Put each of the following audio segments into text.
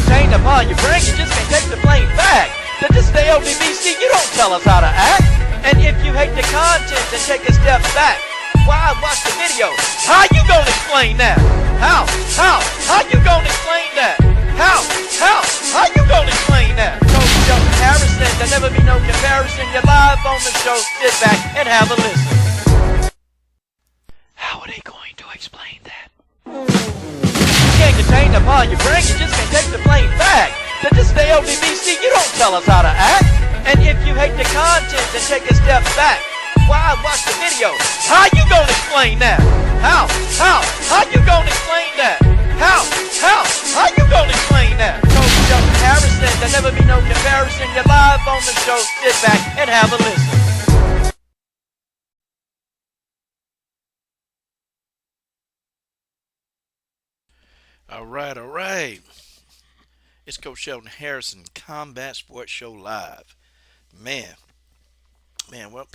entertained upon your brain, you just can't take the plain fact that this is the LDBC, you don't tell us how to act. And if you hate the content, then take a step back. Why watch the video? How you gonna explain that? How you gonna explain that? How you gonna explain that? Coach Shelton Harrison, there'll never be no comparison. You're live on the show, sit back and have a listen. How are they going to explain that? You can't contain upon your brain, you just can't take the plain fact that this is the LDBC, you don't tell us how to act. And if you hate the content, then take a step back. Why watch the video? How you gonna explain that? How you gonna explain that? How you gonna explain that? Coach Shelton Harrison, there'll never be no comparison. You're live on the show, sit back and have a listen. All right. It's Coach Shelton Harrison, Combat Sports Show Live. Man, well,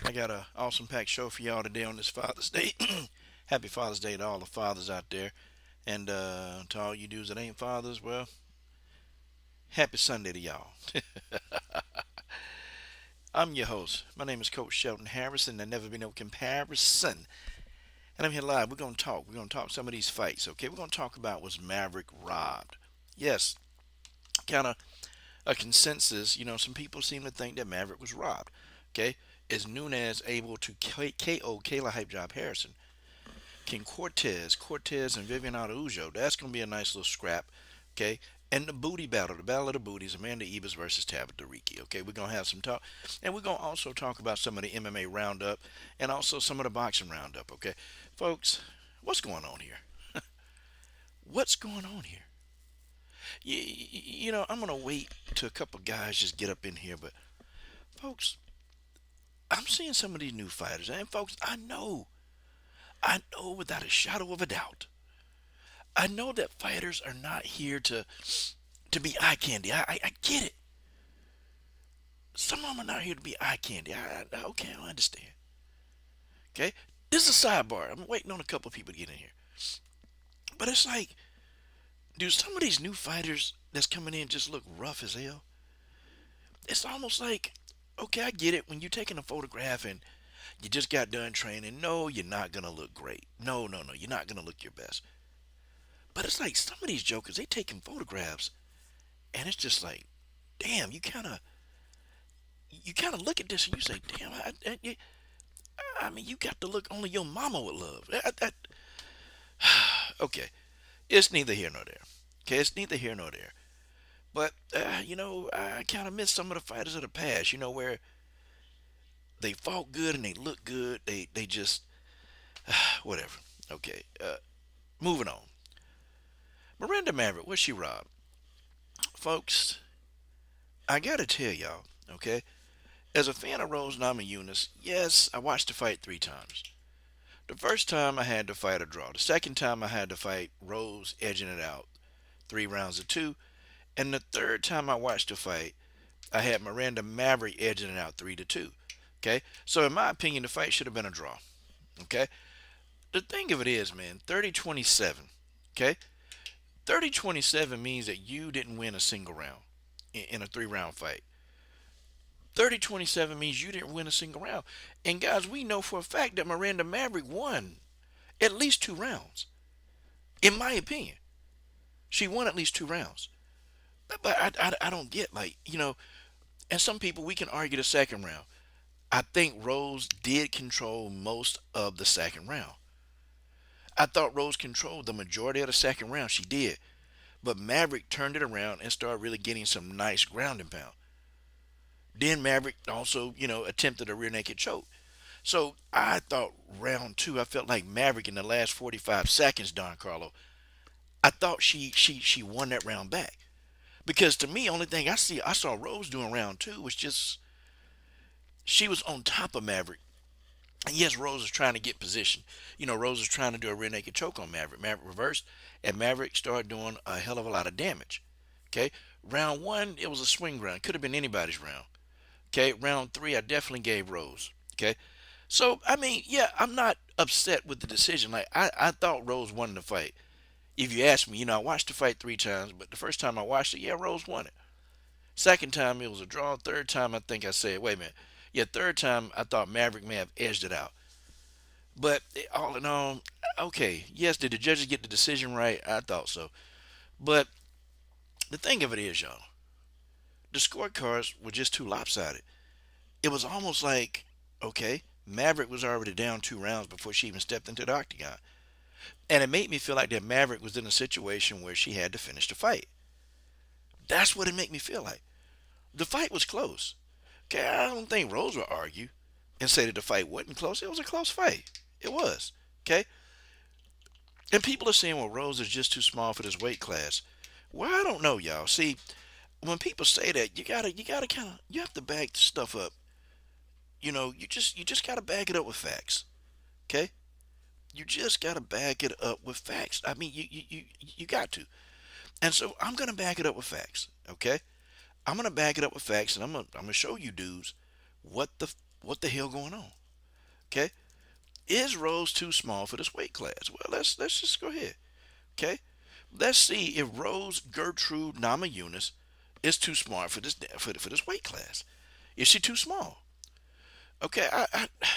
I got an awesome packed show for y'all today on this Father's Day. Happy Father's Day to all the fathers out there. And to all you dudes that ain't fathers, well, happy Sunday to y'all. I'm your host. My name is Coach Shelton Harrison. There'll never be no comparison. And I'm here live. We're going to talk some of these fights, okay? We're going to talk about was Maverick robbed. Yes, kind of a consensus. You know, some people seem to think that Maverick was robbed, okay? Is Nunes able to KO Kayla Harrison? Can Cortez and Vivian Araujo, that's going to be a nice little scrap, okay? And the booty battle, the battle of the booties, Amanda Evas versus Tabitha Ricci, okay? We're going to have some talk. And we're going to also talk about some of the MMA roundup and also some of the boxing roundup, okay? Folks, what's going on here? What's going on here? You know, I'm going to wait till a couple guys just get up in here, but folks, I'm seeing some of these new fighters. And folks, I know without a shadow of a doubt, I know that fighters are not here to be eye candy. I get it. Some of them are not here to be eye candy. Okay, I understand. Okay, this is a sidebar. I'm waiting on a couple of people to get in here. But it's like, do some of these new fighters that's coming in just look rough as hell? It's almost like, okay, I get it. When you're taking a photograph and you just got done training, no, you're not going to look great. No, you're not going to look your best. But it's like some of these jokers, they taking photographs, and it's just like, damn, you kind of look at this and you say, damn, I mean, you got the look only your mama would love. Okay, it's neither here nor there. Okay, it's neither here nor there. But, you know, I kind of miss some of the fighters of the past, you know, where they fought good and they look good. They just, whatever. Okay, moving on. Miranda Maverick, was she robbed? Folks, I got to tell y'all, okay, as a fan of Rose Namajunas, yes, I watched the fight 3 times. The first time I had to fight a draw. The second time I had to fight Rose edging it out 3 rounds to 2. And the third time I watched the fight, I had Miranda Maverick edging it out 3-2. Okay? So in my opinion, the fight should have been a draw. Okay? The thing of it is, man, 30-27. Okay? 30-27 means that you didn't win a single round in a 3-round fight. 30-27 means you didn't win a single round. And guys, we know for a fact that Miranda Maverick won at least 2 rounds. In my opinion, she won at least 2 rounds. But I don't get, like, you know, and some people, we can argue the second round. I think Rose did control most of the second round. I thought Rose controlled the majority of the second round. She did. But Maverick turned it around and started really getting some nice ground and pound. Then Maverick also, you know, attempted a rear naked choke. So I thought round 2, I felt like Maverick in the last 45 seconds, Don Carlo, I thought she won that round back. Because to me, only thing I saw Rose doing round 2 was just, she was on top of Maverick. And yes, Rose was trying to get position. You know, Rose was trying to do a rear naked choke on Maverick. Maverick reversed, and Maverick started doing a hell of a lot of damage. Okay, round 1, it was a swing round. Could have been anybody's round. Okay, round 3, I definitely gave Rose. Okay, so, I mean, yeah, I'm not upset with the decision. Like, I thought Rose won the fight. If you ask me, I watched the fight 3 times, but the first time I watched it, yeah, Rose won it. Second time it was a draw. Third time I think I said, wait a minute. Yeah, third time I thought Maverick may have edged it out. But all in all, okay, yes, did the judges get the decision right? I thought so. But the thing of it is, y'all, the scorecards were just too lopsided. It was almost like, okay, Maverick was already down 2 rounds before she even stepped into the octagon. And it made me feel like that Maverick was in a situation where she had to finish the fight. That's what it made me feel like. The fight was close. Okay, I don't think Rose would argue and say that the fight wasn't close. It was a close fight. It was. Okay? And people are saying, well, Rose is just too small for this weight class. Well, I don't know, y'all. See, when people say that, you gotta kind of, you have to back stuff up. You just gotta back it up with facts. Okay? You just gotta back it up with facts. I mean, you got to. And so I'm gonna back it up with facts. Okay? I'm gonna back it up with facts, and I'm gonna show you dudes what the hell going on. Okay? Is Rose too small for this weight class? Well, let's just go ahead. Okay? Let's see if Rose Gertrude Namajunas is too smart for this weight class. Is she too small? Okay,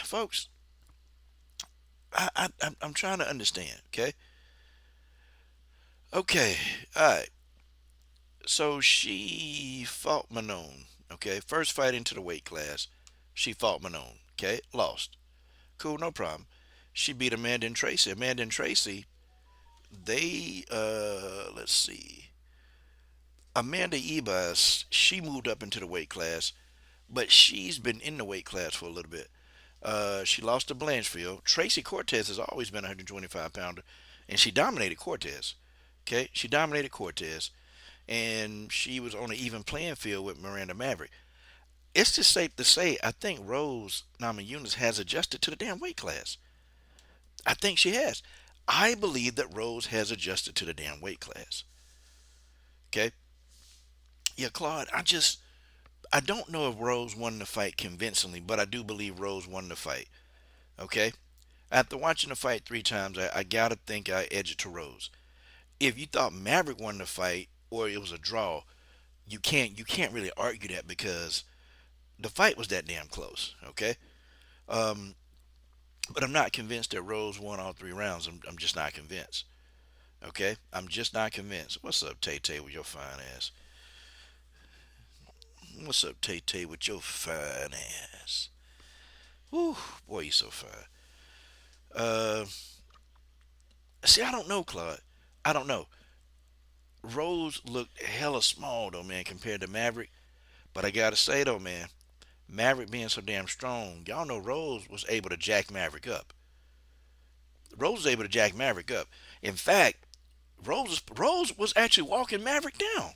folks, I'm trying to understand. Okay, okay, all right. So she fought Manon. Okay, first fight into the weight class, she fought Manon. Okay, lost. Cool, no problem. She beat Amanda and Tracy. Amanda and Tracy, they let's see. Amanda Evas, she moved up into the weight class, but she's been in the weight class for a little bit. She lost to Blanchfield. Tracy Cortez has always been a 125 pounder, and she dominated Cortez. Okay, she dominated Cortez, and she was on an even playing field with Miranda Maverick. It's just safe to say I think Rose Namajunas has adjusted to the damn weight class. I think she has. I believe that Rose has adjusted to the damn weight class. Okay, yeah, Claude. I don't know if Rose won the fight convincingly, but I do believe Rose won the fight. Okay, after watching the fight 3 times, I gotta think I edge it to Rose. If you thought Maverick won the fight or it was a draw, you can't really argue that because the fight was that damn close. Okay, um, but I'm not convinced that Rose won all 3 rounds. I'm just not convinced. Okay, I'm just not convinced. What's up, Tay Tay, with your fine ass? What's up, Tay Tay, with your fine ass? Whew, boy, you so fine. Uh, See, I don't know, Claude. I don't know. Rose looked hella small though, man, compared to Maverick. But I gotta say though, man, Maverick being so damn strong, y'all know Rose was able to jack Maverick up. Rose was able to jack Maverick up. In fact, Rose was actually walking Maverick down.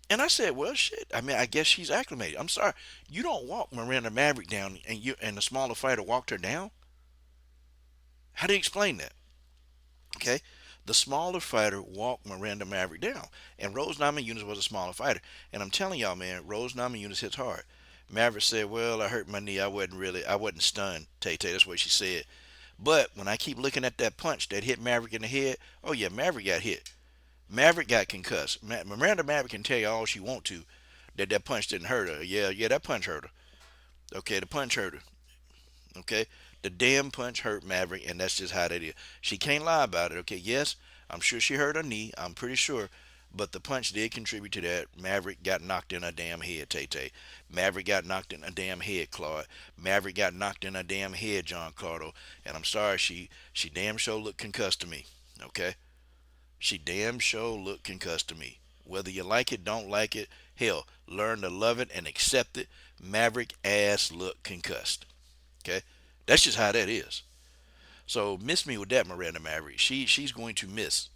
And I said, well, shit. I mean, I guess she's acclimated. I'm sorry, you don't walk Miranda Maverick down, and the smaller fighter walked her down. How do you explain that? Okay, the smaller fighter walked Miranda Maverick down, and Rose Namajunas was a smaller fighter. And I'm telling y'all, man, Rose Namajunas hits hard. Maverick said, "Well, I hurt my knee. I wasn't stunned." Tay Tay, that's what she said. But when I keep looking at that punch that hit Maverick in the head, oh yeah, Maverick got hit. Maverick got concussed. Miranda Maverick can tell you all she want to that punch didn't hurt her. Yeah, yeah, that punch hurt her. Okay, the punch hurt her. Okay, the damn punch hurt Maverick, and that's just how that is. She can't lie about it. Okay, yes, I'm sure she hurt her knee. I'm pretty sure, but the punch did contribute to that. Maverick got knocked in her damn head, Tay Tay. Maverick got knocked in her damn head, Claude. Maverick got knocked in her damn head, John Cardo. And I'm sorry, she damn sure looked concussed to me. Okay, she damn sure looked concussed to me. Whether you like it, don't like it, hell, learn to love it and accept it. Maverick ass looked concussed. Okay, that's just how that is. So miss me with that, Miranda Maverick. She's going to miss.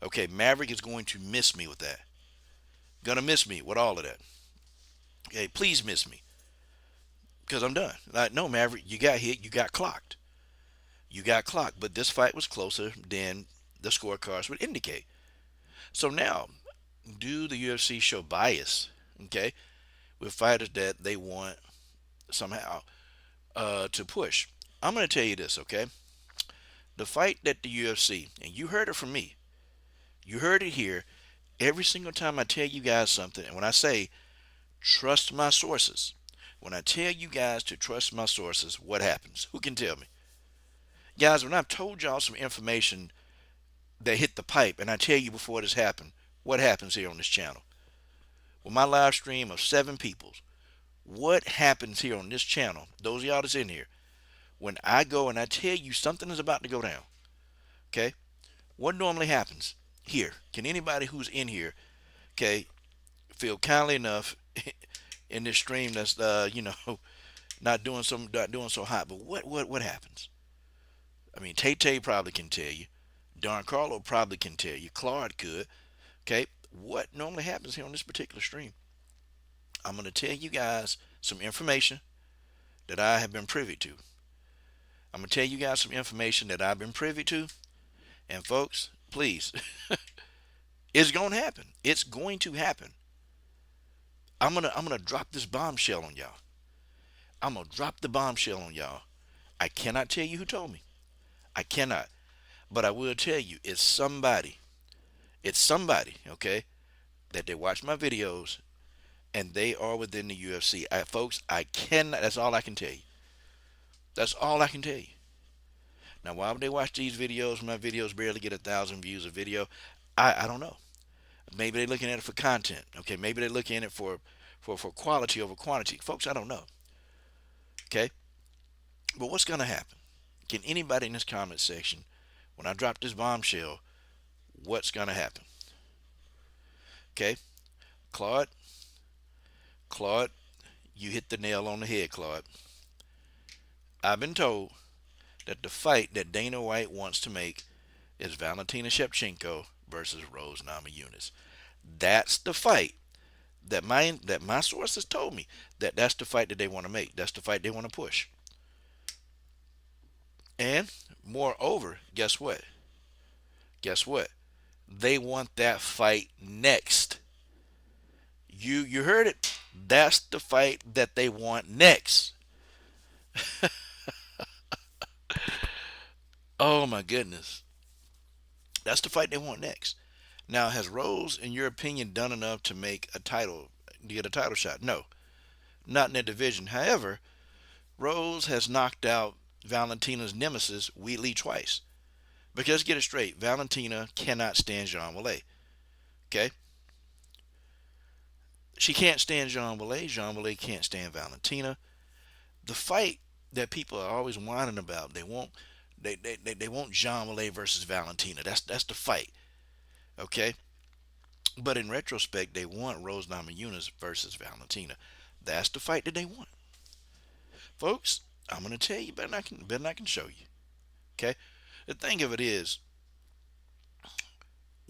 Okay, Maverick is going to miss me with that. Gonna miss me with all of that. Okay, please miss me because I'm done. Like, no, Maverick, you got hit, you got clocked, you got clocked. But this fight was closer than the scorecards would indicate. So now, do the UFC show bias? Okay, with fighters that they want somehow to push. I'm going to tell you this, okay? The fight that the UFC, and you heard it from me, you heard it here every single time I tell you guys something, and when I say trust my sources, when I tell you guys to trust my sources, what happens? Who can tell me? Guys, when I've told y'all some information that hit the pipe, and I tell you before this happened, what happens here on this channel? With my live stream of 7 people, what happens here on this channel, those of y'all that's in here, when I go and I tell you something is about to go down, okay? What normally happens here? Can anybody who's in here, okay, feel kindly enough in this stream that's not doing so hot, but what happens? I mean, Tay probably can tell you. Don Carlo probably can tell you. Claude could. Okay, what normally happens here on this particular stream? I'm going to tell you guys some information that I have been privy to. I'm going to tell you guys some information that I've been privy to. And folks, please, it's going to happen. It's going to happen. I'm gonna drop this bombshell on y'all. I'm going to drop the bombshell on y'all. I cannot tell you who told me. I cannot. But I will tell you, it's somebody, okay, that they watch my videos and they are within the UFC. Folks, I cannot, that's all I can tell you. That's all I can tell you. Now, why would they watch these videos when my videos barely get 1,000 views a video? I don't know. Maybe they're looking at it for content. Okay, maybe they're looking at it for quality over quantity. Folks, I don't know. Okay? But what's going to happen? Can anybody in this comment section, when I drop this bombshell, what's going to happen? Okay? Claude, you hit the nail on the head, Claude. I've been told that the fight that Dana White wants to make is Valentina Shevchenko versus Rose Namajunas. That's the fight that my sources told me that's the fight that they want to make. That's the fight they want to push. And moreover, guess what? They want that fight next. You heard it. That's the fight that they want next. Oh my goodness. That's the fight they want next. Now, has Rose, in your opinion, done enough to get a title shot? No, not in that division. However, Rose has knocked out Valentina's nemesis, Weili, twice. Because let's get it straight, Valentina cannot stand Jean Weili. Okay? She can't stand Jean Weili. Jean Weili can't stand Valentina. The fight that people are always whining about, they want Jean Weili versus Valentina. That's the fight. Okay? But in retrospect, they want Rose Namajunas versus Valentina. That's the fight that they want. Folks, I'm going to tell you better than I can show you. Okay? The thing of it is,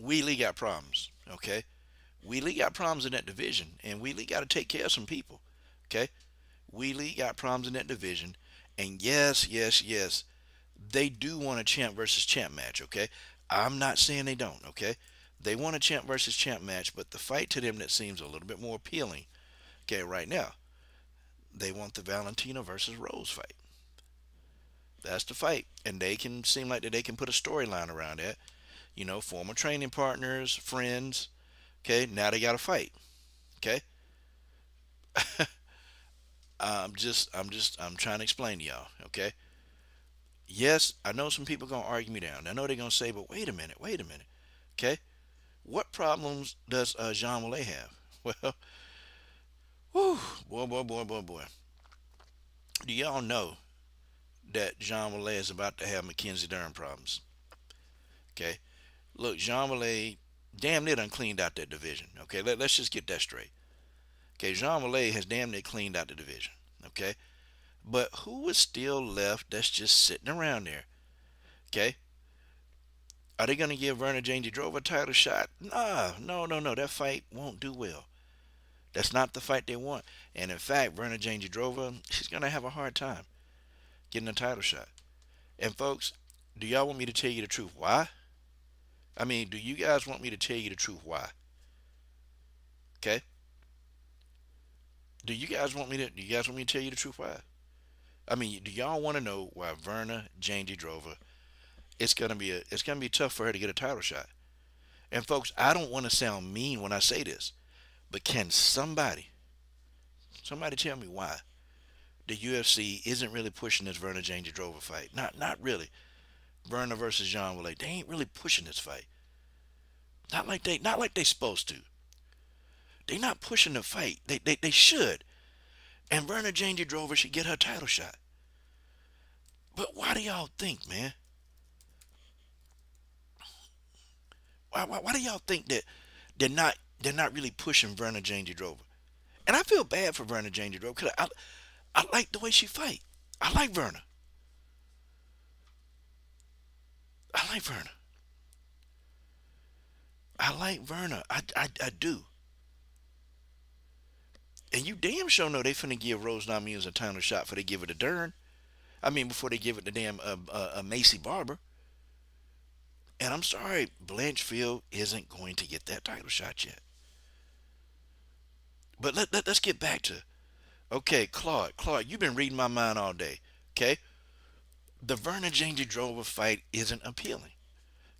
Weili got problems. Okay? Weili got problems in that division, and Weili got to take care of some people. Okay? Weili got problems in that division, and yes, they do want a champ versus champ match. Okay? I'm not saying they don't. Okay? They want a champ versus champ match, but the fight to them that seems a little bit more appealing, okay, right now, they want the Valentina versus Rose fight. That's the fight, and they can seem like that they can put a storyline around that. You know, former training partners, friends. Okay, now they got to fight. Okay, I'm trying to explain to y'all. Okay, yes, I know some people gonna argue me down. I know they're gonna say, but wait a minute. Okay. What problems does Jean Weili have? Well, boy. Do y'all know that Jean Weili is about to have Mackenzie Dern problems? Okay. Look, Jean Weili damn near done cleaned out that division. Okay. Let's just get that straight. Okay. Jean Weili has damn near cleaned out the division. Okay. But who is still left that's just sitting around there? Okay. Are they going to give Verna Jandiroba a title shot? No. That fight won't do well. That's not the fight they want. And in fact, Verna Jandiroba, she's going to have a hard time getting a title shot. And folks, do y'all want me to tell you the truth? Why? I mean, do you guys want me to tell you the truth? Why? Okay? Do you guys want me to tell you the truth? Why? I mean, do y'all want to know why Verna Jandiroba it's gonna be tough for her to get a title shot. And folks, I don't want to sound mean when I say this, but can somebody tell me why the UFC isn't really pushing this Verna Jandiroba fight? Not really. Verna versus Jean Weili. They ain't really pushing this fight. Not like they supposed to. They not pushing the fight. They should. And Verna Jandiroba should get her title shot. But why do y'all think, man? Why do y'all think that they're not really pushing Verna Jandiroba? And I feel bad for Verna Jandiroba because I like the way she fight. I like Verna. I like Verna. I like Verna. I do. And you damn sure know they finna give Rose Namajunas a title shot before they give it to Dern. I mean, before they give it to damn Macy Barber. And I'm sorry, Blanchfield isn't going to get that title shot yet. But let's get back to, okay, Claude, you've been reading my mind all day. Okay, the Verna Jandiroba fight isn't appealing.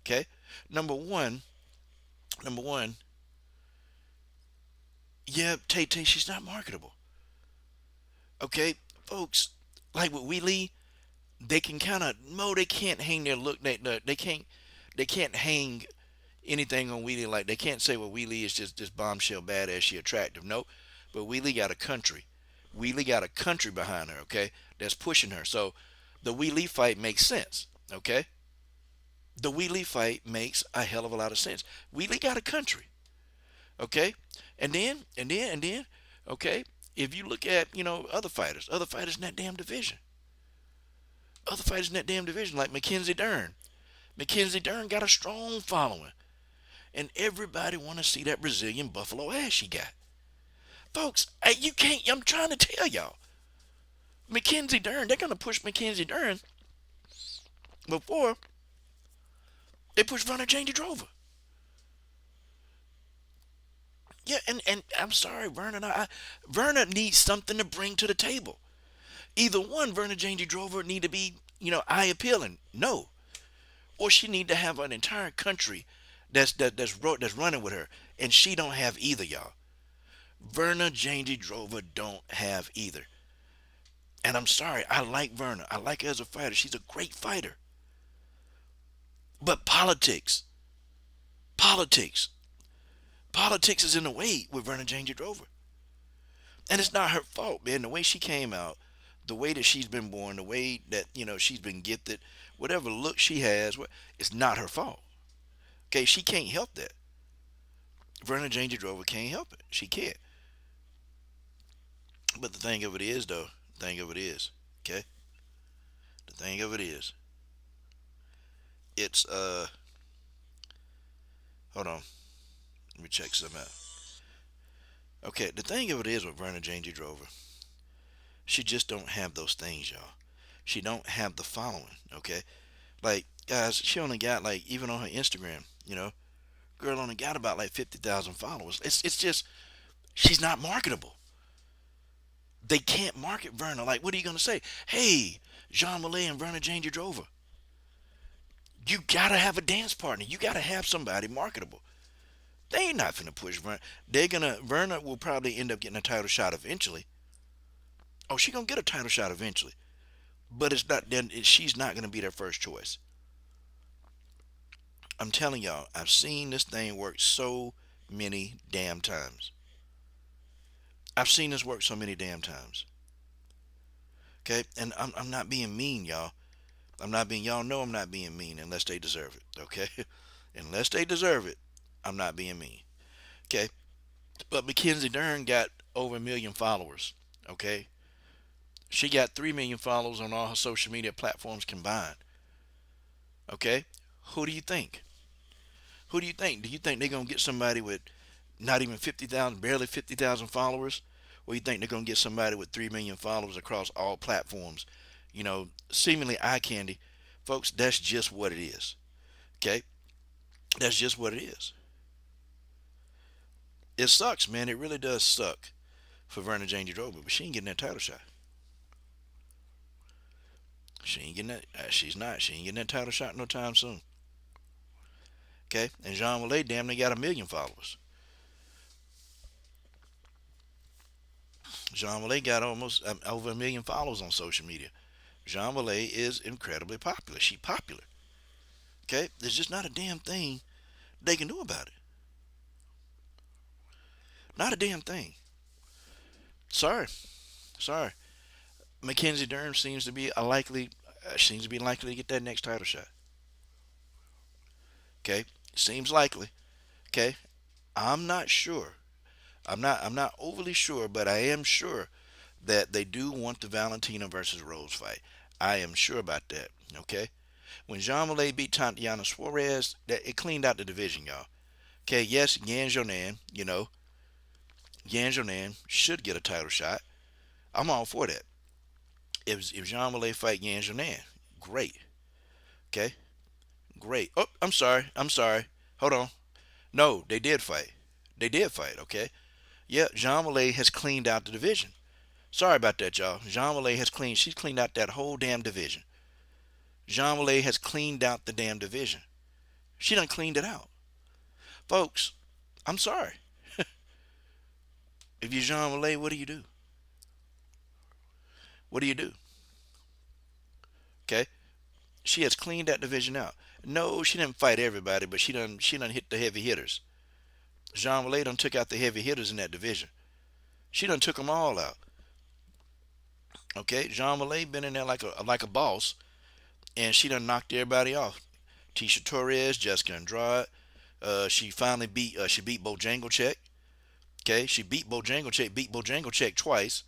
Okay, number one, number one, yeah, Tay Tay, she's not marketable. Okay, folks, like with Weili, they can kind of no, they can't hang their look. They can't hang anything on Weili. Like they can't say, well, Weili is just this bombshell badass. She attractive. No, but Weili got a country. Weili got a country behind her. Okay, that's pushing her. So the Weili fight makes sense. Okay, the Weili fight makes a hell of a lot of sense. Weili got a country. Okay, and then. Okay, if you look at other fighters in that damn division, like Mackenzie Dern. Mackenzie Dern got a strong following, and everybody want to see that Brazilian buffalo ass she got. Folks, you can't. I'm trying to tell y'all, Mackenzie Dern. They're gonna push Mackenzie Dern before they push Verna Jandiroba. Yeah, and I'm sorry, Verna needs something to bring to the table. Either one, Verna Jandiroba need to be, eye appealing. No, or she need to have an entire country that's running with her, and she don't have either, y'all. Verna Jandiroba don't have either. And I'm sorry, I like Verna. I like her as a fighter. She's a great fighter. But politics, politics is in the way with Verna Jandiroba. And it's not her fault, man. The way she came out, the way that she's been born, the way that, she's been gifted, whatever look she has, it's not her fault. Okay, she can't help that. Verna Jandiroba can't help it. She can't. But the thing of it is, though, okay? The thing of it is, it's, hold on. Let me check something out. Okay, the thing of it is with Verna Jandiroba, she just don't have those things, y'all. She don't have the following, okay? Like, guys, she only got, like, even on her Instagram, girl only got about, like, 50,000 followers. It's just, she's not marketable. They can't market Verna. Like, what are you going to say? Hey, Jean Malay and Verna Jandiroba. You got to have a dance partner. You got to have somebody marketable. They ain't not finna push Verna. Verna will probably end up getting a title shot eventually. Oh, she gonna get a title shot eventually. But she's not gonna be their first choice. I'm telling y'all, I've seen this thing work so many damn times. I've seen this work so many damn times. Okay? And I'm not being mean, y'all. Y'all know I'm not being mean unless they deserve it. Okay? Unless they deserve it, I'm not being mean. Okay? But Mackenzie Dern got over 1 million followers. Okay? She got 3 million followers on all her social media platforms combined. Okay? Who do you think? Who do you think? Do you think they're going to get somebody with not even 50,000, barely 50,000 followers? Or you think they're going to get somebody with 3 million followers across all platforms? Seemingly eye candy. Folks, that's just what it is. Okay? That's just what it is. It sucks, man. It really does suck for Verna Jandiroba, but she ain't getting that title shot. She ain't getting that. She's not. She ain't getting that title shot no time soon. Okay, and Jean Malay damn near got 1 million followers. Jean Malay got almost over 1 million followers on social media. Jean Malay is incredibly popular. She popular. Okay, there's just not a damn thing they can do about it. Not a damn thing. Sorry, sorry. Mackenzie Dern seems to be likely to get that next title shot. Okay, seems likely. Okay, I'm not sure. I'm not overly sure, but I am sure that they do want the Valentina versus Rose fight. I am sure about that. Okay, when Jean Malay beat Tatiana Suarez, that it cleaned out the division, y'all. Okay, yes, Yan Jonan, Yan Jonan should get a title shot. I'm all for that. If Jean Malay fight Yan Jonan, great. Okay, great. Oh, I'm sorry. I'm sorry. Hold on. No, they did fight. They did fight. Okay. Yeah, Jean Malay has cleaned out the division. Sorry about that, y'all. Jean Malay has cleaned. She's cleaned out that whole damn division. Jean Malay has cleaned out the damn division. She done cleaned it out, folks. I'm sorry. If you're Jean Malay, what do you do? What do you do? Okay. She has cleaned that division out. No, she didn't fight everybody, but she done hit the heavy hitters. Jean Malay done took out the heavy hitters in that division. She done took them all out. Okay, Jean Malay been in there like a boss, and she done knocked everybody off. Tisha Torres, Jessica Andrade. She beat Bojangles. Okay, she beat Bojangles twice.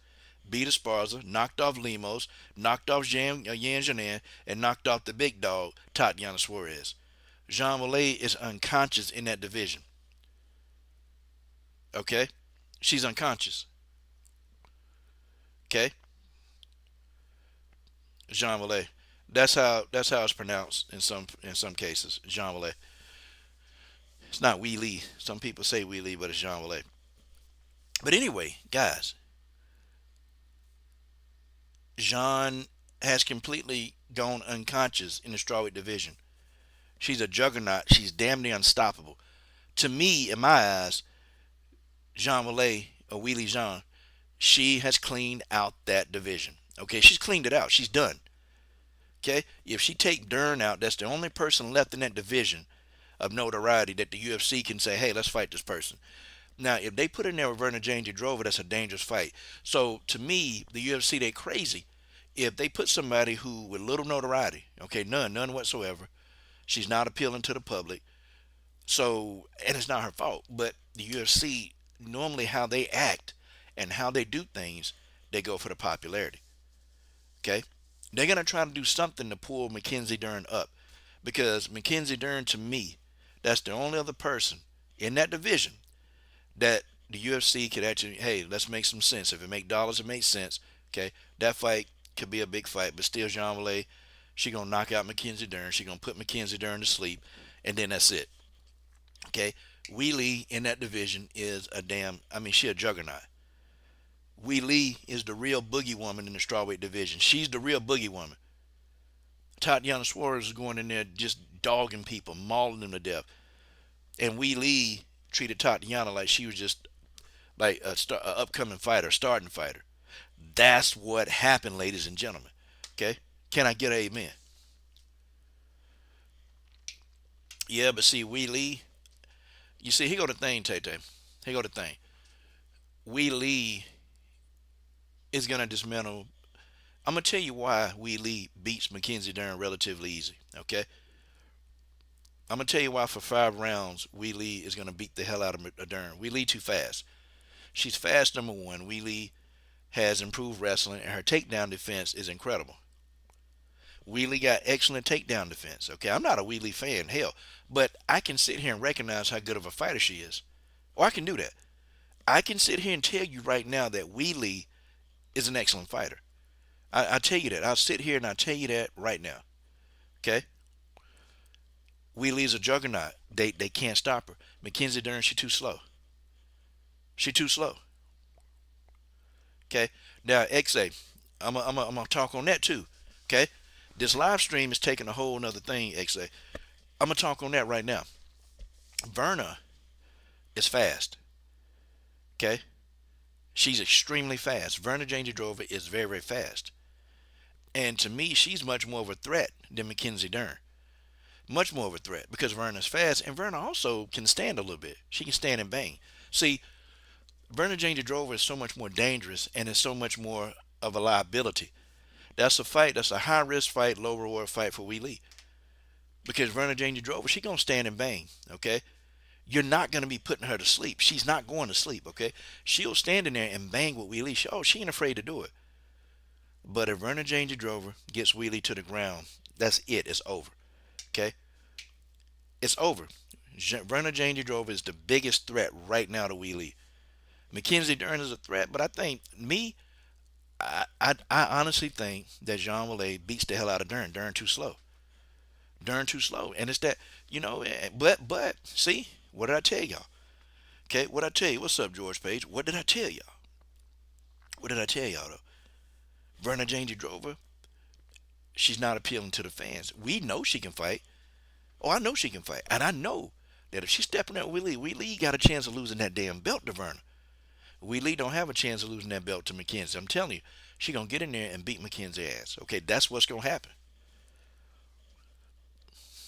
Beat Esparza, knocked off Lemos, knocked off Yan Janan, and knocked off the big dog, Tatiana Suarez. Jean Malay is unconscious in that division. Okay? She's unconscious. Okay? Jean Malay. That's how it's pronounced in some cases. Jean Malay. It's not Weili. Some people say Weili, but it's Jean Malay. But anyway, guys, Jean has completely gone unconscious in the strawweight division. She's a juggernaut. She's damn near unstoppable. To me, in my eyes, Jean Malay or Weili Zhang, she has cleaned out that division. Okay, she's cleaned it out. She's done. Okay, if she take Dern out, that's the only person left in that division of notoriety that the UFC can say, hey, let's fight this person. Now, if they put in there with Verna Jane Drover, that's a dangerous fight. So, to me, the UFC, they crazy. If they put somebody who with little notoriety, okay, none whatsoever, she's not appealing to the public. So, and it's not her fault, but the UFC, normally how they act and how they do things, they go for the popularity. Okay? They're going to try to do something to pull Mackenzie Dern up. Because Mackenzie Dern, to me, that's the only other person in that division that the UFC could actually, hey, let's make some sense. If it make dollars, it makes sense. Okay? That fight could be a big fight, but still Jean Malay, she going to knock out Mackenzie Dern. She going to put Mackenzie Dern to sleep, and then that's it. Okay? Weili in that division is she a juggernaut. Weili is the real boogie woman in the strawweight division. She's the real boogie woman. Tatiana Suarez is going in there just dogging people, mauling them to death. And Weili treated Tatiana like she was just like a upcoming fighter, starting fighter. That's what happened, ladies and gentlemen. Okay? Can I get an amen? Yeah, but see, Weili, you see, here go the thing, Tay-Tay. Here go the thing. Weili is going to dismantle. I'm going to tell you why Weili beats Mackenzie Dern relatively easy, okay? I'm going to tell you why for 5 rounds Weili is going to beat the hell out of Dern. Weili too fast. She's fast, number one. Weili has improved wrestling, and her takedown defense is incredible. Weili got excellent takedown defense, okay? I'm not a Weili fan, hell, but I can sit here and recognize how good of a fighter she is. Or I can do that. I can sit here and tell you right now that Weili is an excellent fighter. I tell you that. I'll sit here and I'll tell you that right now. Okay? Weili's a juggernaut. They can't stop her. Mackenzie Dern, she's too slow. She's too slow. Okay? Now, XA, I'm going to talk on that too. Okay? This live stream is taking a whole nother thing, XA. I'm going to talk on that right now. Verna is fast. Okay? She's extremely fast. Verna Jandiroba is very, very fast. And to me, she's much more of a threat than Mackenzie Dern. Much more of a threat because Verna's fast, and Verna also can stand a little bit. She can stand and bang. See, Verna Jandiroba is so much more dangerous and is so much more of a liability. That's a fight. That's a high-risk fight, low-reward fight for Weili. Because Verna Jandiroba, she's going to stand and bang, okay? You're not going to be putting her to sleep. She's not going to sleep, okay? She'll stand in there and bang with Weili. She ain't afraid to do it. But if Verna Jandiroba gets Weili to the ground, that's it. It's over, okay? It's over. Verna Jandiroba is the biggest threat right now to Weili. Mackenzie Dern is a threat, but I think, I honestly think that Jean Weili beats the hell out of Dern. Dern too slow. Dern too slow. And it's that, but, see, what did I tell y'all? Okay, what did I tell you? What's up, George Page? What did I tell y'all? What did I tell y'all, though? Verna Jandiroba, she's not appealing to the fans. We know she can fight. Oh, I know she can fight. And I know that if she's stepping at Weili got a chance of losing that damn belt to Verna. Weili don't have a chance of losing that belt to Mackenzie. I'm telling you, she going to get in there and beat Mackenzie's ass. Okay, that's what's going to happen.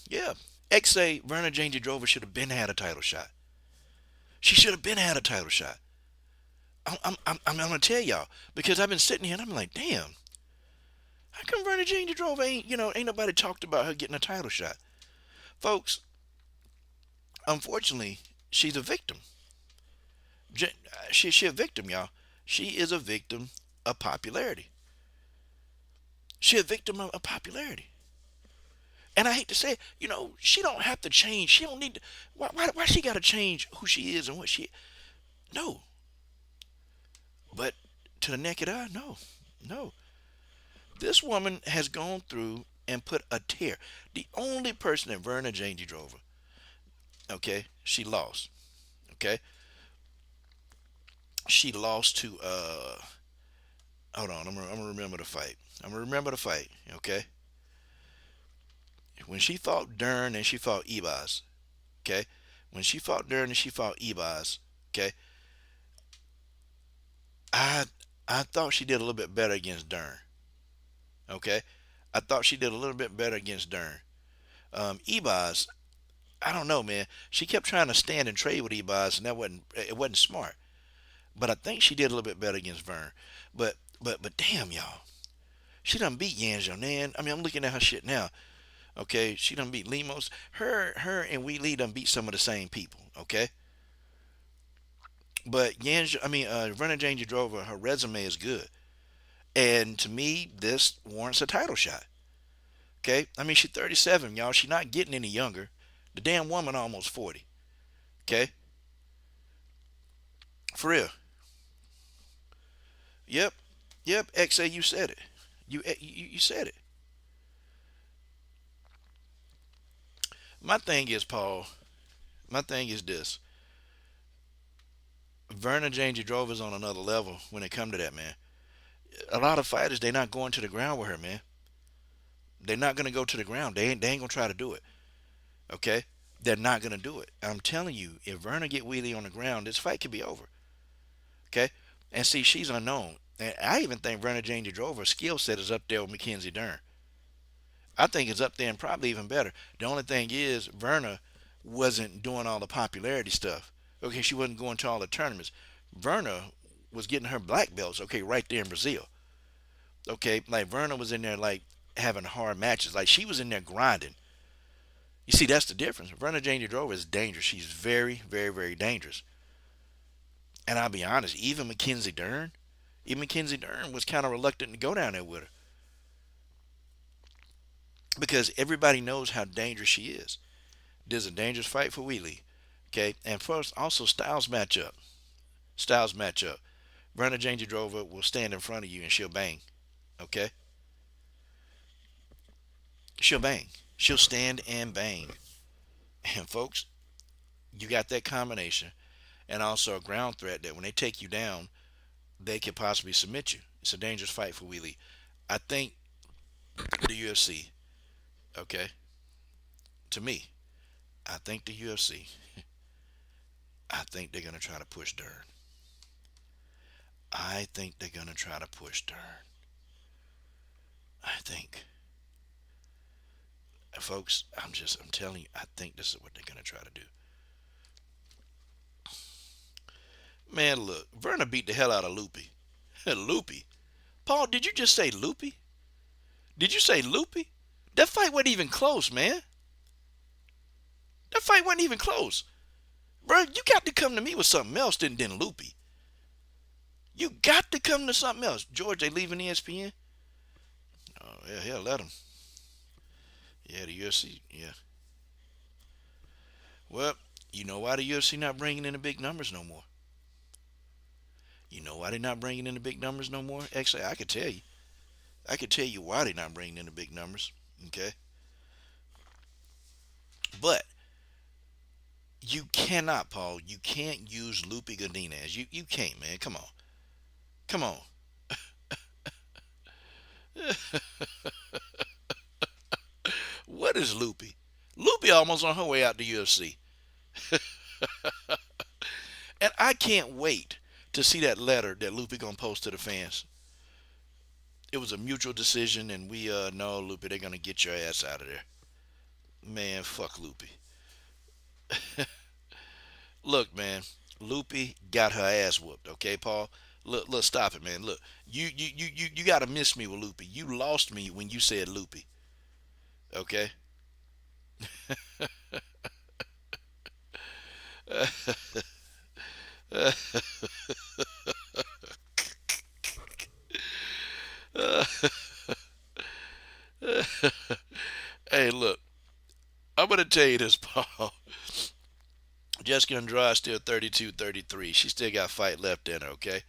Yeah. XA, Verna Jandiroba should have been had a title shot. She should have been had a title shot. I'm going to tell y'all, because I've been sitting here and I'm like, damn, how come Verna Jandiroba ain't nobody talked about her getting a title shot? Folks, unfortunately, she's a victim. She a victim, y'all. She is a victim of popularity. She a victim of popularity. And I hate to say it, she don't have to change. She don't need to. Why she got to change who she is and what she. No. But to the naked eye, no. This woman has gone through and put a tear. The only person that Verna Jandiroba, okay, she lost. Okay. She lost to hold on, I'm gonna remember the fight. Okay. When she fought Dern and she fought Evas, okay? When she fought Dern and she fought Evas, okay? I thought she did a little bit better against Dern. Okay? I thought she did a little bit better against Dern. Evas, I don't know, man. She kept trying to stand and trade with Evas, and it wasn't smart. But I think she did a little bit better against Vern. But damn, y'all. She done beat Yan Xiaonan. I mean, I'm looking at her shit now. Okay, she done beat Lemos. Her and Weili done beat some of the same people. Okay, but Verna Jandiroba, her resume is good, and to me, this warrants a title shot. Okay, I mean, she's 37, y'all. She's not getting any younger. The damn woman almost 40. Okay, for real. Yep. XA, you said it. You said it. My thing is, Paul. My thing is this. Verna Jandiroba is on another level when it come to that, man. A lot of fighters, they're not going to the ground with her, man. They're not going to go to the ground. They ain't going to try to do it. Okay? They're not going to do it. I'm telling you, if Verna get Weili on the ground, this fight could be over. Okay? And see, she's unknown. And I even think Verna Jandiroba's skill set is up there with Mackenzie Dern. I think it's up there and probably even better. The only thing is, Verna wasn't doing all the popularity stuff. Okay, she wasn't going to all the tournaments. Verna was getting her black belts, okay, right there in Brazil. Okay, like Verna was in there like having hard matches. Like she was in there grinding. You see, that's the difference. Verna Jandiroba is dangerous. She's very, very, very dangerous. And I'll be honest, even Mackenzie Dern was kind of reluctant to go down there with her. Because everybody knows how dangerous she is. This is a dangerous fight for Weili. Okay, and first, also styles matchup. Verna Jandiroba will stand in front of you and she'll bang. Okay? She'll bang. She'll stand and bang. And folks, you got that combination. And also a ground threat that when they take you down, they could possibly submit you. It's a dangerous fight for Weili. I think The UFC, okay, to me, I think the UFC, I think they're going to try to push Dern. I think they're going to try to push Dern. I think. Folks, I'm telling you, I think this is what they're going to try to do. Man, look, Verna beat the hell out of Loopy. Loopy. Paul, did you just say Loopy? Did you say Loopy? That fight wasn't even close, man. That fight wasn't even close. Bro, you got to come to me with something else than Loopy. You got to come to something else. George, they leaving ESPN? Oh, yeah, let them. Yeah, the UFC, yeah. Well, you know why the UFC not bringing in the big numbers no more? You know why they not bringing in the big numbers no more? Actually, I could tell you. I could tell you why they not bringing in the big numbers. Okay, but you cannot, Paul. You can't use Lupe Godinez. You can't, man. Come on, come on. What is Lupe? Lupe almost on her way out the UFC, and I can't wait to see that letter that Lupe gonna post to the fans. It was a mutual decision, and we know Lupe, they're gonna get your ass out of there. Man, fuck Lupe. Look, man, Lupe got her ass whooped. Okay, Paul. Look, stop it, man. Look, you gotta miss me with Lupe. You lost me when you said Lupe. Okay. Hey, look, I'm gonna tell you this, Paul. Jessica Andrade still 32, 33. She still got fight left in her. Okay.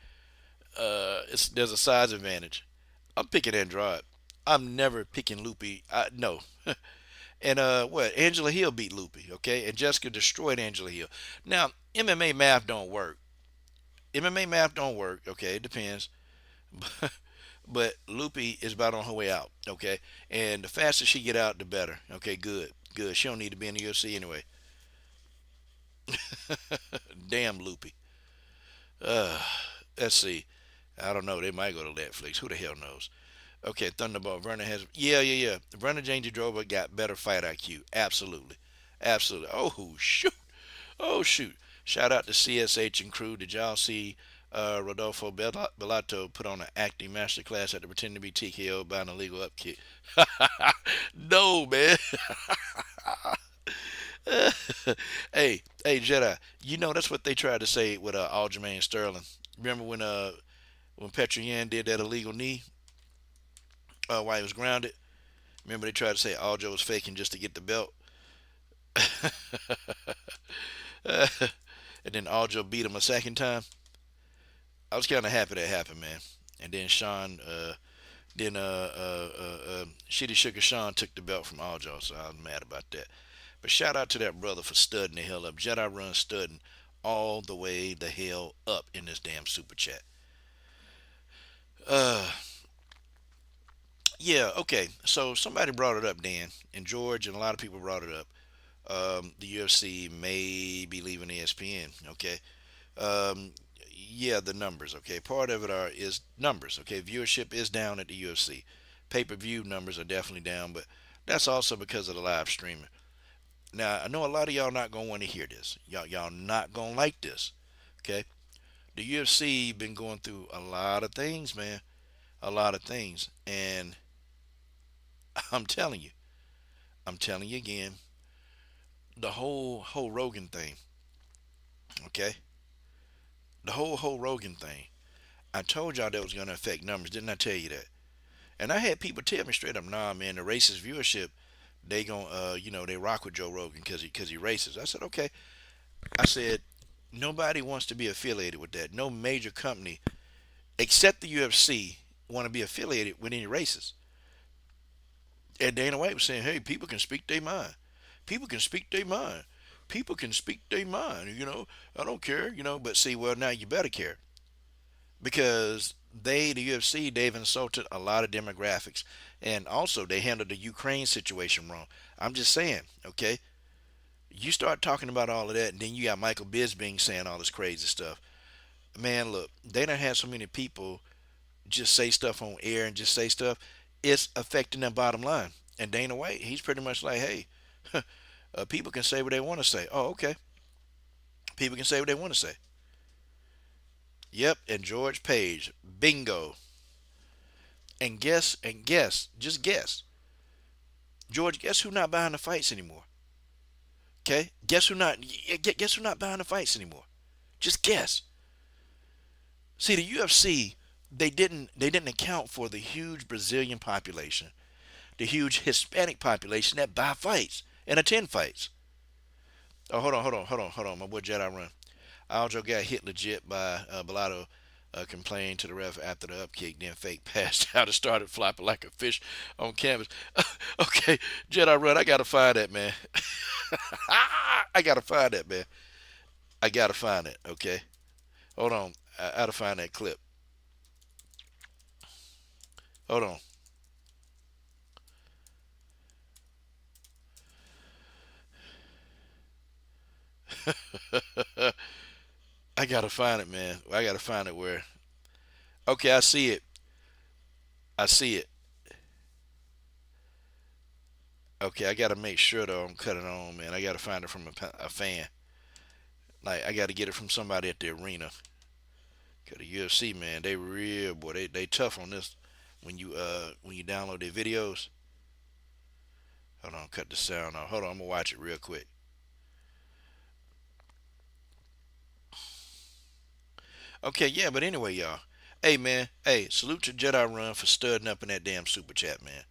There's a size advantage. I'm picking Andrade. I'm never picking Lupe. No. And what? Angela Hill beat Lupe, okay? And Jessica destroyed Angela Hill. Now, MMA math don't work. MMA math don't work, okay? It depends. But Lupe is about on her way out, okay? And the faster she get out, the better. Okay, good, good. She don't need to be in the UFC anyway. Damn Lupe. Uh, let's see. I don't know. They might go to Netflix. Who the hell knows? Okay, Thunderbolt. Verna has. Yeah. Verna Jane Jadrova got better fight IQ. Absolutely. Absolutely. Oh, shoot. Oh, shoot. Shout out to CSH and crew. Did y'all see Rodolfo Bellato put on an acting masterclass at the Pretend to be TKO by an illegal upkick? No, man. Hey, Jedi. You know that's what they tried to say with Aljamain Sterling. Remember when Petr Yan did that illegal knee while he was grounded? Remember they tried to say Aljo was faking just to get the belt, and then Aljo beat him a second time. I was kind of happy that happened, man. And then Shitty Sugar Sean took the belt from Aljo, so I was mad about that. But shout out to that brother for studding the hell up. Jedi Run studding all the way the hell up in this damn super chat. Uh, yeah, okay. So somebody brought it up, Dan, and George, and a lot of people brought it up. The UFC may be leaving ESPN. Okay. Um, yeah, the numbers. Okay, part of it is numbers. Okay, viewership is down at the UFC. Pay-per-view numbers are definitely down, but that's also because of the live streaming. Now I know a lot of y'all not gonna want to hear this. Y'all not gonna like this. Okay, the UFC been going through a lot of things, man. A lot of things, and I'm telling you, I'm telling you again, the whole Rogan thing. Okay, the whole Rogan thing. I told y'all that was gonna affect numbers, didn't I tell you that? And I had people tell me straight up, nah, man, the racist viewership, they gon' they rock with Joe Rogan because he racist. I said, okay. I said, nobody wants to be affiliated with that. No major company except the UFC want to be affiliated with any racist. And Dana White was saying, hey, people can speak their mind. People can speak their mind. People can speak their mind. I don't care. But see, well, now you better care because the UFC, they've insulted a lot of demographics, and also they handled the Ukraine situation wrong. I'm just saying, okay. You start talking about all of that, and then you got Michael Bisping saying all this crazy stuff. Man, look, they done had so many people just say stuff on air and just say stuff. It's affecting their bottom line. And Dana White, he's pretty much like, hey, people can say what they want to say. Oh, okay. People can say what they want to say. Yep, and George Page, bingo. Just guess. George, guess who not buying the fights anymore? Okay, guess who not buying the fights anymore? Just guess. See, the UFC, they didn't account for the huge Brazilian population, the huge Hispanic population that buy fights and attend fights. Oh, hold on. My boy Jedi Run. Aljo got hit legit by Bellotto. Complained to the ref after the upkick, then fake passed out and started flopping like a fish on canvas. Okay, Jedi Run, I gotta find that, man. I gotta find that, man. I gotta find it. Okay, hold on. I gotta find that clip. Hold on. I gotta find it, man. I gotta find it where. Okay, I see it. I see it. Okay, I gotta make sure though I'm cutting on, man. I gotta find it from a fan. Like I gotta get it from somebody at the arena. Cause the UFC, man, they real boy. They tough on this. When you download their videos. Hold on, cut the sound off. Hold on, I'm gonna watch it real quick. Okay, yeah, but anyway, y'all. Hey, man. Hey, salute to Jedi Run for studding up in that damn super chat, man.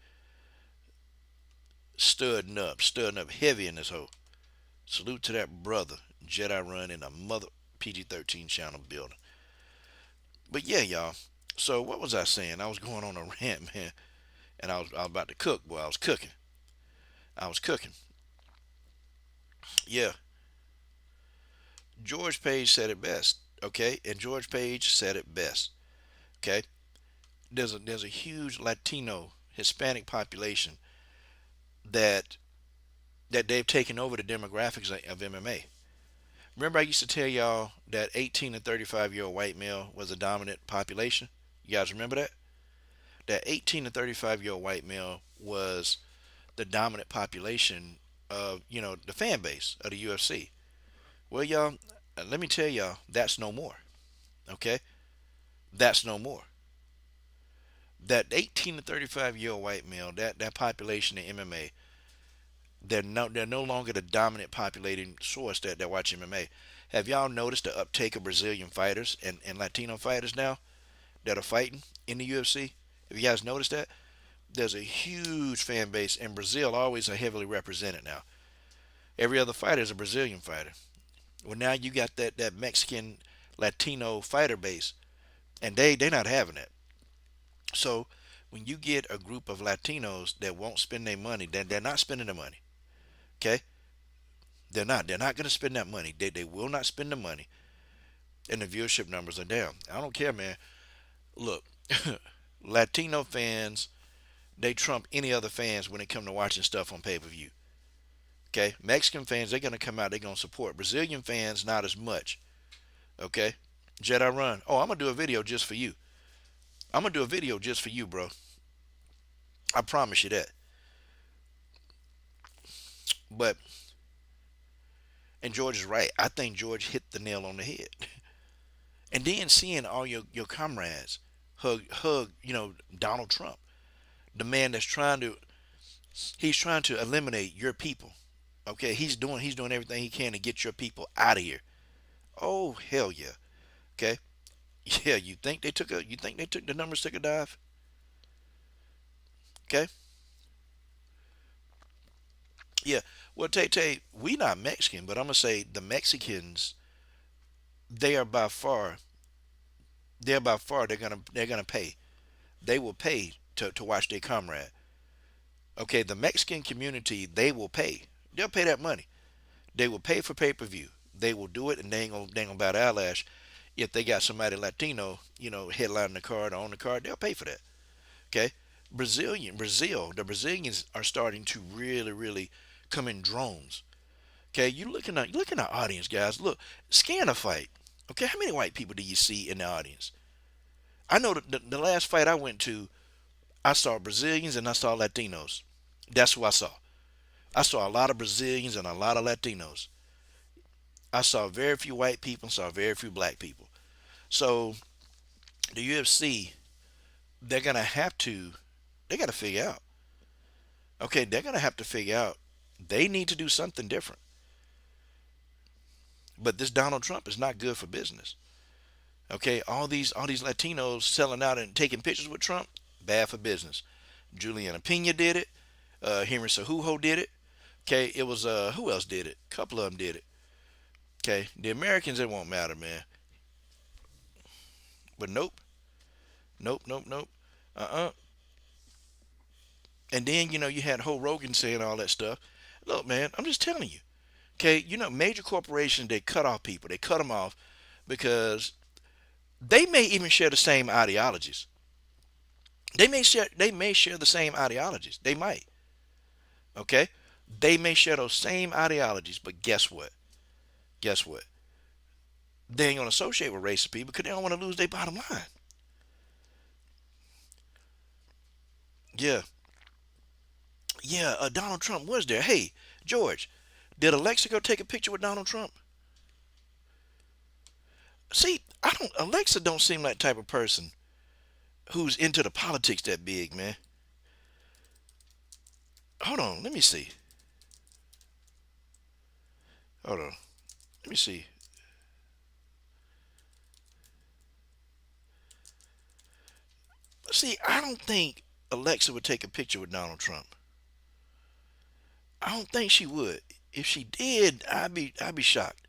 Studding up heavy in this hole. Salute to that brother, Jedi Run in a mother PG-13 channel building. But yeah, y'all. So what was I saying? I was going on a rant, man, and I was about to cook. Boy, I was cooking. I was cooking. Yeah, George Page said it best. Okay, and George Page said it best. Okay, there's a huge Latino Hispanic population that they've taken over the demographics of MMA. Remember, I used to tell y'all that 18 to 35-year-old white male was a dominant population. You guys remember that? That 18 to 35-year-old white male was the dominant population of the fan base of the UFC. Well, y'all, let me tell y'all, that's no more. Okay, that's no more. That 18 to 35-year-old white male, that population in MMA, they're no longer the dominant populating source that watch MMA. Have y'all noticed the uptake of Brazilian fighters and Latino fighters now that are fighting in the UFC? Have you guys noticed that? There's a huge fan base, and Brazil always are heavily represented now. Every other fighter is a Brazilian fighter. Well, now you got that Mexican Latino fighter base, and they're not having it. So when you get a group of Latinos that won't spend their money, then they're not spending the money. Okay, they're not going to spend that money. They will not spend the money, and the viewership numbers are down. I don't care, man. Look, Latino fans, they trump any other fans when it come to watching stuff on pay-per-view. Okay, Mexican fans, they're going to come out, they're going to support. Brazilian fans, not as much. Okay, Jedi Run. Oh, I'm going to do a video just for you. I'm going to do a video just for you, bro. I promise you that. But, and George is right. I think George hit the nail on the head. And then seeing all your comrades hug, Donald Trump, the man he's trying to eliminate your people. Okay, he's doing everything he can to get your people out of here. Oh hell yeah. Okay. Yeah, you think the numbers took a dive? Okay. Yeah. Well, Tay, we not Mexican, but I'm gonna say the Mexicans, they are by far, they're gonna pay. They will pay to watch their comrade. Okay, the Mexican community, they will pay. They'll pay that money. They will pay for pay per view. They will do it, and they ain't gonna bat eyelash. If they got somebody Latino, headlining the card or on the card, they'll pay for that. Okay, the Brazilians are starting to really, really come in drones. Okay, you looking at audience, guys. Look, scan a fight. Okay, how many white people do you see in the audience? I know the last fight I went to, I saw Brazilians and I saw Latinos. That's who I saw. I saw a lot of Brazilians and a lot of Latinos. I saw very few white people and saw very few black people. So the UFC, they're gonna have to, they got to figure out. Okay, they're gonna have to figure out. They need to do something different. But this Donald Trump is not good for business. Okay, all these Latinos selling out and taking pictures with Trump, bad for business. Juliana Pena did it. Henry Cejudo did it. Okay, it was who else did it? A couple of them did it. Okay, the Americans, it won't matter, man. But nope, nope, nope, nope. Uh. And then you had Ho Rogan saying all that stuff. Look, man, I'm just telling you. Okay, major corporations, they cut off people. They cut them off because they may even share the same ideologies. They may share the same ideologies. They might. Okay, they may share those same ideologies, but guess what? Guess what? They ain't gonna associate with racist people because they don't want to lose their bottom line. Yeah, yeah. Donald Trump was there. Hey, George, did Alexa go take a picture with Donald Trump? See, I don't. Alexa don't seem like the type of person who's into the politics that big, man. Hold on, let me see. Hold on, let me see. See, I don't think Alexa would take a picture with Donald Trump. I don't think she would. If she did, I'd be shocked.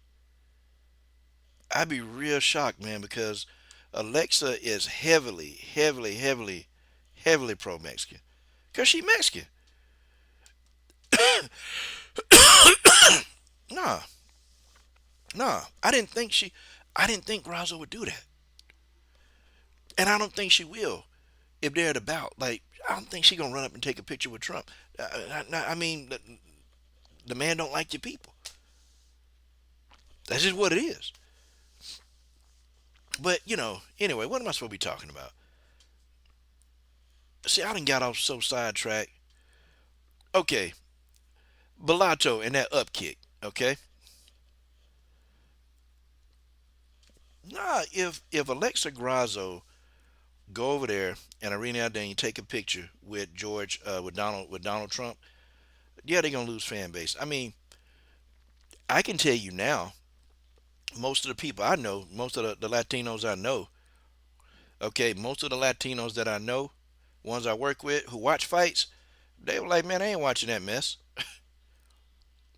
I'd be real shocked, man, because Alexa is heavily, heavily, heavily, heavily pro Mexican. Cause she Mexican. Nah, nah. I didn't think Razo would do that, and I don't think she will if they're at a bout. Like, I don't think she gonna run up and take a picture with Trump. I mean, the man don't like your people. That's just what it is. But anyway, what am I supposed to be talking about? See, I done got off so sidetracked. Okay, Bellato and that up kick. Okay, nah. If Alexa Grasso go over there and Irene Aldana take a picture with with Donald Trump, yeah, they're gonna lose fan base. I mean, I can tell you now, most of the people I know, most of the Latinos I know, okay, most of the Latinos that I know, ones I work with who watch fights, they were like, man, I ain't watching that mess.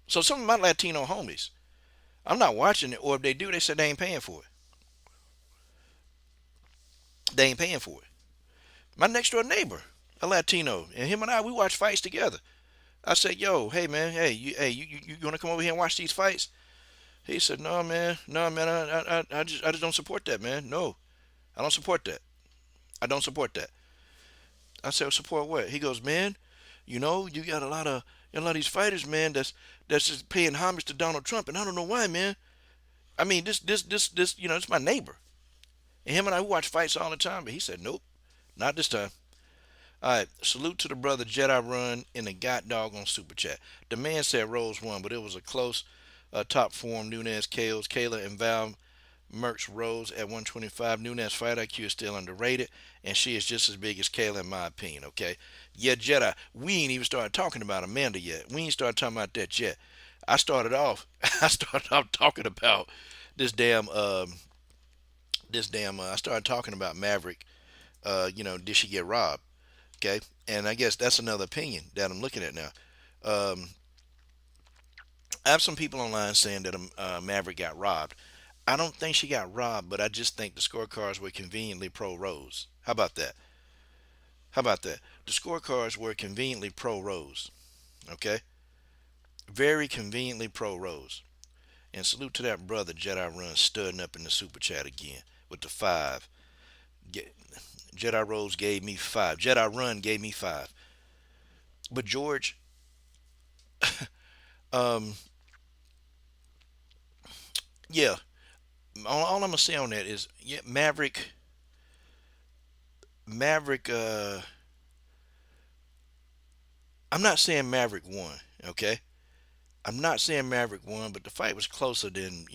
So some of my Latino homies, I'm not watching it, or if they do, they said they ain't paying for it. They ain't paying for it. My next door neighbor, a Latino, and him and I, we watch fights together. I said, yo, hey man, hey, you gonna come over here and watch these fights? He said, no man, I just don't support that, man. No, I don't support that. I don't support that. I said, support what? He goes, man, you got a lot of these fighters, man, that's just paying homage to Donald Trump, and I don't know why, man. I mean, this, it's my neighbor, and him and I we watch fights all the time, but he said, nope, not this time. All right, salute to the brother Jedi Run in the God dog on Super Chat. The man said Rose won, but it was a close top form. Nunes, KOs, Kayla, and Val Merckx Rose at 125. Nunes fight IQ is still underrated, and she is just as big as Kayla in my opinion, okay? Yeah, Jedi, we ain't even started talking about Amanda yet. We ain't started talking about that yet. I started off talking about this I started talking about Maverick, did she get robbed? Okay, and I guess that's another opinion that I'm looking at now. Um, I have some people online saying that Maverick got robbed. I don't think she got robbed, but I just think the scorecards were conveniently pro Rose. How about that? How about that? The scorecards were conveniently pro Rose. Okay, very conveniently pro Rose. And salute to that brother Jedi Run studying up in the super chat again with the five. Get, Jedi Rose gave me five. Jedi Run gave me five. But George, um, yeah. All I'm gonna say on that is, yeah, Maverick. Maverick. I'm not saying Maverick won. Okay. I'm not saying Maverick won, but the fight was closer than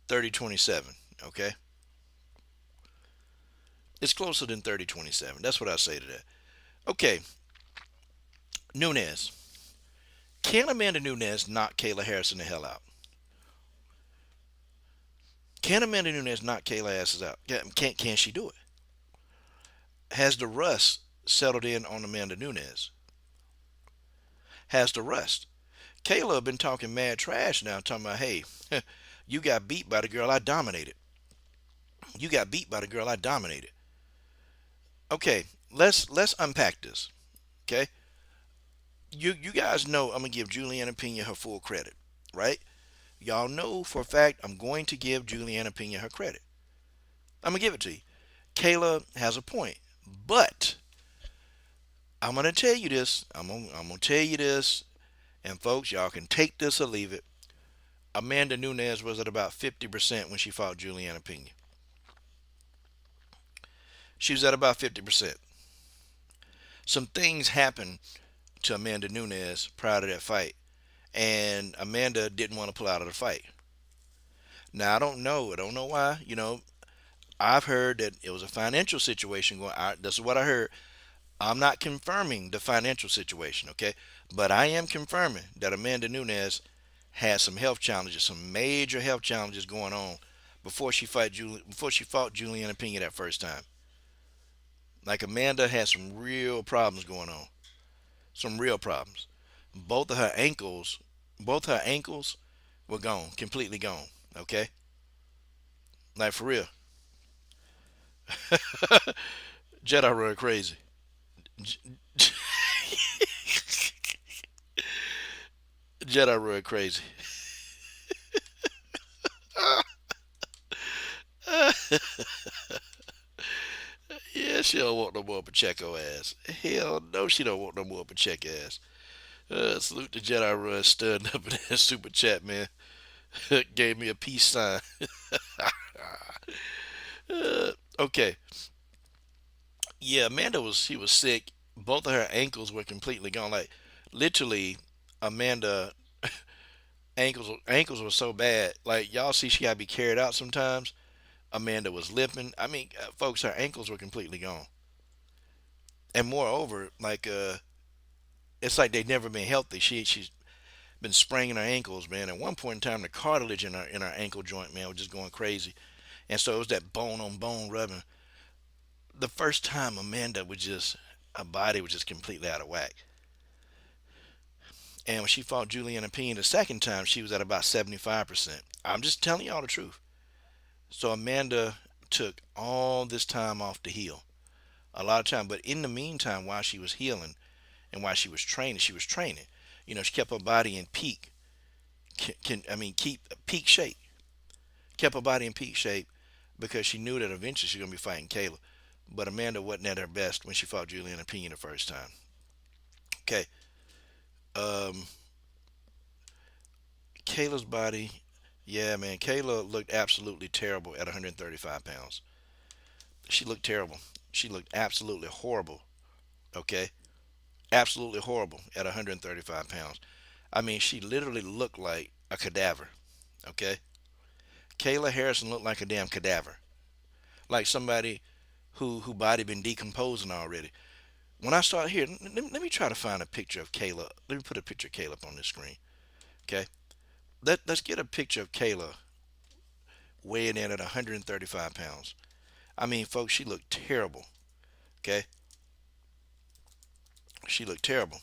30-27. Okay. It's closer than 30-27. That's what I say to that. Okay. Nunes. Can Amanda Nunes knock Kayla Harrison the hell out? Can Amanda Nunes knock Kayla asses out? Can she do it? Has the rust settled in on Amanda Nunes? Has the rust? Kayla been talking mad trash now, talking about, hey, you got beat by the girl I dominated. You got beat by the girl I dominated. Okay, let's unpack this. Okay, you guys know I'm gonna give Juliana Pena her full credit, right? Y'all know for a fact I'm going to give Juliana Pena her credit. I'm gonna give it to you. Kayla has a point, but I'm gonna tell you this. I'm gonna tell you this, and folks, y'all can take this or leave it. Amanda Nunes was at about 50% when she fought Juliana Pena. She was at about 50%. Some things happened to Amanda Nunes prior to that fight, and Amanda didn't want to pull out of the fight. Now I don't know. I don't know why. I've heard that it was a financial situation going. This is what I heard. I'm not confirming the financial situation, okay? But I am confirming that Amanda Nunes had some health challenges, some major health challenges going on before she fought Juliana Pena that first time. Like Amanda had some real problems going on, some real problems. Both of her ankles, both her ankles were gone, completely gone. Okay, like for real. Jedi run crazy. Jedi run crazy. Yeah, she don't want no more Pacheco ass. Hell no, she don't want no more Pacheco ass. Salute the Jedi run studying up in that super chat, man. Gave me a peace sign. Okay. Yeah, Amanda she was sick. Both of her ankles were completely gone. Like literally, Amanda ankles were so bad. Like y'all see, she gotta be carried out sometimes. Amanda was limping. I mean, folks, her ankles were completely gone. And moreover, like it's like they've never been healthy. She's been spraining her ankles, man. At one point in time, the cartilage in her ankle joint, man, was just going crazy. And so it was that bone on bone rubbing. The first time Amanda was just her body was just completely out of whack. And when she fought Juliana Pena the second time, she was at about 75%. I'm just telling y'all the truth. So Amanda took all this time off to heal. A lot of time. But in the meantime, while she was healing and while she was training, she was training. She kept her body in keep peak shape. Kept her body in peak shape because she knew that eventually she was going to be fighting Kayla. But Amanda wasn't at her best when she fought Juliana Pena the first time. Okay. Um, Kayla's body, yeah, man. Kayla looked absolutely terrible at 135 pounds. She looked terrible. She looked absolutely horrible. Okay. Absolutely horrible at 135 pounds. I mean, she literally looked like a cadaver. Okay. Kayla Harrison looked like a damn cadaver. Like somebody who body been decomposing already. When I start here, let me try to find a picture of Kayla. Let me put a picture of Kayla up on this screen. Okay. Let's get a picture of Kayla weighing in at 135 pounds. I mean, folks, she looked terrible. Okay. She looked terrible.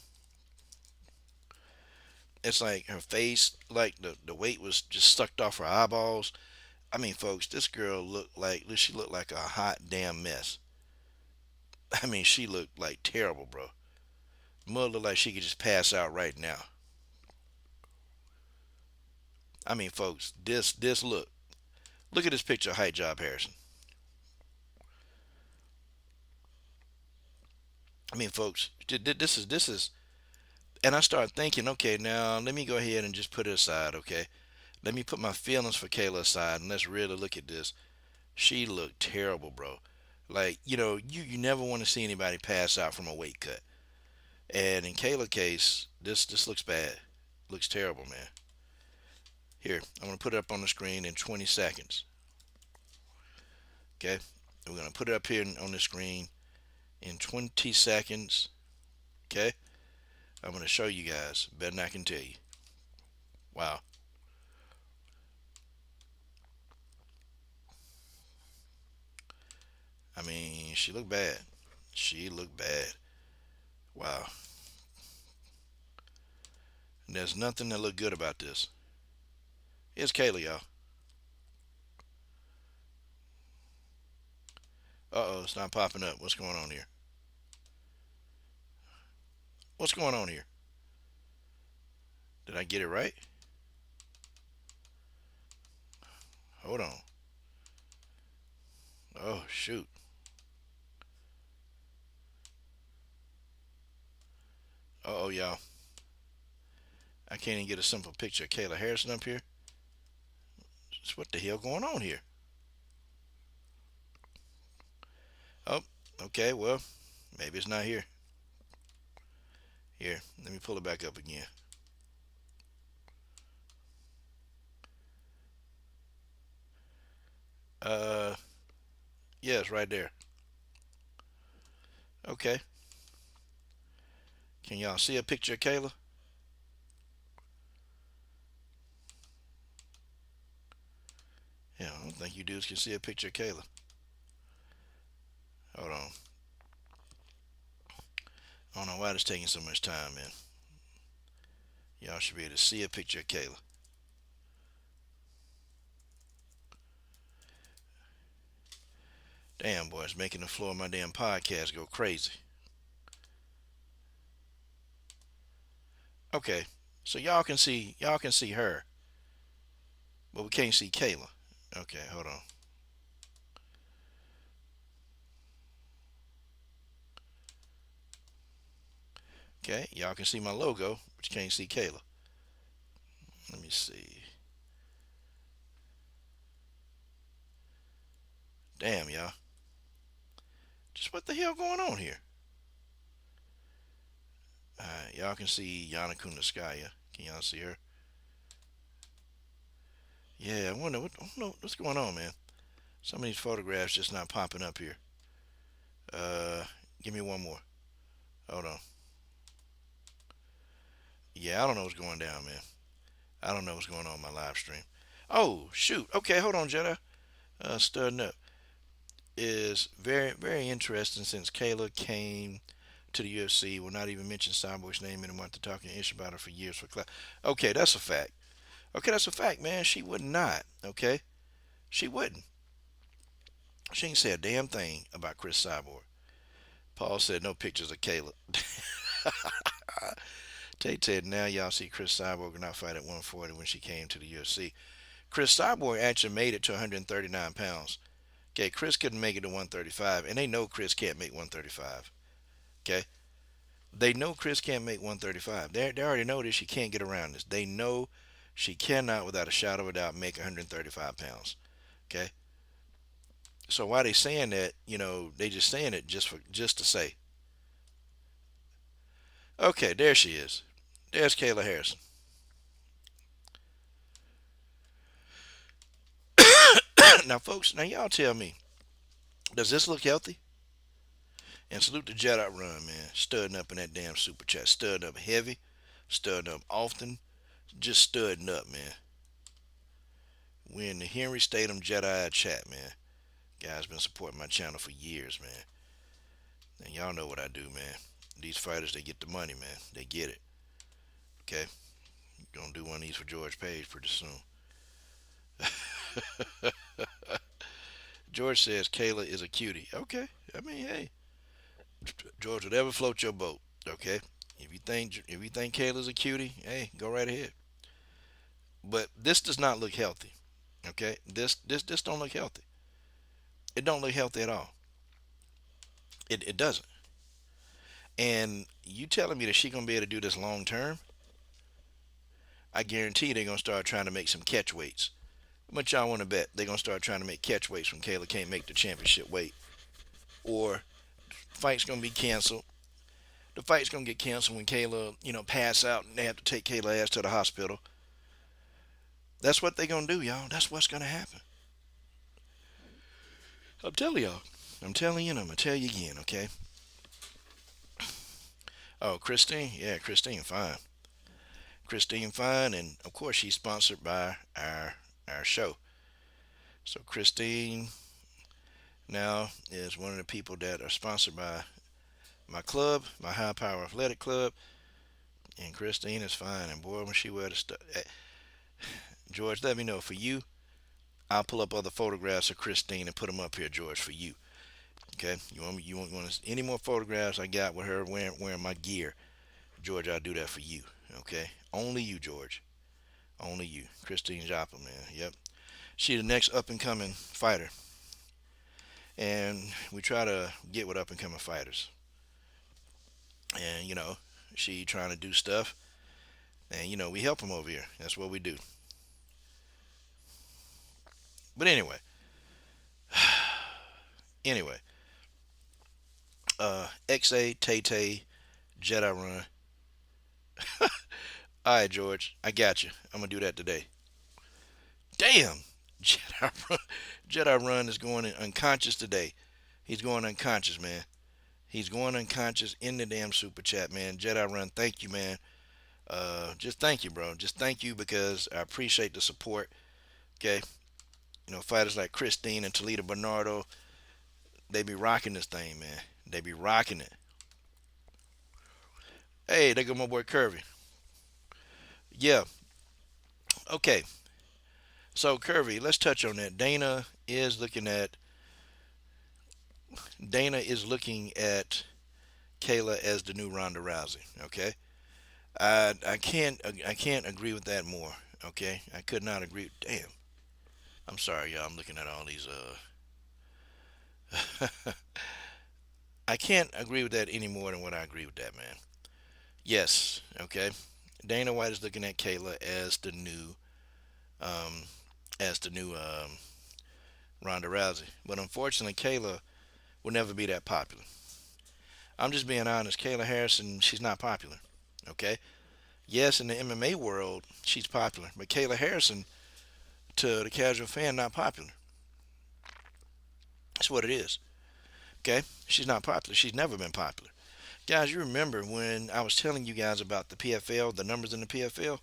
It's like her face, like the weight was just sucked off her eyeballs. I mean, folks, this girl she looked like a hot damn mess. I mean, she looked like terrible, bro. Mother looked like she could just pass out right now. I mean, folks, this look at this picture of Height Job Harrison. I mean, folks, this is, and I start thinking, okay, now let me go ahead and just put it aside, okay? Let me put my feelings for Kayla aside, and let's really look at this. She looked terrible, bro. Like, you never want to see anybody pass out from a weight cut. And in Kayla's case, this looks bad. Looks terrible, man. Here, I'm gonna put it up on the screen in 20 seconds. Okay, we're gonna put it up here on the screen in 20 seconds. Okay, I'm gonna show you guys. Better than I can tell you. Wow. I mean, she looked bad. She looked bad. Wow. And there's nothing that looked good about this. Here's Kayla, y'all. Uh-oh, it's not popping up. What's going on here? What's going on here? Did I get it right? Hold on. Oh, shoot. Uh-oh, y'all. I can't even get a simple picture of Kayla Harrison up here. Just what the hell going on here? Oh, okay, well, maybe it's not here. Here, let me pull it back up again. Uh, yeah, it's right there. Okay. Can y'all see a picture of Kayla? Yeah, I don't think you dudes can see a picture of Kayla. Hold on. I don't know why it's taking so much time, man. Y'all should be able to see a picture of Kayla. Damn, boy, it's making the floor of my damn podcast go crazy. Okay, so y'all can see her, but we can't see Kayla. Okay, hold on. Okay, y'all can see my logo, but you can't see Kayla. Let me see. Damn, y'all. Just what the hell going on here? Y'all can see Yana Kunitskaya. Can y'all see her? Yeah, I wonder what's going on, man. Some of these photographs just not popping up here. Uh, Give me one more. Hold on. Yeah, I don't know what's going down, man. I don't know what's going on in my live stream. Oh, shoot. Okay, hold on, Jedi. Studying up is very, very interesting since Kayla came to the UFC. Will not even mention Cyborg's name anymore after talking ish about her for years for class. Okay, that's a fact. Okay, that's a fact, man. She would not. Okay, she wouldn't. She ain't say a damn thing about Chris Cyborg. Paul said no pictures of Kayla. Tate said now y'all see Chris Cyborg would not fight at 140 when she came to the UFC. Chris Cyborg actually made it to 139 pounds. Okay, Chris couldn't make it to 135, and they know Chris can't make 135. Okay, they know Chris can't make 135. They already know this. She can't get around this. They know she cannot, without a shadow of a doubt, make 135 pounds. Okay, so why they saying that? They just saying it just to say. Okay, there she is. There's Kayla Harrison. Now, folks, now y'all tell me, does this look healthy? And salute the Jedi Run, man. Studding up in that damn super chat. Studding up heavy. Studding up often. Just studding up, man. We're in the Henry Statham Jedi chat, man. Guys been supporting my channel for years, man. And y'all know what I do, man. These fighters, they get the money, man. They get it. Okay? Gonna do one of these for George Page pretty soon. George says Kayla is a cutie. Okay. I mean, hey. George, whatever float your boat. Okay? If you think Kayla's a cutie, hey, go right ahead. But this does not look healthy. Okay, this don't look healthy. It don't look healthy at all. It doesn't. And you telling me that she gonna be able to do this long term? I guarantee they're gonna start trying to make some catch weights. How much y'all want to bet they're gonna start trying to make catch weights when Kayla can't make the championship weight, or fight's gonna be canceled? The fight's gonna get canceled when Kayla, pass out and they have to take Kayla ass to the hospital. That's what they're gonna do, y'all. That's what's gonna happen. I'm telling y'all. I'm telling you, and I'm gonna tell you again, okay? Oh, Christine, yeah, Christine, fine. Christine, fine, and of course she's sponsored by our show. So Christine now is one of the people that are sponsored by my club, my High Power Athletic Club, and Christine is fine. And boy, when she wear the stuff, George, let me know for you. I'll pull up other photographs of Christine and put them up here, George, for you. Okay, you want any more photographs I got with her wearing my gear, George? I'll do that for you. Okay, only you, George. Only you, Christine Joppa, man. Yep, she the next up and coming fighter, and we try to get with up and coming fighters. And she trying to do stuff, and we help them over here. That's what we do. But anyway, XA Tay Tay Jedi Run. All right, George, I got you. I'm gonna do that today. Damn, Jedi Run. Jedi Run is going unconscious today. He's going unconscious, man. He's going unconscious in the damn super chat, man. Jedi Run, thank you, man. Just thank you, bro. Just thank you because I appreciate the support. Okay, fighters like Christine and Toledo Bernardo, they be rocking this thing, man. They be rocking it. Hey, there go my boy Curvy. Yeah. Okay. So Curvy, let's touch on that. Dana is looking at Kayla as the new Ronda Rousey. Okay. I can't agree with that more. Okay. I could not agree. Damn. I'm sorry, y'all. I'm looking at all these. I can't agree with that any more than what I agree with that, man. Yes. Okay. Dana White is looking at Kayla as the new, um, Ronda Rousey. But unfortunately, Kayla will never be that popular. I'm just being honest. Kayla Harrison, she's not popular. Okay. Yes, in the MMA world, she's popular, but Kayla Harrison, to the casual fan, not popular. That's what it is. Okay. She's not popular. She's never been popular. Guys, you remember when I was telling you guys about the PFL, the numbers in the PFL?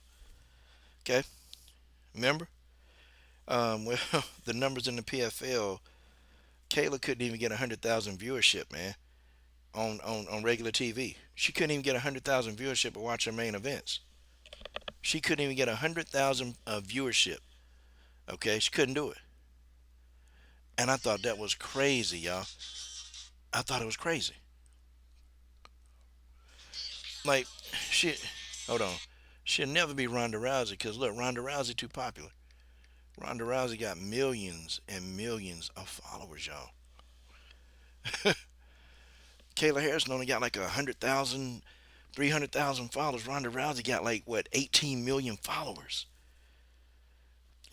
Okay. Remember? Well, the numbers in the PFL, Kayla couldn't even get 100,000 viewership, man, on regular TV. She couldn't even get 100,000 viewership to watch her main events. She couldn't even get 100,000 viewership. Okay, she couldn't do it. And I thought that was crazy, y'all. I thought it was crazy. Like, she, hold on. She'll never be Ronda Rousey because, look, Ronda Rousey too popular. Ronda Rousey got millions and millions of followers, y'all. Kayla Harrison only got like 100,000, 300,000 followers. Ronda Rousey got like, what, 18 million followers.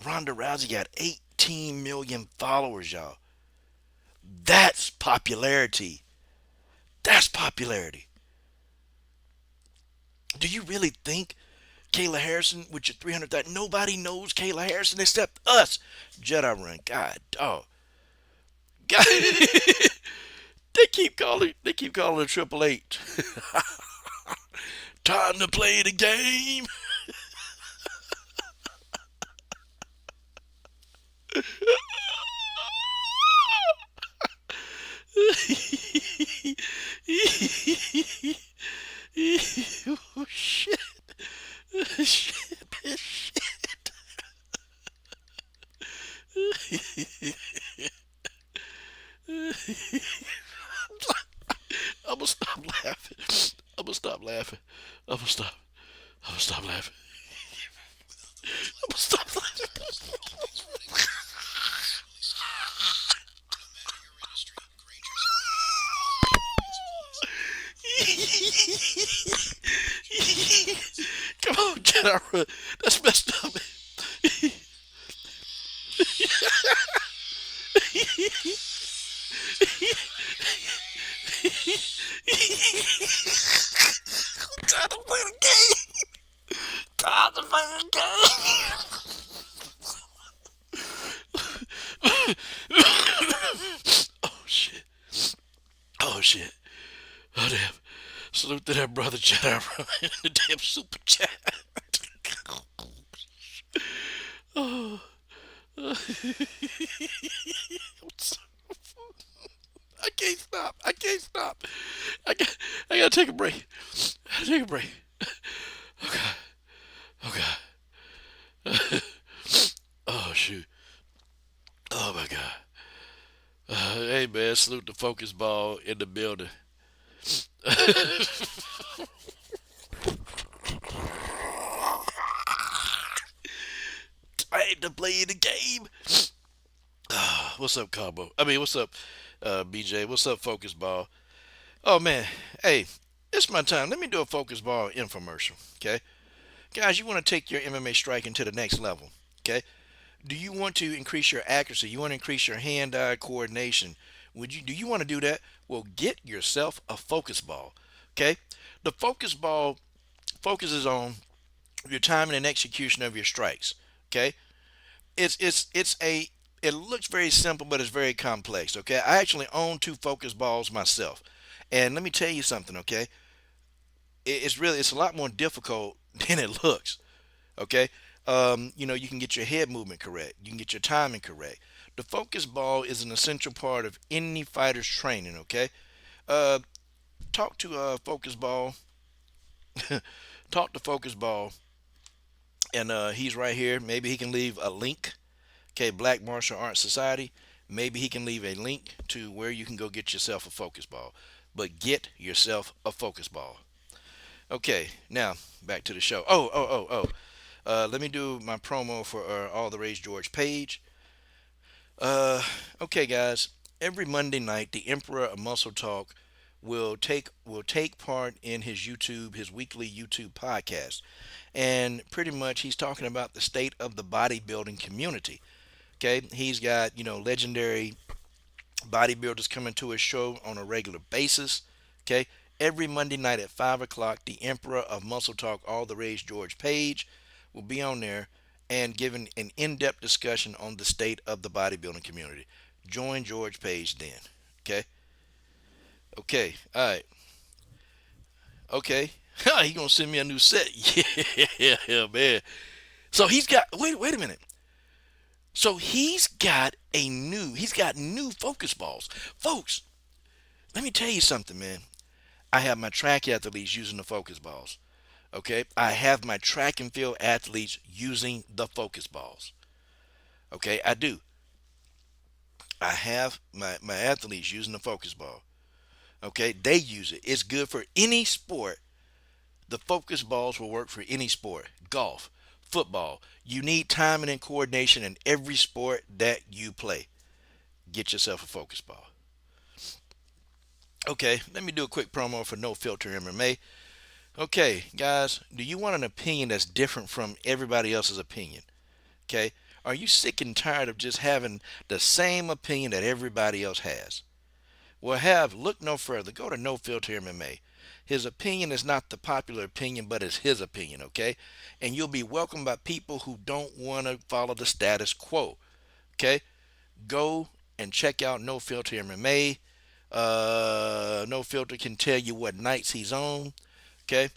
Ronda Rousey got 18 million followers, y'all. That's popularity. That's popularity. Do you really think Kayla Harrison with your 300,000? Nobody knows Kayla Harrison except us. Jedi Run. God, dog. God. They keep calling it Triple H. Time to play the game. Oh, shit. Shit, man, shit. I'm gonna stop laughing. I'm gonna stop laughing. I'm gonna stop. I'm gonna stop laughing. I'm gonna Come on, Jedi run. That's messed up. Time to play the game. Time to play the game. Oh shit. Oh shit. Oh damn. Salute to that brother Jedi run in the damn super chat. Oh. I can't stop. I can't stop. I gotta take a break. I gotta take a break. Oh god. Oh god. Oh shoot. Oh my god. Hey man, salute the focus ball in the building. Time to play the game. What's up, Combo? What's up, BJ? What's up, Focus Ball? Oh man, hey, it's my time. Let me do a Focus Ball infomercial. Okay, guys, you want to take your MMA striking to the next level. Okay, do you want to increase your accuracy? You want to increase your hand-eye coordination? Do you want to do that? Well, get yourself a Focus Ball. Okay, the Focus Ball focuses on your timing and execution of your strikes. Okay, it looks very simple, but it's very complex. Okay, I actually own two focus balls myself, and let me tell you something. Okay, it's a lot more difficult than it looks. Okay, you can get your head movement correct, you can get your timing correct. The focus ball is an essential part of any fighter's training. Okay, uh, talk to focus ball, talk to focus ball, and he's right here. Maybe he can leave a link. Okay, Black Martial Arts Society. Maybe he can leave a link to where you can go get yourself a focus ball. But get yourself a focus ball. Okay, now back to the show. Let me do my promo for All the Rage George page. Okay, guys. Every Monday night, the Emperor of Muscle Talk will take part in his weekly YouTube podcast, and pretty much he's talking about the state of the bodybuilding community. Okay, he's got legendary bodybuilders coming to his show on a regular basis. Okay, every Monday night at 5 o'clock, the Emperor of Muscle Talk, All the Rage George page, will be on there and giving an in-depth discussion on the state of the bodybuilding community. Join George Page then. Okay. Okay. All right. Okay. He gonna send me a new set. Yeah, man. So he's got. Wait a minute. So he's got new focus balls. Folks, let me tell you something, man. I have my track athletes using the focus balls. Okay? I have my track and field athletes using the focus balls. Okay? I do. I have my athletes using the focus ball. Okay? They use it. It's good for any sport. The focus balls will work for any sport. Golf, football. You need timing and coordination in every sport that you play. Get yourself a focus ball. Okay, let me do a quick promo for No Filter MMA. Okay, guys, do you want an opinion that's different from everybody else's opinion? Okay, are you sick and tired of just having the same opinion that everybody else has? Well, look no further. Go to No Filter MMA. His opinion is not the popular opinion, but it's his opinion, okay? And you'll be welcomed by people who don't want to follow the status quo, okay? Go and check out No Filter MMA. No Filter can tell you what nights he's on, okay?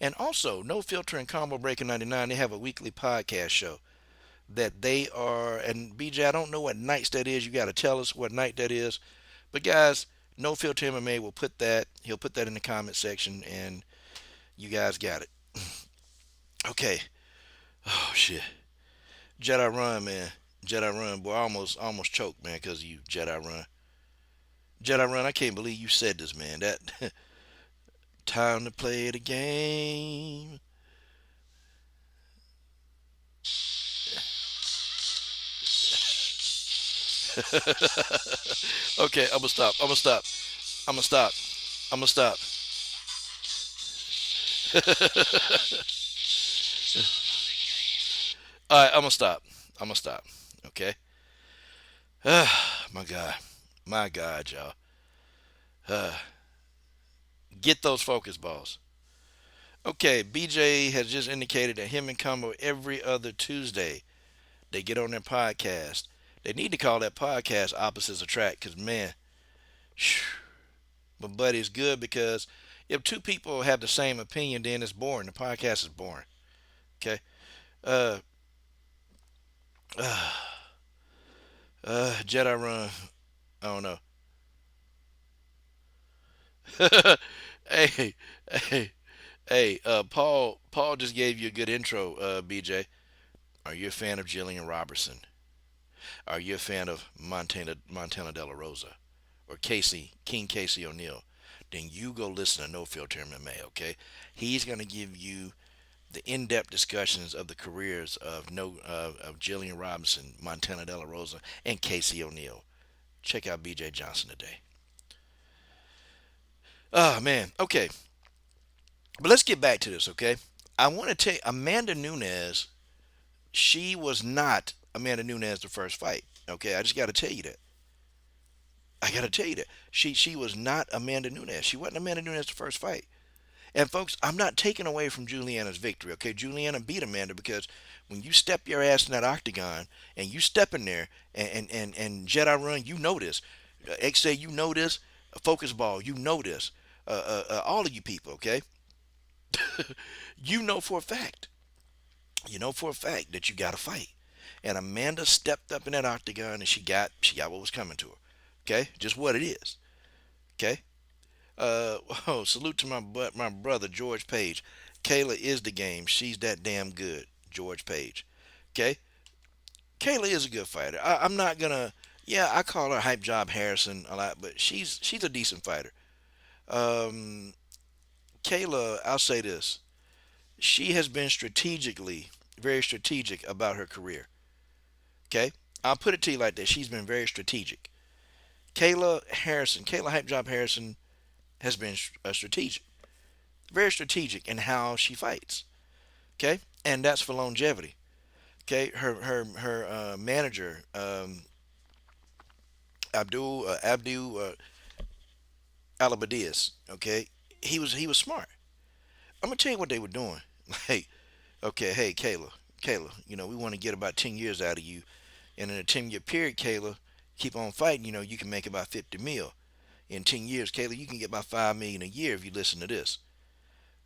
And also, No Filter and Combo Breaker 99, they have a weekly podcast show that they are, and BJ, I don't know what nights that is. You got to tell us what night that is. But guys, No Filter MMA he'll put that in the comment section, and you guys got it. Okay. Oh shit. Jedi Run, man. Jedi Run, boy, I almost choked, man, because you Jedi Run. Jedi Run, I can't believe you said this, man. That time to play the game. Okay, I'm gonna stop. All right, I'm gonna stop. I'm gonna stop. Okay. My God, my God, y'all. Uh, get those focus balls. Okay, BJ has just indicated that him and Combo every other Tuesday they get on their podcast. They need to call that podcast "Opposites Attract" because man, my buddy is good because if two people have the same opinion, then it's boring. The podcast is boring. Okay. Uh, uh, Jedi Run. I don't know. hey, hey, hey. Paul just gave you a good intro. BJ, are you a fan of Jillian Robertson? Are you a fan of Montana De La Rosa or King Casey O'Neill? Then you go listen to No Filter MMA. Okay, he's gonna give you the in-depth discussions of the careers of of Jillian Robinson, Montana De La Rosa, and Casey O'Neill. Check out BJ Johnson today. Oh man, okay, but let's get back to this. Okay, I want to tell you, Amanda Nunes. She was not Amanda Nunes the first fight. Okay, I just got to tell you that. I got to tell you that she was not Amanda Nunes. She wasn't Amanda Nunes the first fight. And folks, I'm not taking away from Juliana's victory. Okay, Juliana beat Amanda because when you step your ass in that octagon and you step in there and Jedi Run, you know this. XA, you know this. Focus Ball, you know this. All of you people, okay, you know for a fact. You know for a fact that you got to fight. And Amanda stepped up in that octagon and she got what was coming to her. Okay, just what it is. Okay. Oh, salute to my brother George Page. Kayla is the game. She's that damn good. George Page. Okay. Kayla is a good fighter. I'm not gonna. Yeah, I call her Hype Job Harrison a lot, but she's a decent fighter. Um, Kayla, I'll say this. She has been strategically very strategic about her career. Okay. I'll put it to you like this. She's been very strategic. Kayla Hype Job Harrison has been strategic, very strategic in how she fights. Okay, and that's for longevity. Okay, her manager Abdul Alabadias. Okay, he was smart. I'm gonna tell you what they were doing. Hey, okay, hey Kayla, we want to get about 10 years out of you, and in a 10-year period, Kayla, keep on fighting. You can make about 50 mil. In 10 years, Kayla, you can get about 5 million a year if you listen to this.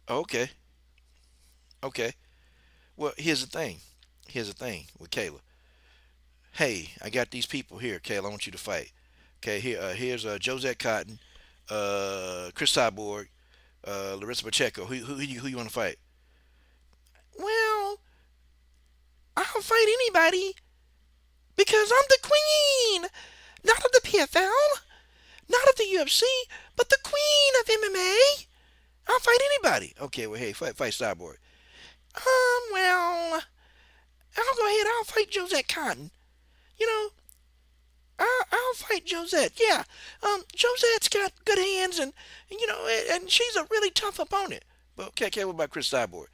Okay, okay. Well, here's the thing. Here's the thing with Kayla. Hey, I got these people here, Kayla. I want you to fight. Okay, here's Josette Cotton, Chris Cyborg, Larissa Pacheco. Who you want to fight? Well, I'll fight anybody because I'm the queen, not of the PFL, not of the UFC, but the queen of MMA. I'll fight anybody. Okay, well, hey, fight Cyborg. Well, I'll go ahead. I'll fight Josette Cotton. You know, I'll fight Josette. Yeah. Josette's got good hands, and she's a really tough opponent. But okay, what about Chris Cyborg?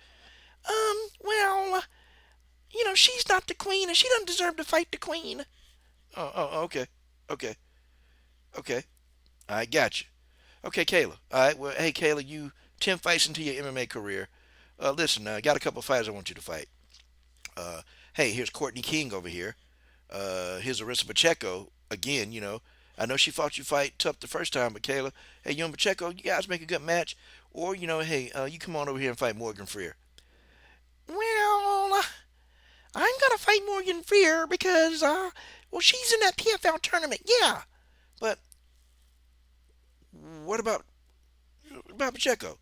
Well, she's not the queen, and she doesn't deserve to fight the queen. Okay, okay, okay. I got you. Okay, Kayla. All right. Well, hey, Kayla, you 10 fights into your MMA career. Listen, I got a couple of fighters I want you to fight. Hey, here's Courtney King over here. Here's Arissa Pacheco. Again, I know she fought you fight tough the first time, but Kayla, hey, you and Pacheco, you guys make a good match. Or, hey, you come on over here and fight Morgan Freer. Well, I'm gonna fight Morgan Freer because, well, she's in that PFL tournament, yeah. But what about Pacheco?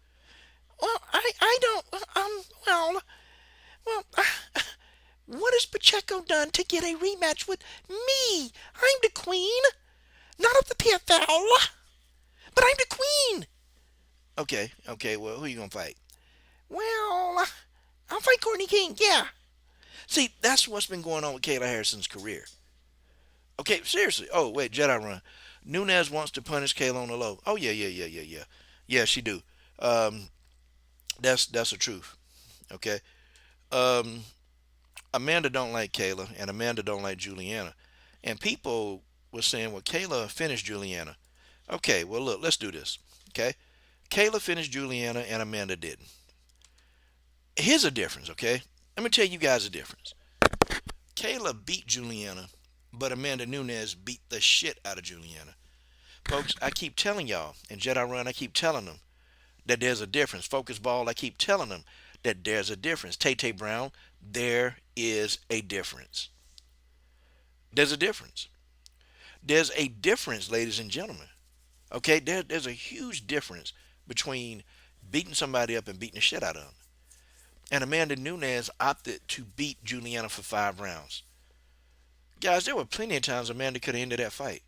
Well, I don't, well, what has Pacheco done to get a rematch with me? I'm the queen, not of the PFL, but I'm the queen. Okay, well, who you gonna fight? Well, I'll fight Courtney King, yeah. See, that's what's been going on with Kayla Harrison's career. Okay, seriously. Oh, wait, Jedi Run. Nunes wants to punish Kayla on the low. Oh, yeah. Yeah, she do. Um, That's the truth. Okay. Um, Amanda don't like Kayla, and Amanda don't like Juliana, and people were saying, well, Kayla finished Juliana. Okay, well look, let's do this. Okay, Kayla finished Juliana, and Amanda didn't. Here's a difference. Okay, let me tell you guys a difference. Kayla beat Juliana, but Amanda Nunes beat the shit out of Juliana. Folks, I keep telling y'all, in Jedi Run, I keep telling them that there's a difference. Focus Ball, I keep telling them that there's a difference. Tay Tay Brown, there is a difference. There's a difference. There's a difference, ladies and gentlemen. Okay, there's a huge difference between beating somebody up and beating the shit out of them. And Amanda Nunes opted to beat Juliana for 5 rounds. Guys, there were plenty of times Amanda could have ended that fight.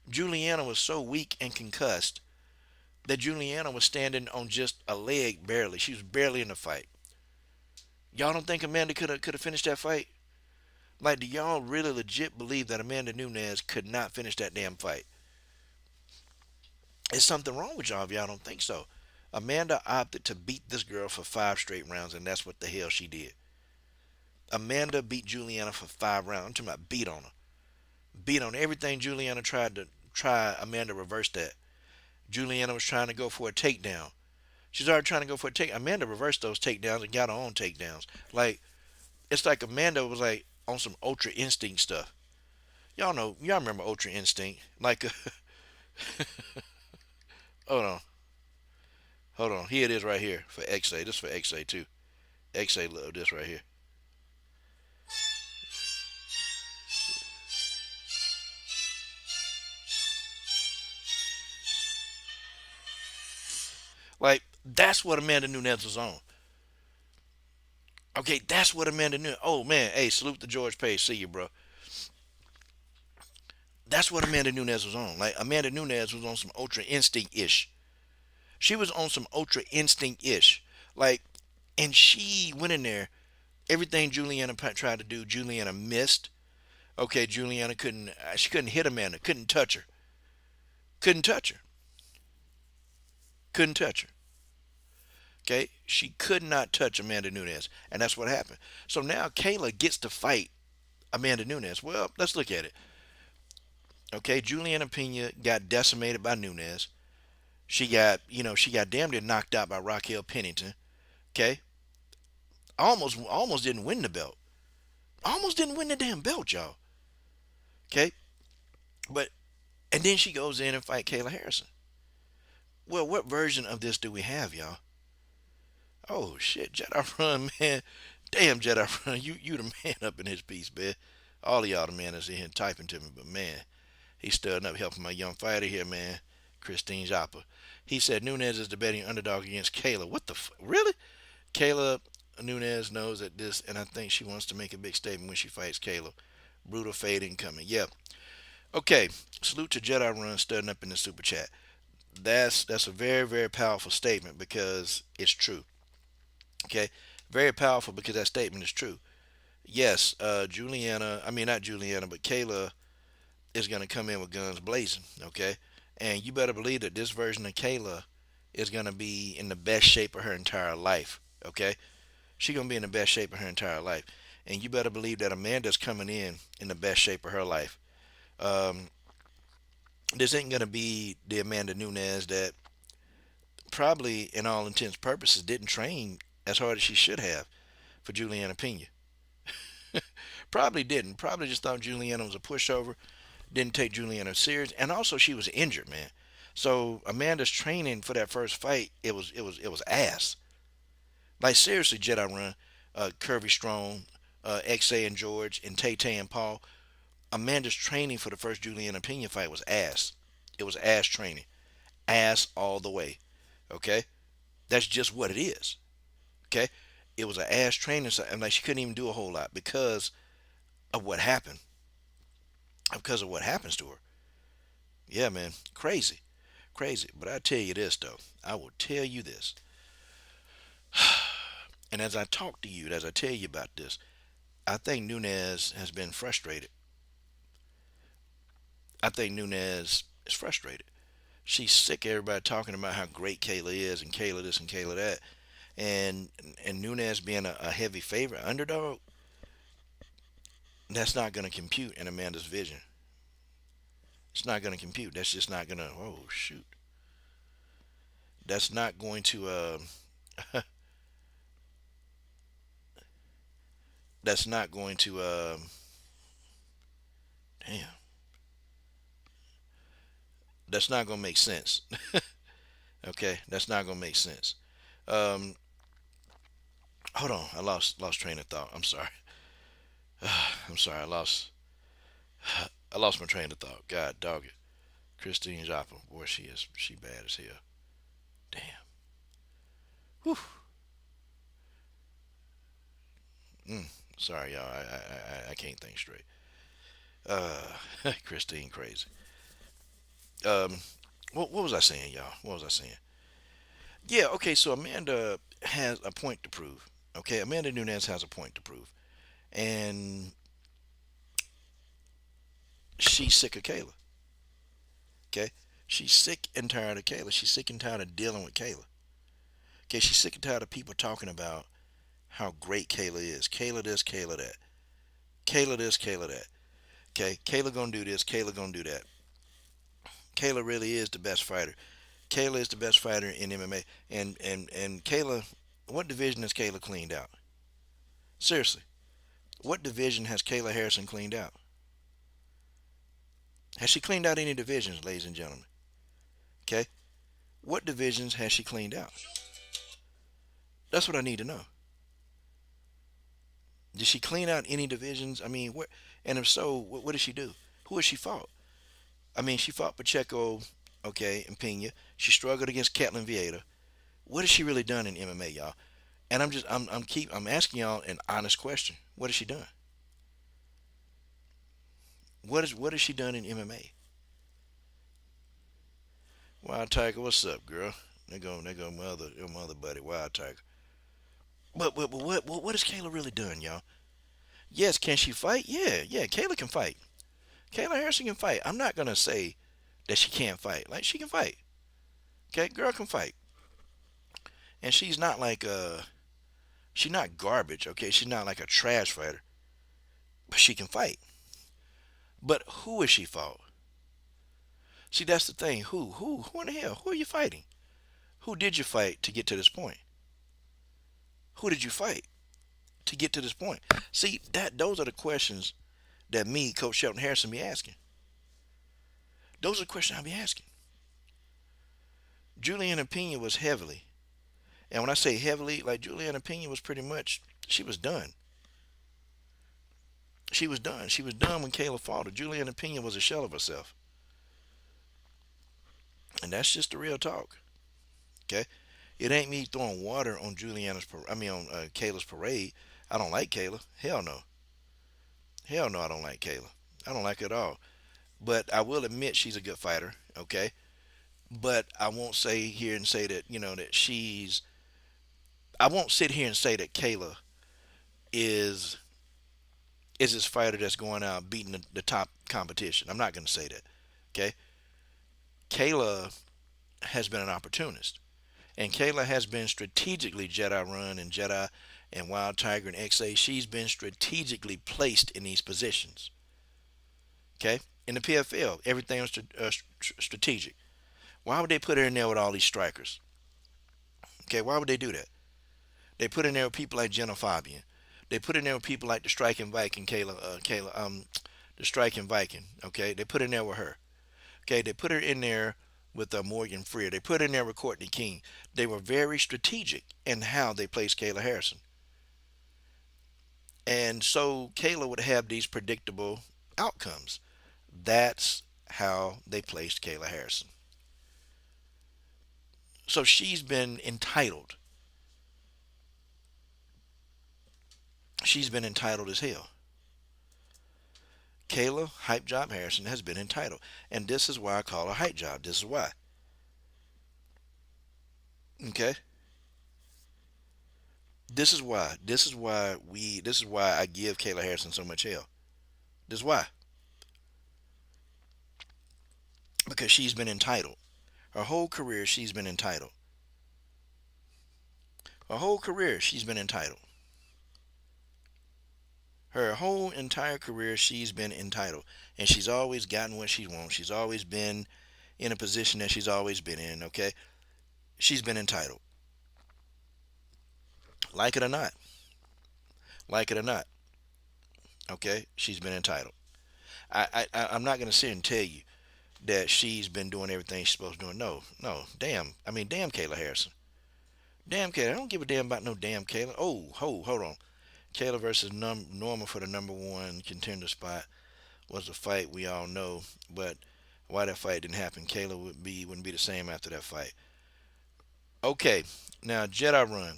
Juliana was so weak and concussed that Juliana was standing on just a leg barely. She was barely in the fight. Y'all don't think Amanda could have finished that fight? Like, do y'all really legit believe that Amanda Nunes could not finish that damn fight? Is something wrong with y'all if y'all don't think so? Amanda opted to beat this girl for 5 straight rounds, and that's what the hell she did. Amanda beat Juliana for 5 rounds. I'm talking about beat on her. Beat on everything Juliana tried to try. Amanda reversed that. Juliana was trying to go for a takedown. She's already trying to go for a take. Amanda reversed those takedowns and got her own takedowns. Like, it's like Amanda was like on some Ultra Instinct stuff. Y'all know, y'all remember Ultra Instinct? Like, hold on, hold on. Here it is right here for XA. This is for XA too. XA love this right here. Like, that's what Amanda Nunes was on. Okay, that's what Amanda Nunes. Oh man, hey, salute to George Page. See you, bro. That's what Amanda Nunes was on. Like, Amanda Nunes was on some Ultra Instinct ish. She was on some Ultra Instinct ish. Like, and she went in there. Everything Juliana tried to do, Juliana missed. Okay, Juliana couldn't. She couldn't hit Amanda. Couldn't touch her. Couldn't touch her. Couldn't touch her. Okay, she could not touch Amanda Nunes, and that's what happened. So now Kayla gets to fight Amanda Nunes. Well, let's look at it. Okay, Juliana Pena got decimated by Nunes. She got damn near knocked out by Raquel Pennington. Okay, almost didn't win the belt. Almost didn't win the damn belt, y'all. Okay, but and then she goes in and fight Kayla Harrison. Well, what version of this do we have, y'all? Oh shit, Jedi Run, man. Damn, Jedi Run, you the man up in his piece, man. All of y'all the man that's in here typing to me, but man, he's stirring up helping my young fighter here, man. Christine Joppa. He said Nunes is debating underdog against Kayla. What the really? Kayla Nunes knows that this, and I think she wants to make a big statement when she fights Kayla. Brutal fade incoming. Yep. Okay. Salute to Jedi Run stirring up in the super chat. That's a very very powerful statement because it's true. Okay, very powerful because that statement is true. Yes, Juliana. I mean not Juliana, but Kayla is gonna come in with guns blazing. Okay, and you better believe that this version of Kayla is gonna be in the best shape of her entire life. Okay, she's gonna be in the best shape of her entire life, and you better believe that Amanda's coming in the best shape of her life. Um, this ain't gonna be the Amanda Nunes that probably, in all intents and purposes, didn't train as hard as she should have for Juliana Pena. Probably didn't. Probably just thought Juliana was a pushover. Didn't take Juliana serious, and also she was injured, man. So Amanda's training for that first fight, it was ass. Like seriously, Jedi Run, Curvy Strong, XA and George, and Tay Tay and Paul. Amanda's training for the first Juliana Pena fight was ass. It was ass training, ass all the way. Okay, that's just what it is. Okay, it was an ass training, and like she couldn't even do a whole lot of what happened, because of what happens to her. Yeah, man, crazy, crazy. But I tell you this though, I will tell you this, and as I talk to you, as I tell you about this, I think Nunes has been frustrated. I think Nunes is frustrated. She's sick of everybody talking about how great Kayla is and Kayla this and Kayla that. and Nunes being a heavy favorite underdog, that's not going to compute in Amanda's vision. It's not going to compute. That's just not going to. Oh shoot. That's not going to. That's not going to. Damn. That's not going to make sense. Okay, that's not going to make sense. Um, Hold on. I lost train of thought. I'm sorry. I'm sorry. I lost my train of thought. God dog it. Christine Joppa. Boy, she bad as hell. Damn. Whew. Mm. Sorry, y'all. I can't think straight. Christine crazy. Um, what was I saying, y'all? What was I saying? Yeah. Okay. So Amanda has a point to prove. Okay. Amanda Nunes has a point to prove, and she's sick of Kayla. Okay. She's sick and tired of Kayla. She's sick and tired of dealing with Kayla. Okay. She's sick and tired of people talking about how great Kayla is. Kayla this, Kayla that. Kayla this, Kayla that. Okay. Kayla gonna do this. Kayla gonna do that. Kayla really is the best fighter. Kayla is the best fighter in MMA. And Kayla, what division has Kayla cleaned out? Seriously, what division has Kayla Harrison cleaned out? Has she cleaned out any divisions, ladies and gentlemen? Okay, what divisions has she cleaned out? That's what I need to know. Did she clean out any divisions? I mean, what? And if so, what did she do? Who has she fought? I mean, she fought Pacheco, okay, and Pena. She struggled against Catlin Vieira. What has she really done in MMA, y'all? And I'm asking y'all an honest question. What has she done? What has she done in MMA? Wild Tiger, what's up, girl? They go my other buddy, Wild Tiger. But what has Kayla really done, y'all? Yes, can she fight? Yeah, Kayla can fight. Kayla Harrison can fight. I'm not gonna say that she can't fight. Like she can fight. Okay, girl can fight. And she's not like she's not garbage, okay? She's not like a trash fighter. But she can fight. But who has she fought? See, that's the thing. Who in the hell? Who are you fighting? Who did you fight to get to this point? Who did you fight to get to this point? See, those are the questions that me, Coach Shelton Harrison, be asking. Those are the questions I'll be asking. Juliana Pena was heavily, and when I say heavily, like Juliana Pena was pretty much, she was done. She was done. She was done when Kayla fought her. Juliana Pena was a shell of herself. And that's just the real talk. Okay? It ain't me throwing water on on Kayla's parade. I don't like Kayla. Hell no. Hell no, I don't like Kayla. I don't like her at all. But I will admit she's a good fighter. Okay? But I won't say here and say that, that I won't sit here and say that Kayla is this fighter that's going out beating the top competition. I'm not going to say that. Okay? Kayla has been an opportunist. And Kayla has been strategically Jedi Run and Jedi and Wild Tiger and XA. She's been strategically placed in these positions. Okay? In the PFL, everything was strategic. Why would they put her in there with all these strikers? Okay, why would they do that? They put in there with people like Jenna Fabian. They put in there with people like the Striking Viking, the Striking Viking. Okay, they put in there with her. Okay, they put her in there with Morgan Freer. They put her in there with Courtney King. They were very strategic in how they placed Kayla Harrison. And so Kayla would have these predictable outcomes. That's how they placed Kayla Harrison. So she's been entitled. She's been entitled as hell. Kayla Hype Job Harrison has been entitled. And this is why I call her Hype Job. This is why. Okay? This is why. This is why I give Kayla Harrison so much hell. This is why. Because she's been entitled. Her whole career she's been entitled. Her whole career, she's been entitled. Her whole entire career, she's been entitled. And she's always gotten what she wants. She's always been in a position that she's always been in, okay? She's been entitled. Like it or not. Like it or not. Okay? She's been entitled. I'm not going to sit and tell you that she's been doing everything she's supposed to do. No, no. Damn. I mean, damn Kayla Harrison. Damn Kayla. I don't give a damn about no damn Kayla. Oh, hold on. Kayla versus Norma for the #1 contender spot was a fight we all know, but why that fight didn't happen, Kayla wouldn't be the same after that fight. Okay, now Jedi Run.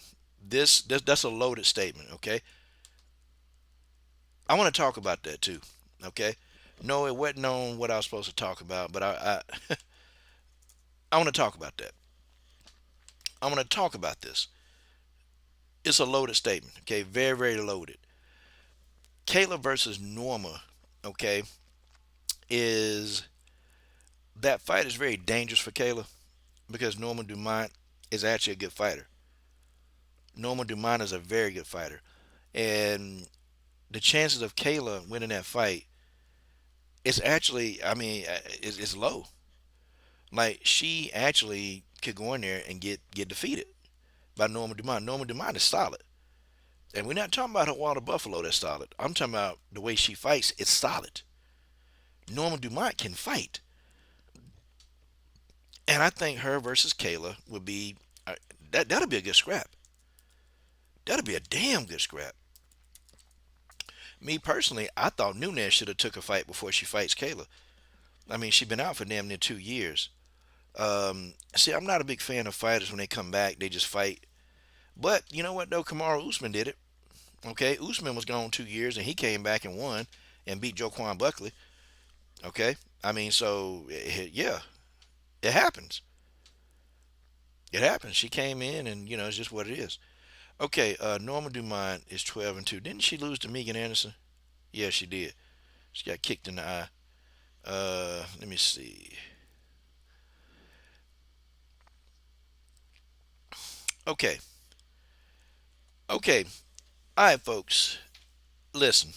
That's a loaded statement. Okay, I want to talk about that too. Okay, no, it wasn't on what I was supposed to talk about, but I want to talk about that. I want to talk about this. It's a loaded statement. Okay, very very loaded. Kayla versus Norma. Okay, is that fight is very dangerous for Kayla because Norma Dumont is actually a good fighter. Norma Dumont is a very good fighter, and the chances of Kayla winning that fight is actually, I mean, it's low. Like she actually could go in there and get defeated by Norma Dumont. Norma Dumont is solid, and we're not talking about her Water Buffalo that's solid. I'm talking about the way she fights. It's solid. Norma Dumont can fight, and I think her versus Kayla would be that'll be a good scrap. That'll be a damn good scrap. Me personally, I thought Nunes should have took a fight before she fights Kayla. I mean, she's been out for damn near 2 years. See, I'm not a big fan of fighters when they come back, they just fight. But you know what though, Kamaru Usman did it. Okay, Usman was gone 2 years and he came back and won and beat Joaquin Buckley. Okay, I mean, so yeah, it happens. It happens. She came in and it's just what it is. Okay, Norma Dumont is 12-2. Didn't she lose to Megan Anderson? Yeah, she did. She got kicked in the eye. Let me see. Okay. Okay. All right, folks. Listen.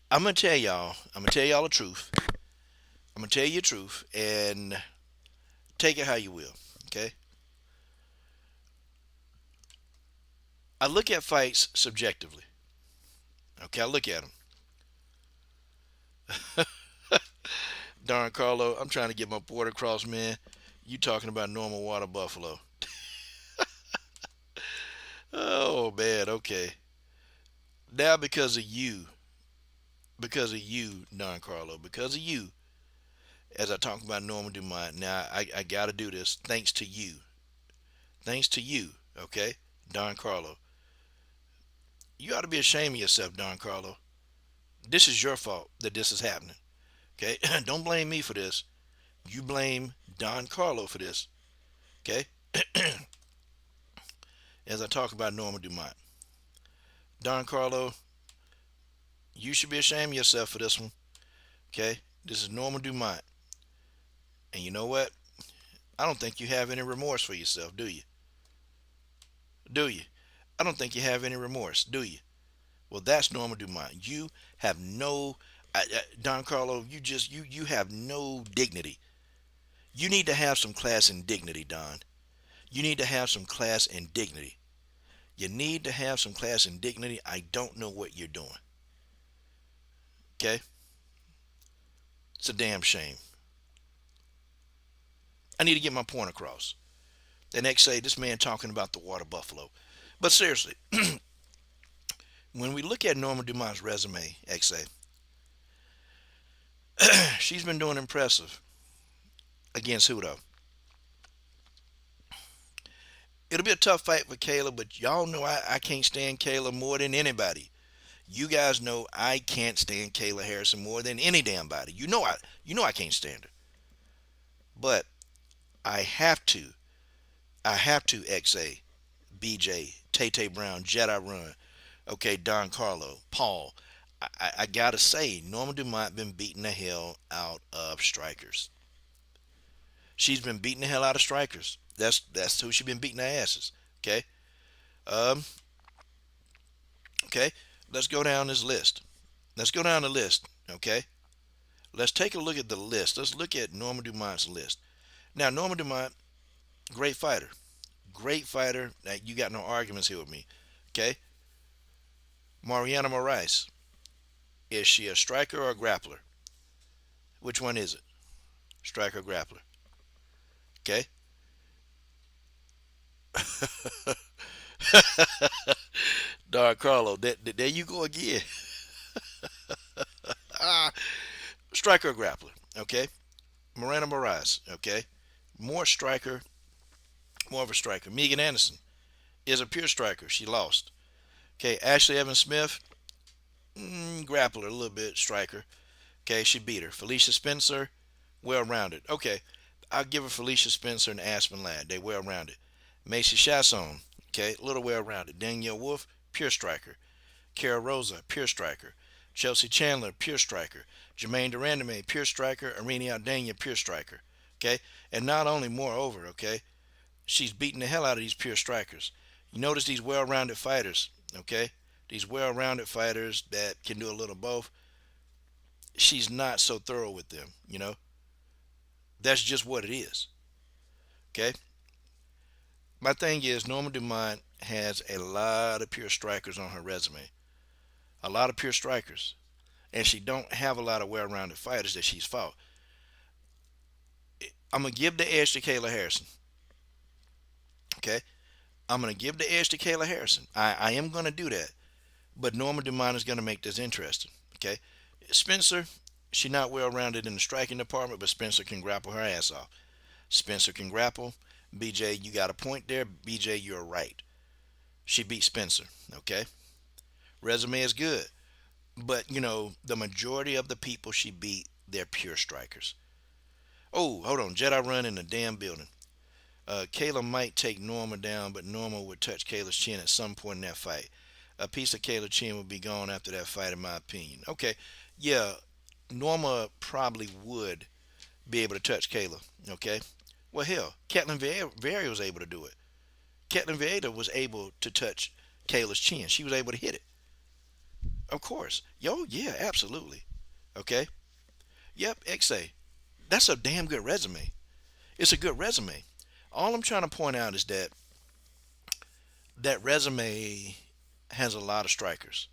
I'm gonna tell y'all. I'm gonna tell y'all the truth. I'm gonna tell you the truth, and take it how you will. Okay. I look at fights subjectively. Okay, I look at them. Darn Carlo, I'm trying to get my point across, man. You talking about normal water buffalo? Oh man, okay. Now because of you, Don Carlo, because of you, as I talk about Norma Dumont, now I got to do this thanks to you. Thanks to you, okay, Don Carlo. You ought to be ashamed of yourself, Don Carlo. This is your fault that this is happening. Okay, don't blame me for this. You blame Don Carlo for this. Okay, as I talk about Norma Dumont, Don Carlo, you should be ashamed of yourself for this one. Okay, this is Norma Dumont, and you know what? I don't think you have any remorse for yourself, do you? Do you? I don't think you have any remorse, do you? Well, that's Norma Dumont. You have no, Don Carlo. You have no dignity. You need to have some class and dignity, Don. You need to have some class and dignity. You need to have some class and dignity. I don't know what you're doing. Okay? It's a damn shame. I need to get my point across. The next say this man talking about the water buffalo. But seriously, when we look at Norma Dumont's resume, XA, she's been doing impressive. Against who though? It'll be a tough fight for Kayla, but y'all know I can't stand Kayla more than anybody. You guys know I can't stand Kayla Harrison more than any damn body. You know I can't stand her. But I have to XA, BJ, Tay Tay Brown, Jedi Run, okay, Don Carlo, Paul. I gotta say, Norma Dumont been beating the hell out of strikers. She's been beating the hell out of strikers. That's who she's been beating their asses. Okay. Um, okay. Let's go down this list. Let's go down the list. Okay. Let's take a look at the list. Let's look at Norma Dumont's list. Now, Norma Dumont, great fighter. Great fighter. Now, you got no arguments here with me. Okay. Mariana Moraes. Is she a striker or a grappler? Which one is it? Striker or grappler? Okay. Dark Carlo, there you go again. Ah, striker or grappler? Okay. Miranda Moraes. Okay. More striker, more of a striker. Megan Anderson is a pure striker. She lost. Okay. Ashley Evans Smith, grappler a little bit, striker. Okay. She beat her. Felicia Spencer, well rounded. Okay. I'll give her Felicia Spencer and Aspen Ladd. They well rounded. Macy Chasson, okay, a little well rounded. Danielle Wolf, pure striker. Kara Rosa, pure striker. Chelsea Chandler, pure striker. Jermaine Durandame, pure striker. Irene Aldana, pure striker. Okay? And not only, moreover, okay, she's beating the hell out of these pure strikers. You notice these well rounded fighters, okay? These well rounded fighters that can do a little both. She's not so thorough with them, you know? That's just what it is. Okay? My thing is, Norma Dumont has a lot of pure strikers on her resume. A lot of pure strikers. And she don't have a lot of well-rounded fighters that she's fought. I'm going to give the edge to Kayla Harrison. Okay? I'm going to give the edge to Kayla Harrison. I am going to do that. But Norma Dumont is going to make this interesting. Okay? Spencer, she's not well-rounded in the striking department, but Spencer can grapple her ass off. Spencer can grapple. BJ, you got a point there. BJ, you're right. She beat Spencer. Okay? Resume is good. But, you know, the majority of the people she beat, they're pure strikers. Oh, hold on. Jedi run in the damn building. Kayla might take Norma down, but Norma would touch Kayla's chin at some point in that fight. A piece of Kayla's chin would be gone after that fight, in my opinion. Okay, yeah, Norma probably would be able to touch Kayla. Okay, well, hell, Katlin Vieira was able to do it. Katlin Vieira was able to touch Kayla's chin. She was able to hit it. Of course. Yo, yeah, absolutely. Okay. Yep, XA. That's a damn good resume. It's a good resume. All I'm trying to point out is that that resume has a lot of strikers.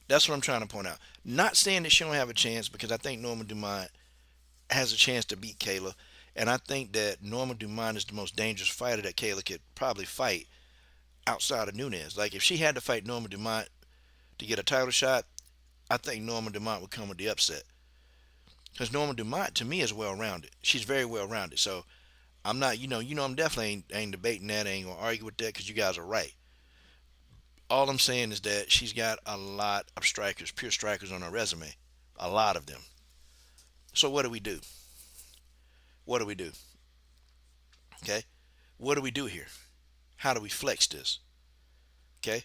That's what I'm trying to point out. Not saying that she don't have a chance, because I think Norma Dumont has a chance to beat Kayla. And I think that Norma Dumont is the most dangerous fighter that Kayla could probably fight outside of Nunes. Like, if she had to fight Norma Dumont to get a title shot, I think Norma Dumont would come with the upset. Because Norma Dumont, to me, is well-rounded. She's very well-rounded. So, I'm not, I'm definitely ain't debating that. I ain't going to argue with that, because you guys are right. All I'm saying is that she's got a lot of strikers, pure strikers on her resume. A lot of them. So what do we do? What do we do? Okay? What do we do here? How do we flex this? Okay?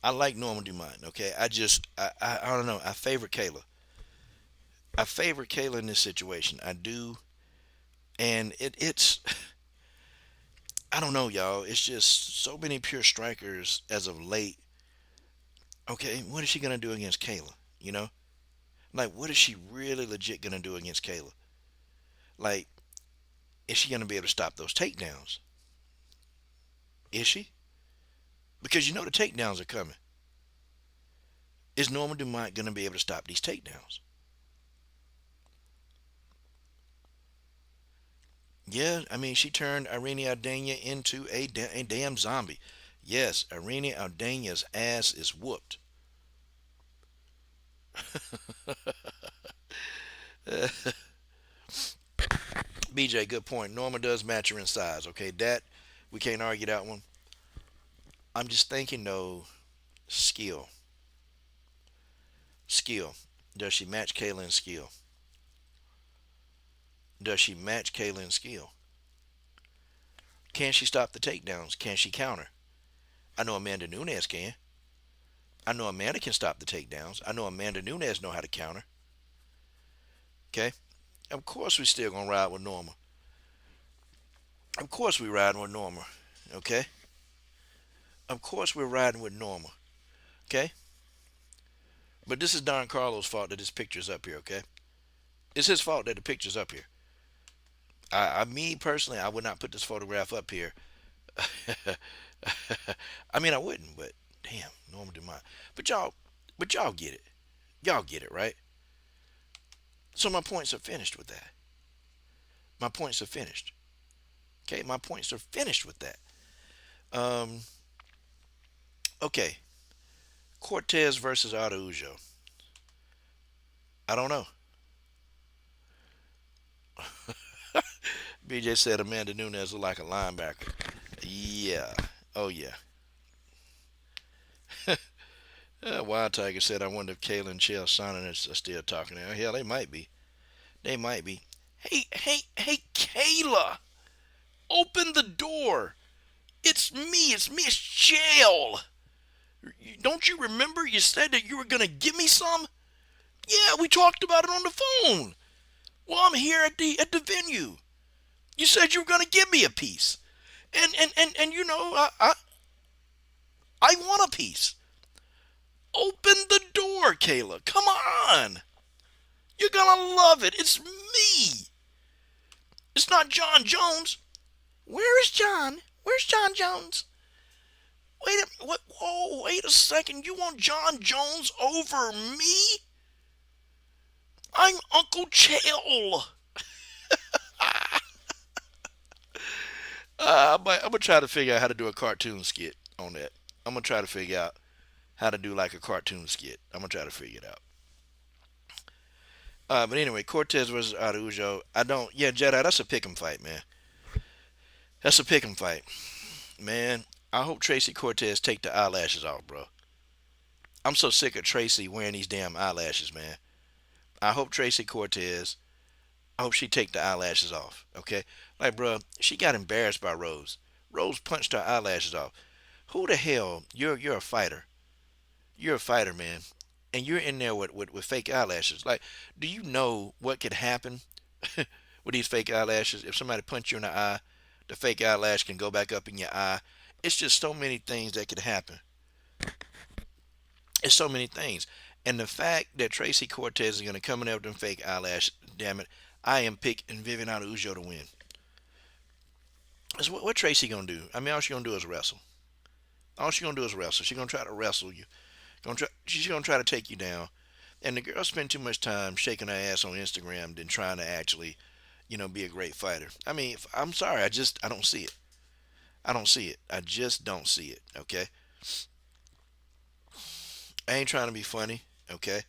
I like Norma Dumont, okay? I don't know. I favor Kayla. I favor Kayla in this situation. I do. And it's I don't know, y'all. It's just so many pure strikers as of late. Okay, what is she gonna do against Kayla? You know? Like, what is she really legit gonna do against Kayla? Like, is she gonna be able to stop those takedowns? Is she? Because you know the takedowns are coming. Is Norma Dumont gonna be able to stop these takedowns? Yeah, I mean, she turned Irene Aldana into a damn zombie. Yes, Irene Aldana's ass is whooped. BJ, good point. Norma does match her in size. Okay, that we can't argue that one. I'm just thinking though, skill. Skill. Does she match Kayla in skill? Does she match Kayla in skill? Can she stop the takedowns? Can she counter? I know Amanda Nunes can. I know Amanda can stop the takedowns. I know Amanda Nunes know how to counter. Okay? Of course we still gonna ride with Norma. Of course we're riding with Norma. Okay? Of course we're riding with Norma. Okay? But this is Don Carlos' fault that this picture's up here, okay? It's his fault that the picture's up here. Me personally, I would not put this photograph up here. I mean, I wouldn't, but damn, Norma Dumont. But y'all get it. Y'all get it, right? So my points are finished with that. My points are finished. Okay, my points are finished with that. Um, okay, Cortez versus Araujo. I don't know. BJ said Amanda Nunes looked like a linebacker. Yeah. Oh yeah. Wild Tiger said, I wonder if Kayla and Chael Sonnen are still talking now. Hell, they might be. They might be. Hey, Kayla! Open the door! It's me, it's Chael! Don't you remember you said that you were gonna give me some? Yeah, we talked about it on the phone. Well, I'm here at the venue. You said you were gonna give me a piece. And you know, I want a piece. Open the door, Kayla. Come on. You're gonna love it. It's me. It's not John Jones. Where is John? Where's John Jones? Wait a what? Whoa! Wait a second. You want John Jones over me? I'm Uncle Chael. I'm gonna try to figure out how to do a cartoon skit on that. I'm gonna try to figure out how to do like a cartoon skit. I'm gonna try to figure it out. But anyway, Cortez versus Araujo. I don't. Yeah, Jedi. That's a pick'em fight, man. That's a pick'em fight, man. I hope Tracy Cortez take the eyelashes off, bro. I'm so sick of Tracy wearing these damn eyelashes, man. I hope Tracy Cortez. I hope she take the eyelashes off. Okay, like, bro, she got embarrassed by Rose. Rose punched her eyelashes off. Who the hell? You're a fighter. You're a fighter, man, and you're in there with fake eyelashes. Like, do you know what could happen with these fake eyelashes? If somebody punch you in the eye, the fake eyelash can go back up in your eye. It's just so many things that could happen. It's so many things. And the fact that Tracy Cortez is going to come in there with them fake eyelashes, damn it, I am picking Vivian Araujo to win. That's what Tracy going to do? I mean, all she going to do is wrestle. All she going to do is wrestle. She's going to try to wrestle you. She's going to try to take you down. And the girl spend too much time shaking her ass on Instagram than trying to actually, be a great fighter. I mean, I'm sorry. I don't see it. I don't see it. I just don't see it. Okay. I ain't trying to be funny. Okay.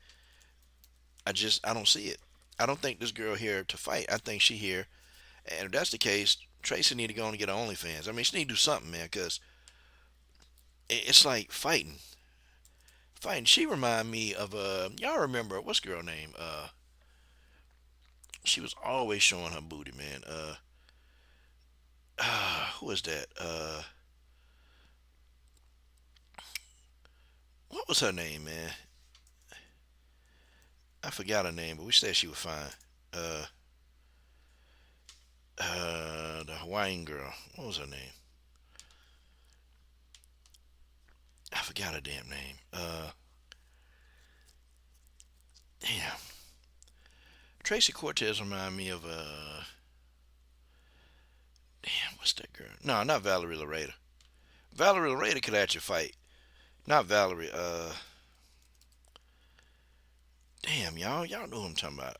I don't see it. I don't think this girl here to fight. I think she here. And if that's the case, Tracy need to go and get her OnlyFans. I mean, she need to do something, man, because it's like fighting. Fighting. She remind me of y'all remember what's the girl name? She was always showing her booty, man. Who is that? What was her name, man? I forgot her name, but we said she was fine. Uh, the Hawaiian girl. What was her name? I forgot her damn name. Damn. Tracy Cortez remind me of damn, what's that girl? No, not Valerie Loretta. Valerie Loretta could actually fight. Not Valerie. Damn, y'all know who I'm talking about.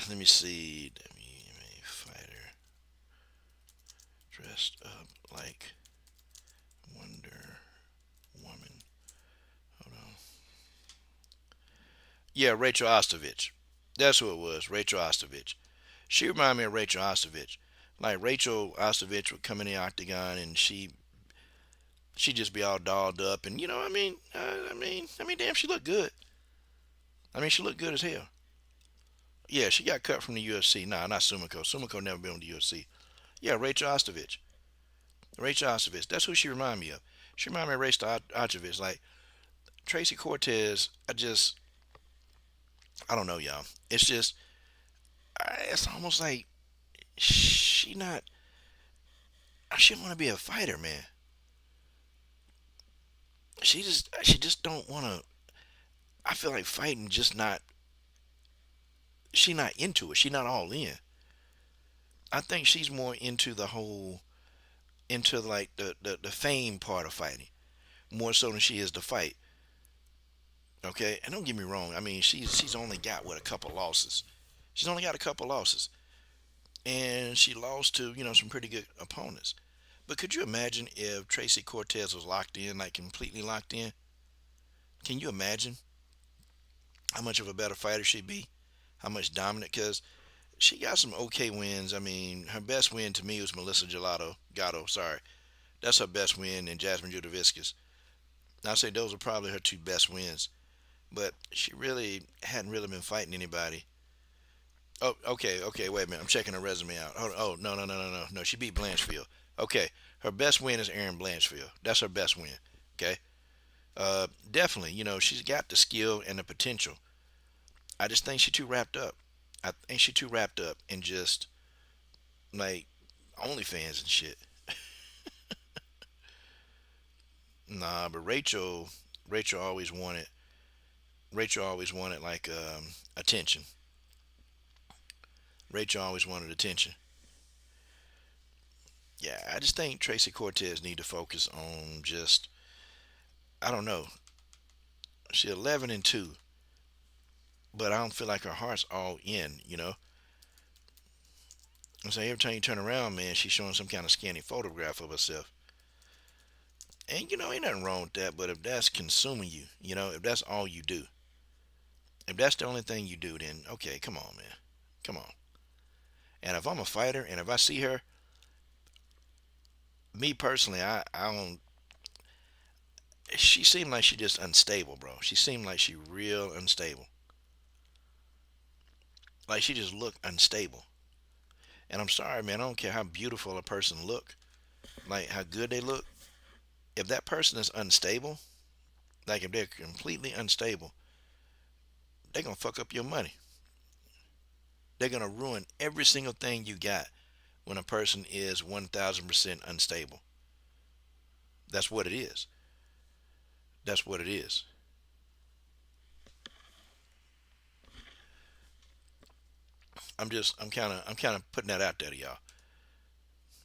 Let me see. Let me fighter dressed up like Wonder Woman. Hold on. Yeah, Rachel Ostovich. That's who it was. Rachel Ostovich. She reminded me of Rachel Ostovich. Like, Rachel Ostovich would come in the octagon and she just be all dolled up, and damn, she looked good. I mean, she looked good as hell. Yeah, she got cut from the UFC. Nah, not Sumiko. Sumiko never been on the UFC. Yeah, Rachel Ostovich. Rachel Ostovich. That's who she remind me of. She remind me of Rachel Ostovich. Like, Tracy Cortez, I don't know, y'all. It's just, it's almost like she not. She don't want to be a fighter, man. She just don't want to. I feel like fighting just not. She not into it. She not all in. I think she's more into the whole, into like the fame part of fighting, more so than she is the fight. Okay, and don't get me wrong. I mean, she's only got what, a couple losses. She's only got a couple losses, and she lost to some pretty good opponents. But could you imagine if Tracy Cortez was locked in, like completely locked in? Can you imagine how much of a better fighter she'd be? How much dominant? Because she got some okay wins. I mean, her best win to me was Melissa Gelato. Gatto, sorry. That's her best win, and Jasmine Judoviscus. I'd say those are probably her two best wins. But she really hadn't really been fighting anybody. Oh, okay, okay, wait a minute. I'm checking her resume out. Oh, no, no, no, no, no. No, she beat Blanchfield. Okay, her best win is Erin Blanchfield. That's her best win. Okay? Definitely, she's got the skill and the potential. I just think she's too wrapped up. I think she's too wrapped up in just, like, OnlyFans and shit. Nah, but Rachel always wanted, like, attention. Rachel always wanted attention. Yeah, I just think Tracy Cortez need to focus on just, I don't know. She 11-2, but I don't feel like her heart's all in. I'm saying every time you turn around, man, she's showing some kind of skinny photograph of herself. And ain't nothing wrong with that, but if that's consuming you, if that's all you do, if that's the only thing you do, then okay, come on, man. Come on. And if I'm a fighter and if I see her, me personally, I don't. She seemed like she just unstable, bro. She seemed like she real unstable. Like she just looked unstable. And I'm sorry, man. I don't care how beautiful a person look, like how good they look. If that person is unstable, like if they're completely unstable, they're gonna fuck up your money. They're gonna ruin every single thing you got when a person is 1,000% unstable. That's what it is. That's what it is. I'm kind of putting that out there to y'all.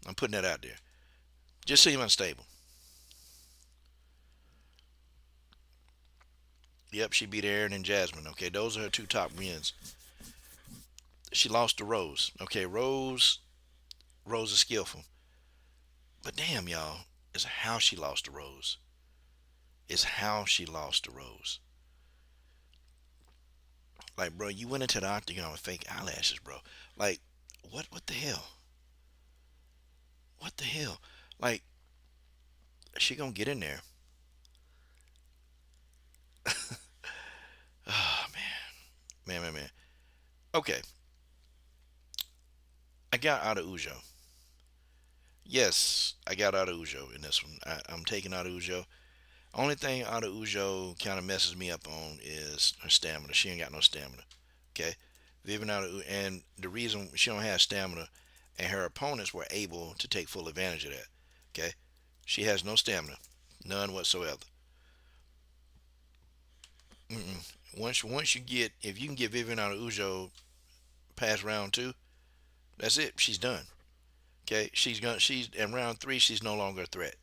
I'm putting that out there. Just seem unstable. Yep, she beat Aaron and Jasmine. Okay, those are her two top wins. She lost to Rose. Okay, Rose is skillful. But damn, y'all, it's how she lost to Rose. It's how she lost to Rose. Like, bro, you went into the octagon with fake eyelashes, bro. Like, what the hell? What the hell? Like, she gonna get in there. Oh man, man, man, man. Okay, I got Araujo. Yes, I got Araujo in this one. I'm taking Araujo. Only thing Araujo kind of messes me up on is her stamina. She ain't got no stamina. Okay, Vivian Araujo, and the reason she don't have stamina, and her opponents were able to take full advantage of that. Okay, she has no stamina, none whatsoever. Mm-mm. Once you get, if you can get Vivian Araujo past round two, that's it. She's done. Okay, she's in round three. She's no longer a threat.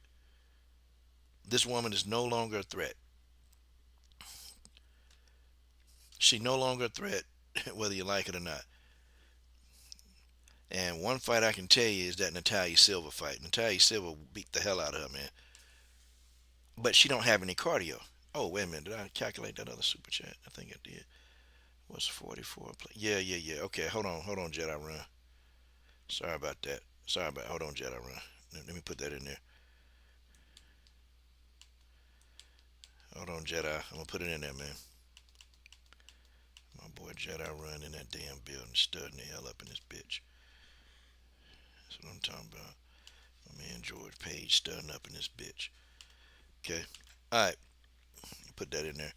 This woman is no longer a threat. She's no longer a threat, whether you like it or not. And one fight I can tell you is that Natalia Silva fight. Natalia Silva beat the hell out of her, man. But she don't have any cardio. Oh, wait a minute. Did I calculate that other super chat? I think I did. What's 44? Yeah, yeah, yeah. Okay, hold on, Jedi Run. Sorry about that. Hold on, Jedi Run. Let me put that in there. Hold on, Jedi. I'm gonna put it in there, man. My boy Jedi Run in that damn building, studying the hell up in this bitch. That's what I'm talking about. My man George Page studying up in this bitch. Okay. All right. Put that in there.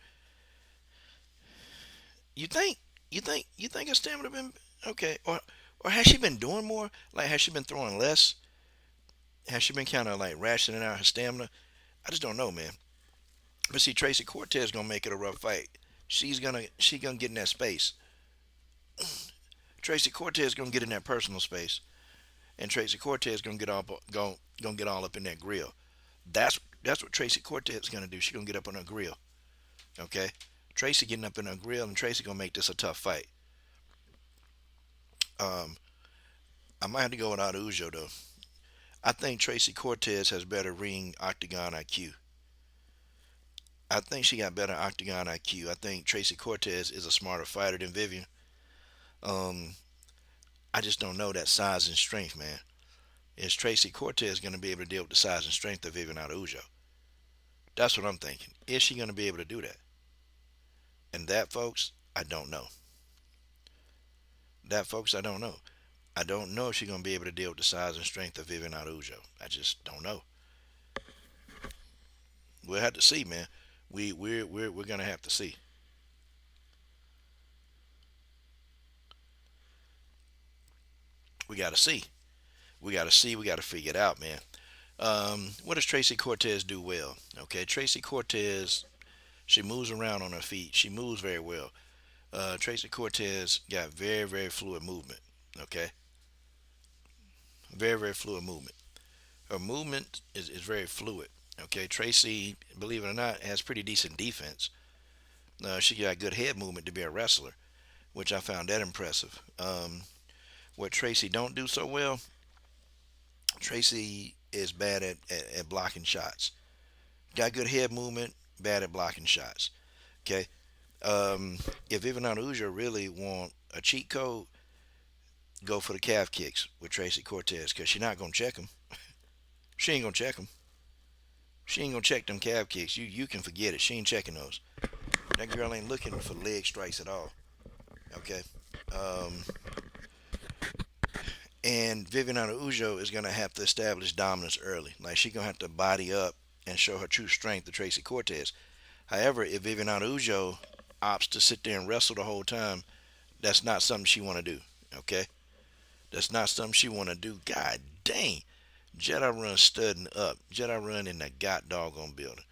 You think? You think? You think her stamina been okay? Or Or has she been doing more? Like, has she been throwing less? Has she been kind of like rationing out her stamina? I just don't know, man. But see, Tracy Cortez gonna make it a rough fight. She gonna get in that space. Tracy Cortez gonna get in that personal space, and Tracy Cortez gonna get all up in that grill. That's what Tracy Cortez is gonna do. She gonna get up on her grill. Okay, Tracy getting up in her grill, and Tracy gonna make this a tough fight. Um, I might have to go with Araujo though. I think Tracy Cortez has better ring octagon IQ. I think she got better octagon IQ. I think Tracy Cortez is a smarter fighter than Vivian. Um, I just don't know that size and strength, man. Is Tracy Cortez going to be able to deal with the size and strength of Vivian Araujo? That's what I'm thinking. Is she going to be able to do that? And that, folks, I don't know. That, folks, I don't know. I don't know if she's going to be able to deal with the size and strength of Vivian Araujo. I just don't know. We'll have to see, man. We're gonna have to see. We gotta see. We gotta see. We gotta figure it out, man. What does Tracy Cortez do well? Okay, Tracy Cortez, she moves around on her feet. She moves very well. Tracy Cortez got very fluid movement. Okay, very fluid movement. Her movement is very fluid. Okay, Tracy, believe it or not, has pretty decent defense. She got good head movement to be a wrestler, which I found that impressive. What Tracy don't do so well, Tracy is bad at blocking shots. Got good head movement, bad at blocking shots. Okay, if Ivan Araujo really want a cheat code, go for the calf kicks with Tracy Cortez because she's not gonna check them. She ain't gonna check them. She ain't gonna check them calf kicks. You can forget it. She ain't checking those. That girl ain't looking for leg strikes at all. Okay. Um, and Vivian Araujo is gonna have to establish dominance early. Like she gonna have to body up and show her true strength to Tracy Cortez. However, if Vivian Araujo opts to sit there and wrestle the whole time, that's not something she want to do. Okay. That's not something she want to do. God dang. Jedi Run studding up. Jedi Run in the god doggone building.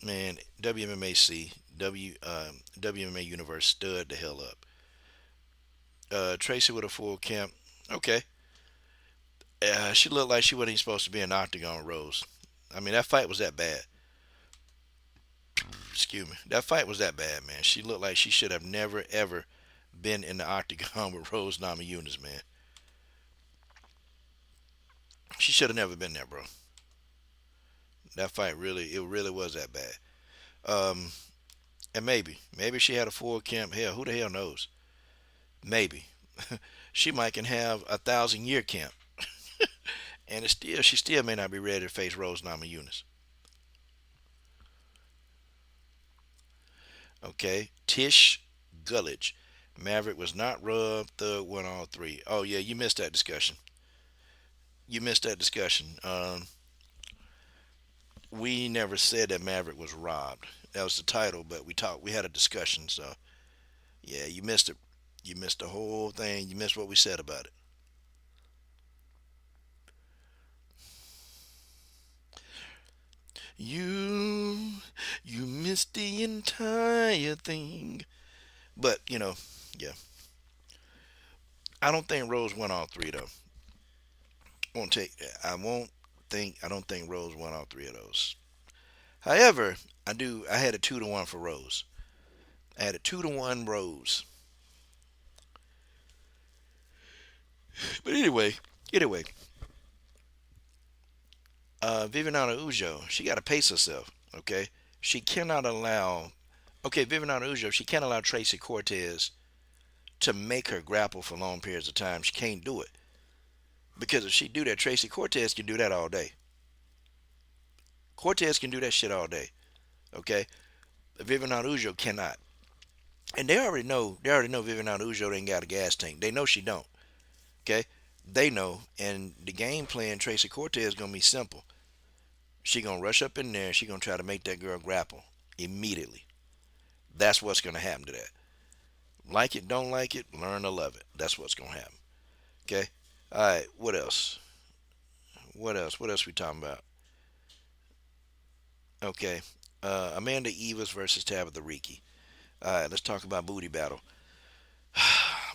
Man, WMMAC, WMMA Universe stud the hell up. Tracy with a full camp. Okay. She looked like she wasn't even supposed to be in Octagon Rose. I mean, that fight was that bad. Excuse me. That fight was that bad, man. She looked like she should have never, ever been in the Octagon with Rose Namajunas, man. She should have never been there, bro. That fight it really was that bad. Um, and maybe she had a full camp. Hell, who the hell knows? Maybe she might can have 1,000 year camp, and she still may not be ready to face Rose Namajunas. Okay, Tish Gullidge. Maverick was not rubbed. Thug won all three. Oh yeah, you missed that discussion. You missed that discussion. We never said that Maverick was robbed. That was the title, but we talked. We had a discussion. So yeah, you missed it. You missed the whole thing. You missed what we said about it. You you missed the entire thing. But yeah. I don't think Rose won all three though. Won't take. I won't think. I don't think Rose won all three of those. However, I do. I had a 2-1 for Rose. I had a 2-1 Rose. But anyway, Viviana Ujo, she got to pace herself. Okay, she cannot allow. Okay, Viviana Ujo, she can't allow Tracy Cortez to make her grapple for long periods of time. She can't do it because if she do that, Tracy Cortez can do that all day. Cortez can do that shit all day. Okay, Vivian Araujo cannot. And they already know. They already know Vivian Araujo ain't got a gas tank. They know she don't. Okay, they know. And the game plan, Tracy Cortez is gonna be simple. She gonna rush up in there. She gonna try to make that girl grapple immediately. That's what's gonna happen to that. Like it, don't like it, learn to love it. That's what's gonna happen. Okay. All right. What else? What else? What else we talking about? Okay. Amanda Evas versus Tabitha Ricci. All right. Let's talk about booty battle.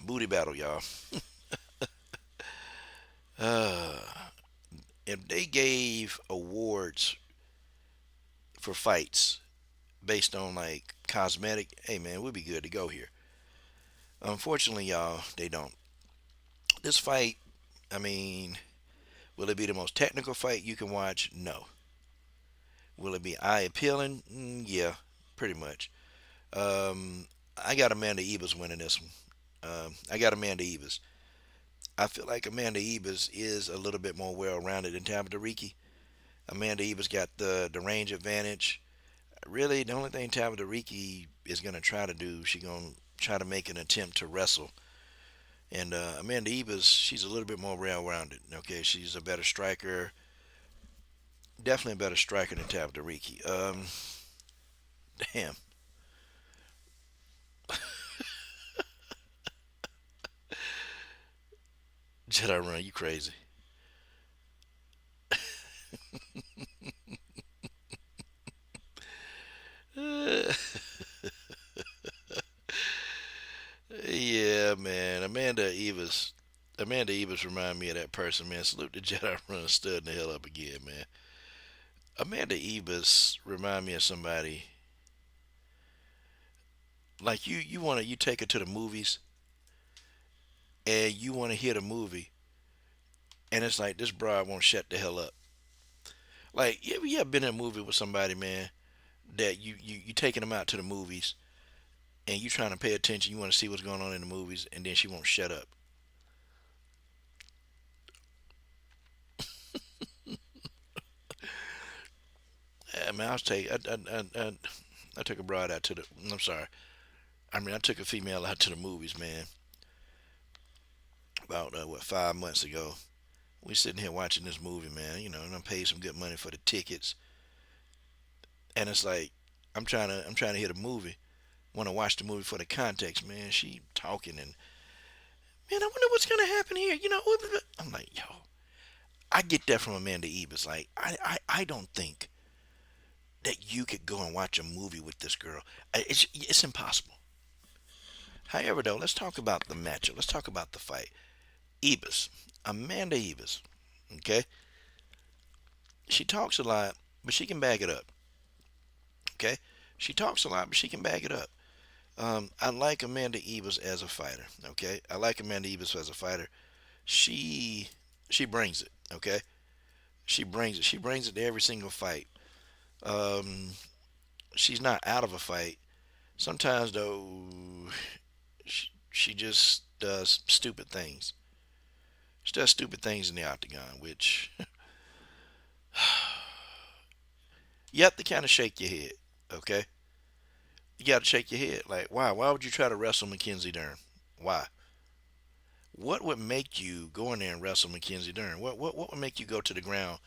Booty battle, y'all. Uh, if they gave awards for fights based on like cosmetic, hey man, we'd be good to go here. Unfortunately, y'all, they don't. This fight, I mean, will it be the most technical fight you can watch? No. Will it be eye appealing? Yeah, pretty much. Um, I got Amanda Ebas winning this one. I got Amanda Ebas. I feel like Amanda Ebas is a little bit more well rounded than Tabitha Ricci. Amanda Ebas got the range advantage. Really, the only thing Tabitha Ricci is going to try to do, she's going to try to make an attempt to wrestle. And Amanda Ebas, she's a little bit more well rounded. Okay, she's a better striker. Definitely a better striker than Tabitha Ricci. Damn. Jedi Run, you crazy. Yeah, man. Amanda Evans remind me of that person, man. Salute the Jedi Runner studying the hell up again, man. Amanda Evans remind me of somebody like you take her to the movies and you wanna hear the movie and it's like this broad won't shut the hell up. Like you ever been in a movie with somebody, man, that you taking them out to the movies and you trying to pay attention, you wanna see what's going on in the movies and then she won't shut up. Yeah, man, I took a broad out to the. I'm sorry. I mean, I took a female out to the movies, man. About what 5 months ago. We sitting here watching this movie, man. You know, and I paid some good money for the tickets, and it's like I'm trying to hit a movie. Want to watch the movie for the context, man. She talking and man, I wonder what's gonna happen here. You know, I'm like, yo, I get that from Amanda Ebers. Like, I don't think that you could go and watch a movie with this girl. It's impossible. However, though, let's talk about the matchup. Let's talk about the fight. Ebers, Amanda Ebers. Okay, she talks a lot, but she can back it up. Okay, she talks a lot, but she can back it up. I like Amanda Ebers as a fighter. Okay, I like Amanda Ebers as a fighter. She she brings it. Okay, she brings it. She brings it to every single fight. Um, she's not out of a fight. Sometimes though, she just does stupid things. She does stupid things in the octagon, which you have to kind of shake your head. Okay, you got to shake your head. Like, why? Why would you try to wrestle Mackenzie Dern? Why? What would make you go in there and wrestle Mackenzie Dern? What would make you go to the ground?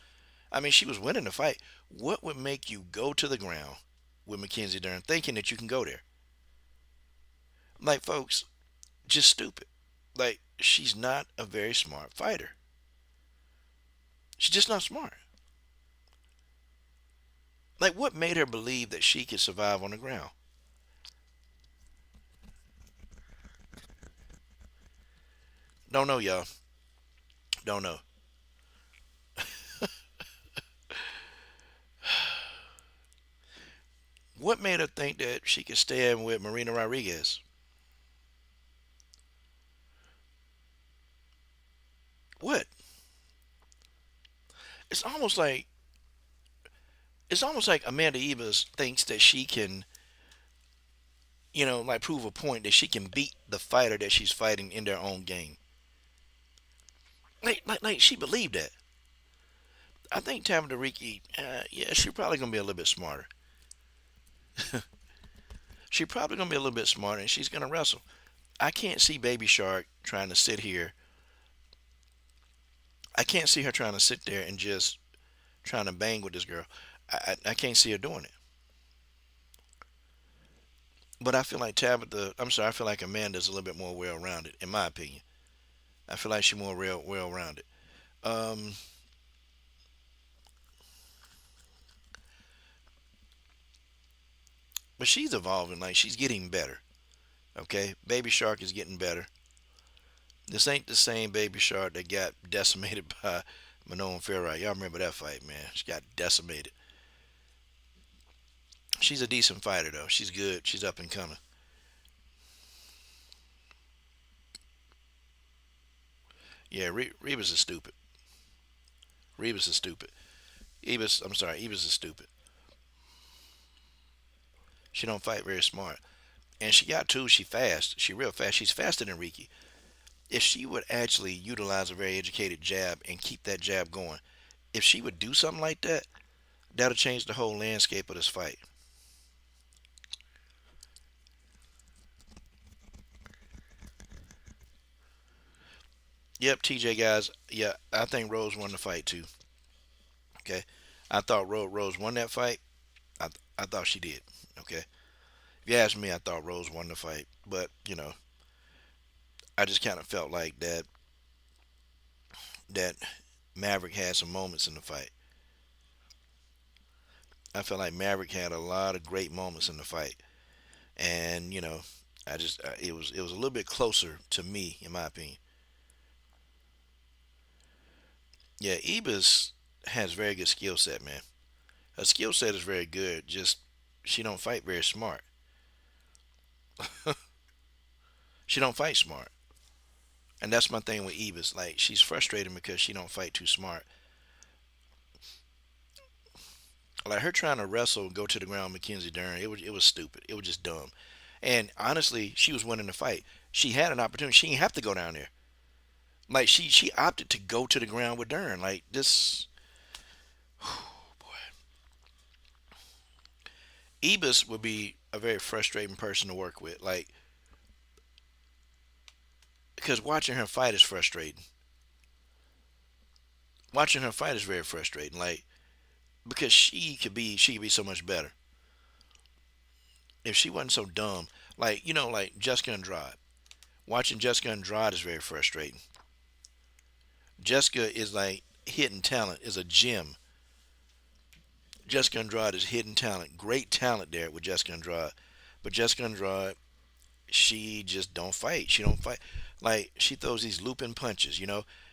I mean, she was winning the fight. What would make you go to the ground with Mackenzie Dern, thinking that you can go there? Like, folks, just stupid. Like, she's not a very smart fighter. She's just not smart. Like, what made her believe that she could survive on the ground? Don't know, y'all. Don't know. What made her think that she could stand with Marina Rodriguez? What? It's almost like it's almost like Amanda Ebers thinks that she can, like prove a point that she can beat the fighter that she's fighting in their own game. Like she believed that. I think Tabitha Ricci, yeah, she's probably gonna be a little bit smarter. She's probably gonna be a little bit smarter, and she's gonna wrestle. I can't see Baby Shark trying to sit here. I can't see her trying to sit there and just trying to bang with this girl. I can't see her doing it. But I feel like Tabitha, I'm sorry, I feel like Amanda's a little bit more well rounded, in my opinion. I feel like she's more real well rounded. Um, but she's evolving. Like she's getting better. Okay, Baby Shark is getting better. This ain't the same Baby Shark that got decimated by Manon Ferrite. Y'all remember that fight, man? She got decimated. She's a decent fighter though. She's good. She's up and coming. Yeah, Ribas is stupid. Ribas is stupid. I'm sorry, Evas is stupid. She don't fight very smart. And she got too. She fast. She real fast. She's faster than Riki. If she would actually utilize a very educated jab and keep that jab going, if she would do something like that, that'll change the whole landscape of this fight. Yep, TJ guys. Yeah, I think Rose won the fight too. Okay, I thought Rose won that fight. I thought she did. Okay, if you ask me, I thought Rose won the fight, but I just kind of felt like that Maverick had some moments in the fight. I felt like Maverick had a lot of great moments in the fight, and I just it was a little bit closer to me in my opinion. Yeah, Ebis has very good skill set, man. Her skill set is very good. Just she don't fight very smart. She don't fight smart, and that's my thing with Ebis. Like she's frustrating because she don't fight too smart. Like her trying to wrestle, go to the ground, Mackenzie Dern. It was stupid. It was just dumb. And honestly, she was winning the fight. She had an opportunity. She didn't have to go down there. Like she opted to go to the ground with Dern. Like this, boy. Ebis would be a very frustrating person to work with. Like because watching her fight is frustrating. Watching her fight is very frustrating. Like because she could be so much better if she wasn't so dumb. Like like Jessica Andrade. Watching Jessica Andrade is very frustrating. Jessica is like hidden talent, is a gem. Jessica Andrade is hidden talent, great talent there with Jessica Andrade. But Jessica Andrade, she just don't fight. She don't fight. Like she throws these looping punches,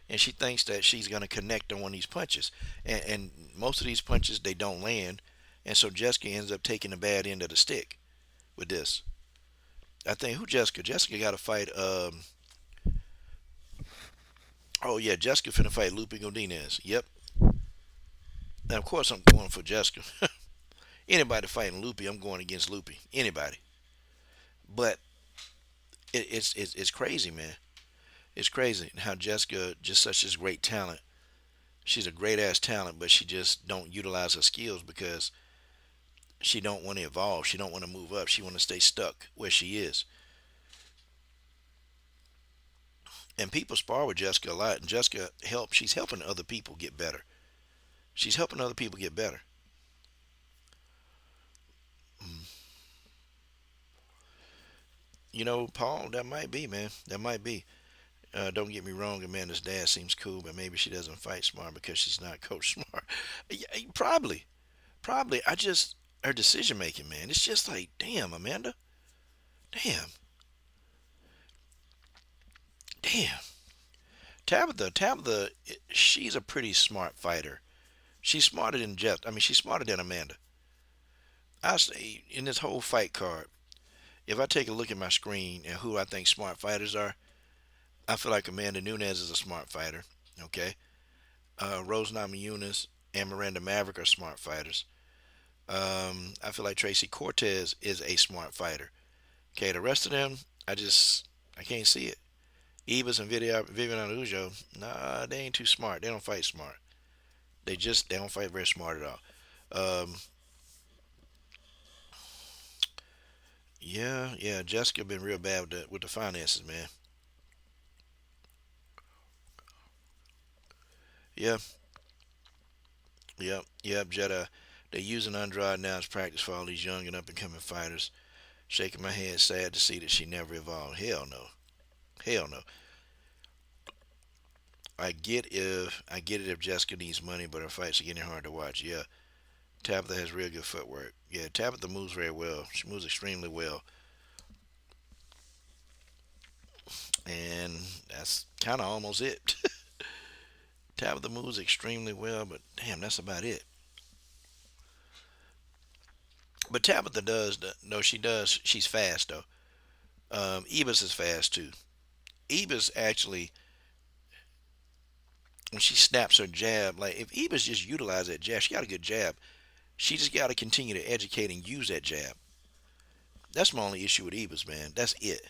and she thinks that she's gonna connect on one of these punches, and most of these punches they don't land, and so Jessica ends up taking the bad end of the stick with this. I think who Jessica? Jessica got to fight. Oh yeah, Jessica finna fight Lupe Godinez. Yep. Now of course I'm going for Jessica. Anybody fighting Lupe, I'm going against Lupe. Anybody. But it's crazy, man. It's crazy how Jessica just such this great talent. She's a great ass talent, but she just don't utilize her skills because she don't want to evolve. She don't want to move up. She want to stay stuck where she is. And people spar with Jessica a lot, and Jessica help. She's helping other people get better. She's helping other people get better. Paul, that might be, man. That might be. Don't get me wrong, Amanda's dad seems cool, but maybe she doesn't fight smart because she's not coach smart. Yeah, probably, probably. I just her decision making, man. It's just like, damn, Amanda, damn, damn. Tabitha, she's a pretty smart fighter. She's smarter than Jeff. I mean, she's smarter than Amanda. I say in this whole fight card, if I take a look at my screen and who I think smart fighters are, I feel like Amanda Nunes is a smart fighter. Okay, Rose Namajunas and Miranda Maverick are smart fighters. I feel like Tracy Cortez is a smart fighter. Okay, the rest of them, I can't see it. Evas and Vivian Araujo, nah, they ain't too smart. They don't fight smart. They don't fight very smart at all. Yeah, yeah, Jessica been real bad with the finances, man. Yeah, yep, yep, Jetta. They're using Andrade now as practice for all these young and up and coming fighters. Shaking my head, sad to see that she never evolved. Hell no. Hell no. I get it if Jessica needs money, but her fights are getting hard to watch. Yeah, Tabitha has real good footwork. Yeah, Tabitha moves very well. She moves extremely well, and that's kind of almost it. Tabitha moves extremely well, but damn, that's about it. But Tabitha does. No, she does. She's fast though. Evas is fast too. Evas actually, when she snaps her jab, like if Evas just utilize that jab, she got a good jab. She just got to continue to educate and use that jab. That's my only issue with Evas, man. That's it.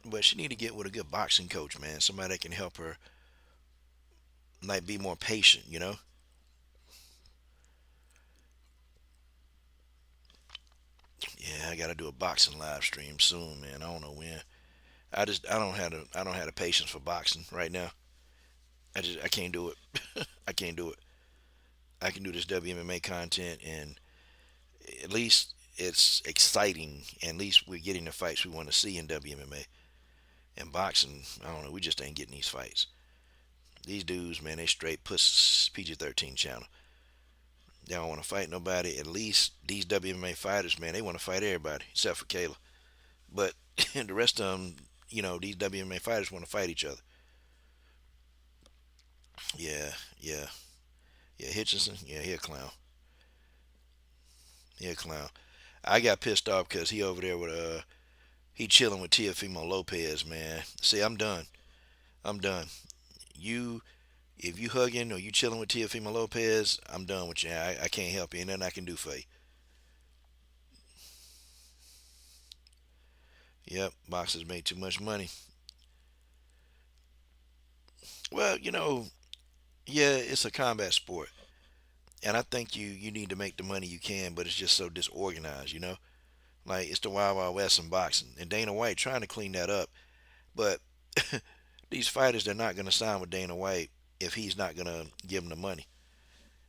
But she need to get with a good boxing coach, man. Somebody that can help her, like, be more patient. Yeah, I got to do a boxing live stream soon, man. I don't know when. I don't have the patience for boxing right now. I can't do it. I can't do it. I can do this WMMA content, and at least it's exciting. And at least we're getting the fights we want to see in WMMA. And boxing, I don't know. We just ain't getting these fights. These dudes, man, they straight puss PG-13 channel. They don't want to fight nobody. At least these WMA fighters, man, they want to fight everybody except for Kayla. But the rest of them, these WMA fighters want to fight each other. Yeah, yeah, yeah. Hitchinson, yeah, he a clown. He a clown. I got pissed off because he over there with he chilling with Teofimo Lopez, man. See, I'm done. I'm done. You, if you hugging or you chilling with Teofimo Lopez, I'm done with you. I can't help you. Ain't nothing I can do for you. Yep, boxers make too much money. Well, yeah, it's a combat sport, and I think you need to make the money you can, but it's just so disorganized. Like it's the Wild Wild West in boxing, and Dana White trying to clean that up, but these fighters they're not going to sign with Dana White if he's not going to give them the money.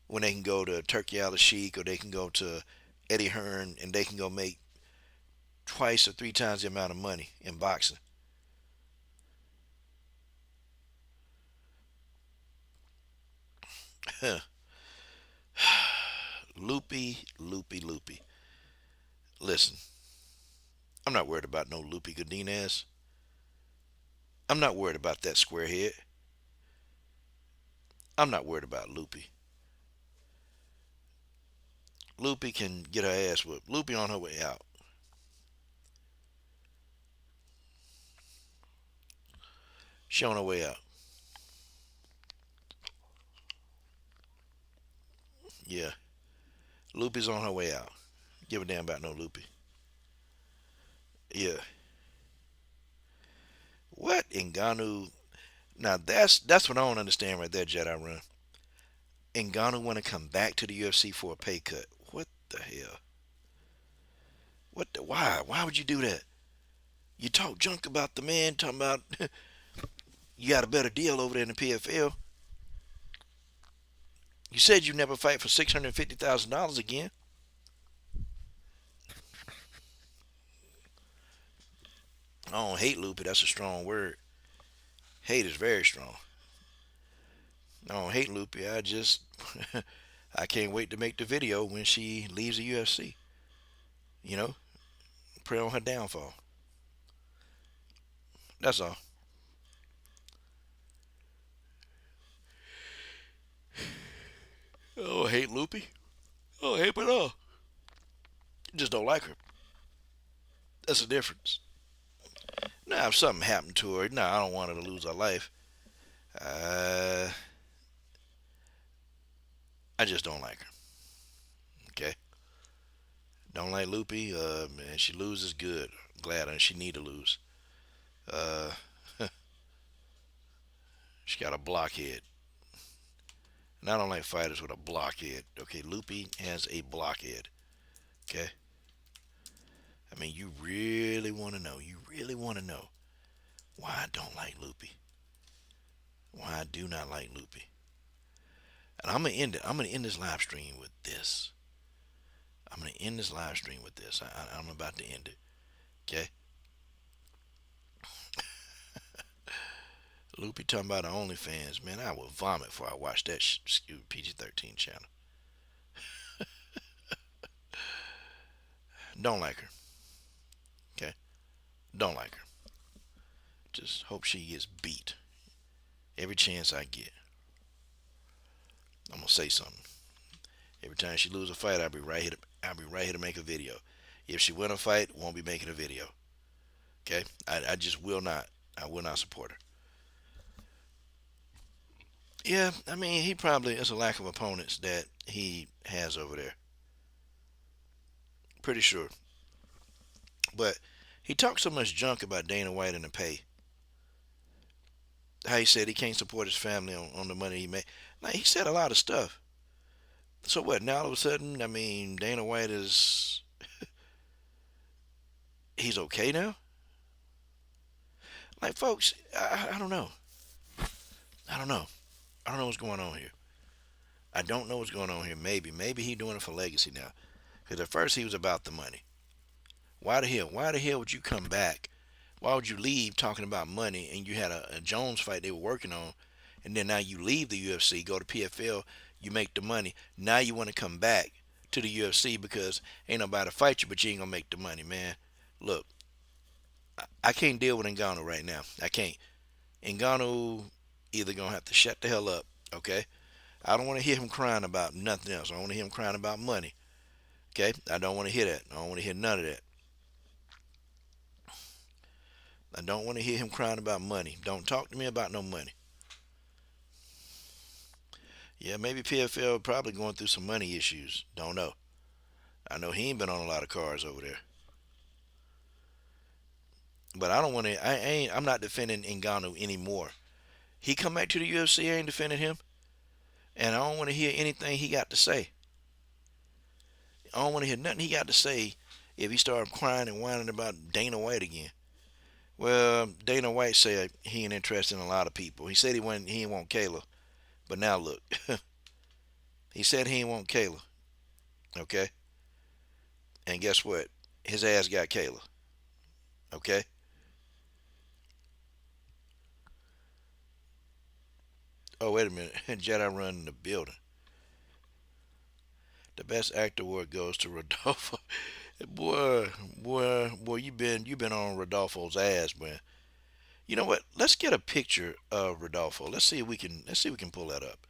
When they can go to Turkey Al Sheik or they can go to Eddie Hearn and they can go make twice or three times the amount of money in boxing. Loopy, loopy, loopy. Listen, I'm not worried about no Loopy Godinez. I'm not worried about that squarehead. I'm not worried about Loopy. Loopy can get her ass whooped. Loopy on her way out. She on her way out. Yeah. Loopy's on her way out. Give a damn about no Loopy. Yeah. What Ngannou? Now that's what I don't understand right there, Jedi Run. Ngannou want to come back to the UFC for a pay cut. What the hell? What the why? Why would you do that? You talk junk about the man, talking about you got a better deal over there in the PFL. You said you never fight for $650,000 again. I don't hate Loopy. That's a strong word. Hate is very strong. I don't hate Loopy. I just I can't wait to make the video when she leaves the UFC. You know, pray on her downfall. That's all. I don't hate Loopy. I don't hate her at all. Just don't like her. That's the difference. Now, if something happened to her, no, I don't want her to lose her life. Uh, I just don't like her. Okay, don't like Loopy. Man, she loses good. Glad she need to lose. Uh, she got a blockhead. And I don't like fighters with a blockhead. Okay, Loopy has a blockhead. Okay. I mean, you really want to know. You really want to know why I don't like Loopy. Why I do not like Loopy. And I'm gonna end it. I'm gonna end this live stream with this. I'm gonna end this live stream with this. I'm about to end it. Okay. Loopy talking about the OnlyFans, man. I will vomit before I watch that PG-13 channel. Don't like her. Okay? Don't like her. Just hope she gets beat every chance I get. I'm gonna say something. Every time she lose a fight, I'll be right here. I'll be right here to make a video. If she win a fight, won't be making a video. Okay? I just will not. I will not support her. Yeah, I mean, he probably, it's a lack of opponents that he has over there. Pretty sure. But he talked so much junk about Dana White and the pay. How he said he can't support his family on the money he made. Like, he said a lot of stuff. So what, now all of a sudden, I mean, Dana White is, he's okay now? Like, folks, I don't know. I don't know. I don't know what's going on here. I don't know what's going on here. Maybe he's doing it for legacy now. Because at first he was about the money. Why the hell would you come back? Why would you leave talking about money and you had a Jones fight they were working on, and then now you leave the UFC, go to PFL, you make the money. Now you want to come back to the UFC because ain't nobody to fight you, but you ain't gonna make the money, man. Look, I can't deal with Ngannou right now. I can't. Ngannou either gonna have to shut the hell up, okay? I don't want to hear him crying about nothing else. I don't want to hear him crying about money, okay? I don't want to hear that. I don't want to hear none of that. I don't want to hear him crying about money. Don't talk to me about no money. Yeah, maybe PFL probably going through some money issues. Don't know. I know he ain't been on a lot of cars over there. But I don't want to. I'm not defending Ngannou anymore. He come back to the UFC, I ain't defending him. And I don't want to hear anything he got to say. I don't want to hear nothing he got to say if he started crying and whining about Dana White again. Well, Dana White said he ain't interested in a lot of people. He said he didn't want Kayla. But now look. He said he didn't want Kayla. Okay? And guess what? His ass got Kayla. Okay? Oh, wait a minute. Jedi run in the building. The best actor award goes to Rodolfo. Boy, you been on Rodolfo's ass, man. You know what? Let's get a picture of Rodolfo. Let's see if we can pull that up.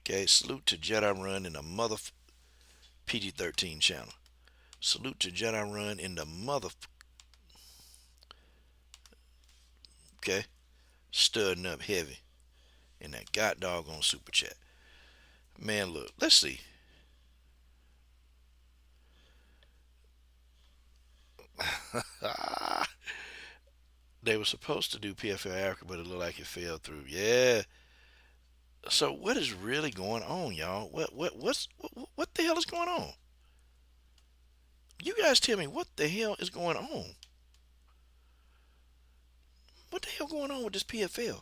Okay, salute to Jedi Run in the mother PG-13 channel. Salute to Jedi Run in the mother. Okay, studding up heavy in that god doggone super chat. Man, look, let's see. They were supposed to do PFL Africa, but it looked like it fell through. Yeah. So what is really going on, y'all? What the hell is going on? You guys tell me what the hell is going on. What the hell going on with this PFL?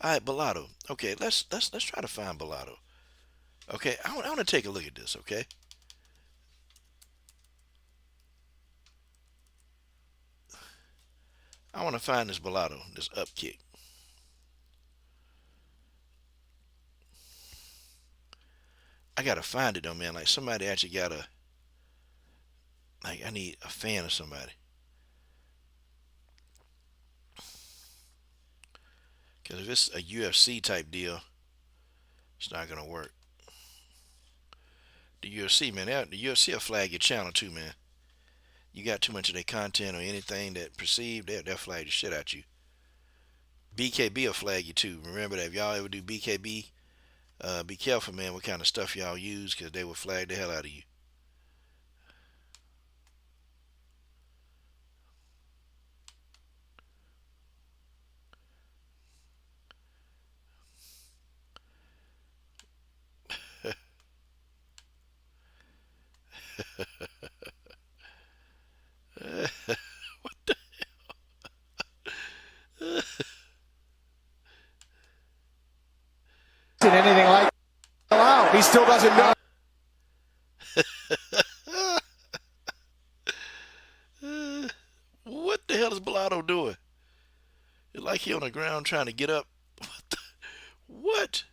All right, Bellato. Okay, let's try to find Bellato. Okay, I want to take a look at this. Okay. I want to find this Bellato, this up kick. I gotta find it though, man. Like somebody actually gotta. Like I need a fan of somebody. Because if it's a UFC type deal, it's not gonna work. The UFC, man, the UFC will flag your channel too, man. You got too much of their content or anything that perceived, they'll flag the shit out you. BKB will flag you too. Remember that if y'all ever do BKB, be careful, man, what kind of stuff y'all use, because they will flag the hell out of you. What the hell? Anything like allowed. He still doesn't know. What the hell is Bellato doing? It's like he on the ground trying to get up. What?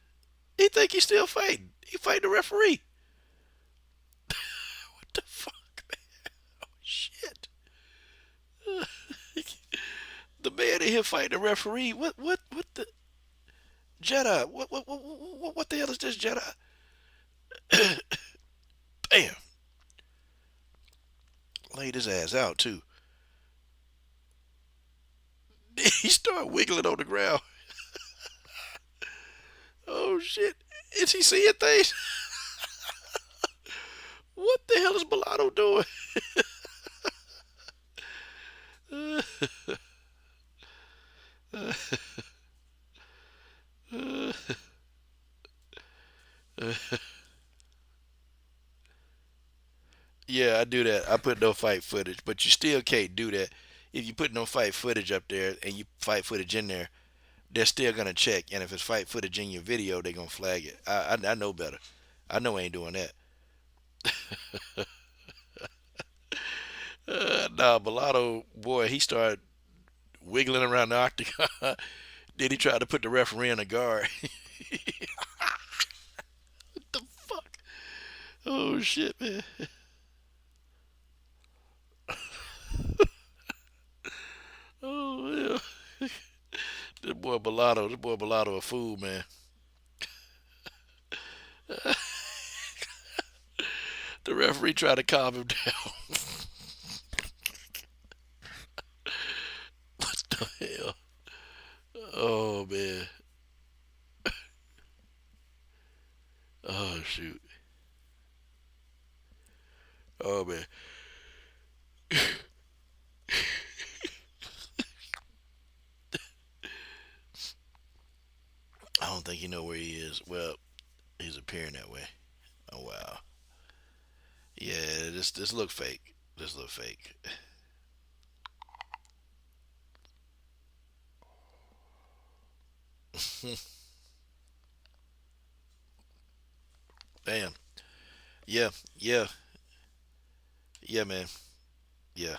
He think he's still fighting. He fighting the referee. What the fuck, man? Oh, shit. The man in here fighting the referee. What the... Jedi. What the hell is this, Jedi? Bam. Laid his ass out, too. He started wiggling on the ground. Oh, shit. Is he seeing things? What the hell is Mulatto doing? Yeah, I do that. I put no fight footage, but you still can't do that. If you put no fight footage up there and you fight footage in there, they're still gonna check. And if it's fight footage in your video, they're gonna flag it. I know better. I know I ain't doing that. Nah, Mulatto, boy, he started wiggling around the octagon. Then he tried to put the referee in a guard. What the fuck? Oh, shit, man. Oh, yeah. This boy Mulatto a fool, man. The referee tried to calm him down. What the hell? Oh, man. Oh, shoot. Oh, man. I don't think you know where he is. Well, he's appearing that way. Oh, wow. Yeah, this look fake. This look fake. Damn. Yeah, yeah. Yeah, man. Yeah.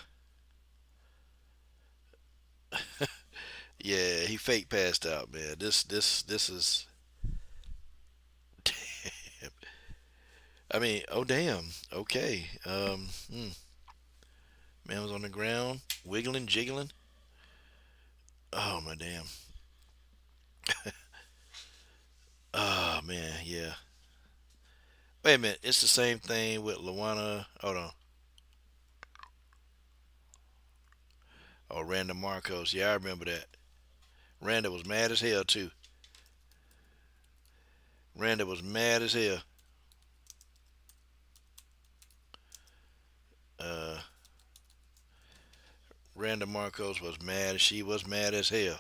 Yeah, he fake passed out, man. This is damn. I mean, oh damn. Okay. Man was on the ground, wiggling, jiggling. Oh my damn. Oh man, yeah. Wait a minute, it's the same thing with Luana. Hold on. Oh, Randa Marcos. Yeah, I remember that. Randa was mad as hell too. Randa was mad as hell. Uh, Randa Marcos was mad. She was mad as hell.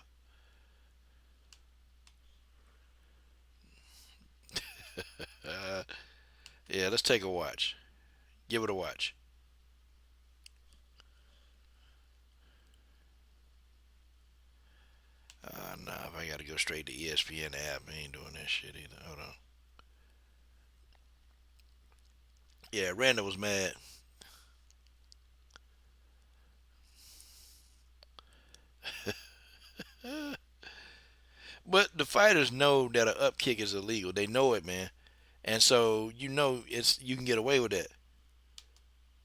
Yeah, let's take a watch. Give it a watch. Nah, if I gotta go straight to ESPN app, I ain't doing that shit either. Hold on. Yeah, Randa was mad. But the fighters know that an up kick is illegal. They know it, man. And so you know you can get away with that.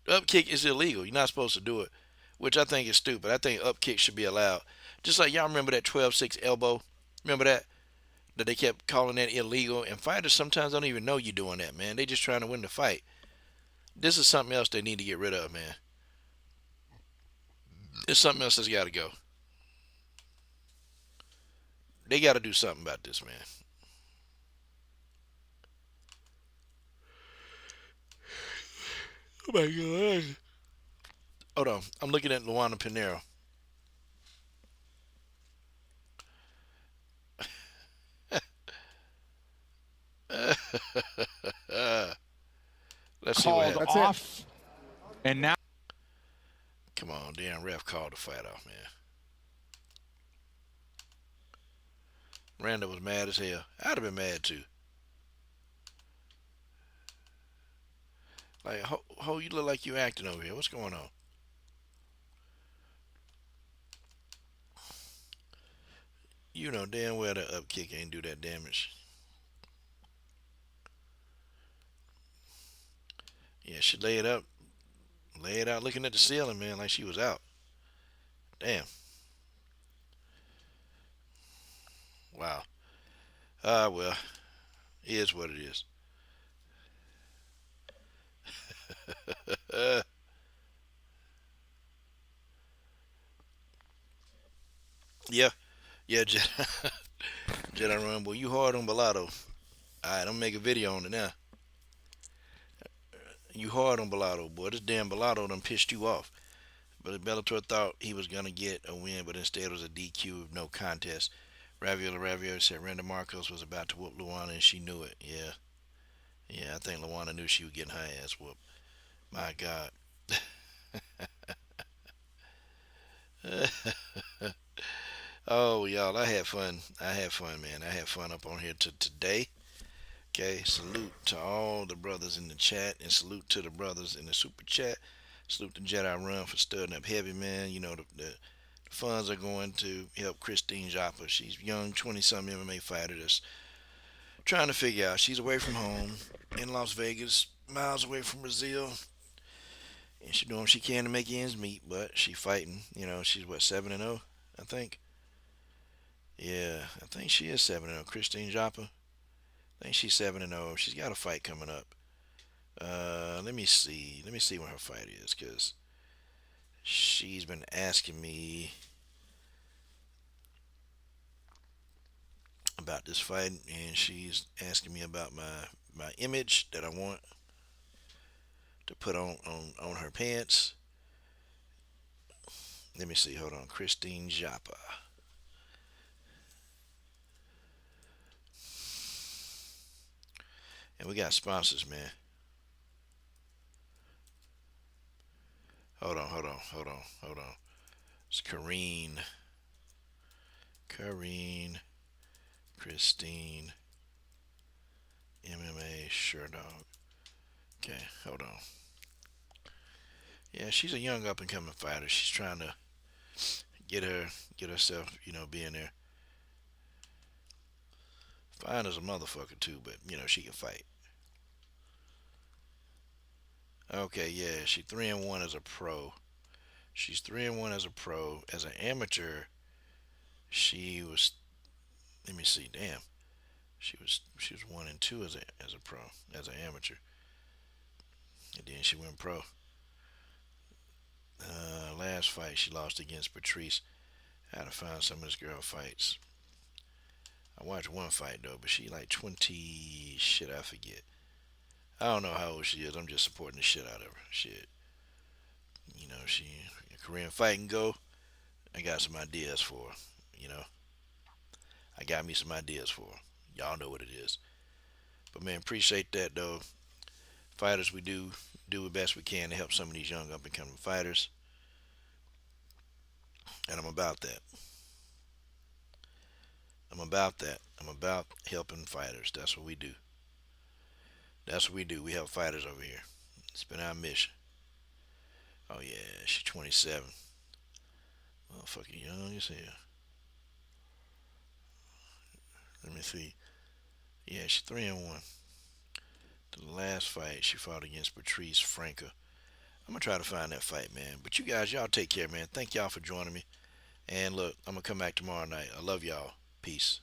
Up kick is illegal. You're not supposed to do it, which I think is stupid. I think up kick should be allowed. Just like y'all remember that 12-6 elbow. Remember that? That they kept calling that illegal. And fighters sometimes don't even know you're doing that, man. They just trying to win the fight. This is something else they need to get rid of, man. There's something else that's got to go. They got to do something about this, man. Oh my God. Hold on. I'm looking at Luana Pinheiro. Let's see what happens. That's off. And now, Come on, damn ref called the fight off, man. Randa was mad as hell. I'd have been mad too. Like, ho, you look like you acting over here. What's going on? You know damn well the up kick ain't do that damage. Yeah, she laid up, laid out looking at the ceiling, man, like she was out. Damn. Wow. Well, it is what it is. Yeah, yeah, Jedi Rumble. You hard on Bellotto. Alright, I'm make a video on it now. You hard on Bellotto, boy. This damn Bellotto done pissed you off. But Bellator thought he was going to get a win, but instead it was a DQ of no contest. Ravioli said Randa Marcos was about to whoop Luana and she knew it. Yeah. Yeah, I think Luana knew she was getting her ass whooped. My God. Oh, y'all, I had fun. I had fun, man. I had fun up on here today. Okay, salute to all the brothers in the chat and salute to the brothers in the super chat. Salute to Jedi Run for studying up heavy, man. You know, the funds are going to help Christine Joppa. She's a young 20-something MMA fighter that's trying to figure out. She's away from home in Las Vegas, miles away from Brazil. And she's doing what she can to make ends meet, but she's fighting. You know, she's what, 7-0, I think? Yeah, I think she is 7-0. Christine Joppa. I think she's 7-0. She's got a fight coming up. Let me see. Let me see when her fight is, because she's been asking me about this fight, and she's asking me about my image that I want to put on her pants. Let me see. Hold on. Christine Joppa. And we got sponsors, man. Hold on. It's Kareen, Christine, MMA, Sure Dog. Okay, hold on. Yeah, she's a young up and coming fighter. She's trying to get herself, you know, being there. Fine as a motherfucker too, but you know she can fight. Okay, yeah, she's 3-1 as a pro. She's 3-1 as a pro. As an amateur, she was. Let me see. Damn, she was 1-2 as a pro, as an amateur, and then she went pro. Last fight she lost against Patrice. I had to find some of this girl fights. I watched one fight though, but she like 20. Shit, I forget. I don't know how old she is. I'm just supporting the shit out of her. Shit. You know, she Korean fighting go. I got some ideas for her. You know, I got me some ideas for her. Y'all know what it is. But man, appreciate that though. Fighters, we do the best we can to help some of these young up and coming fighters, and I'm about that. I'm about helping fighters. That's what we do. That's what we do. We help fighters over here. It's been our mission. Oh yeah, she's 27. Motherfucking young as hell. Let me see. Yeah, she's 3-1. The last fight she fought against Patrice Franca. I'm gonna try to find that fight, man. But you guys, y'all take care, man. Thank y'all for joining me. And look, I'm gonna come back tomorrow night. I love y'all. Peace.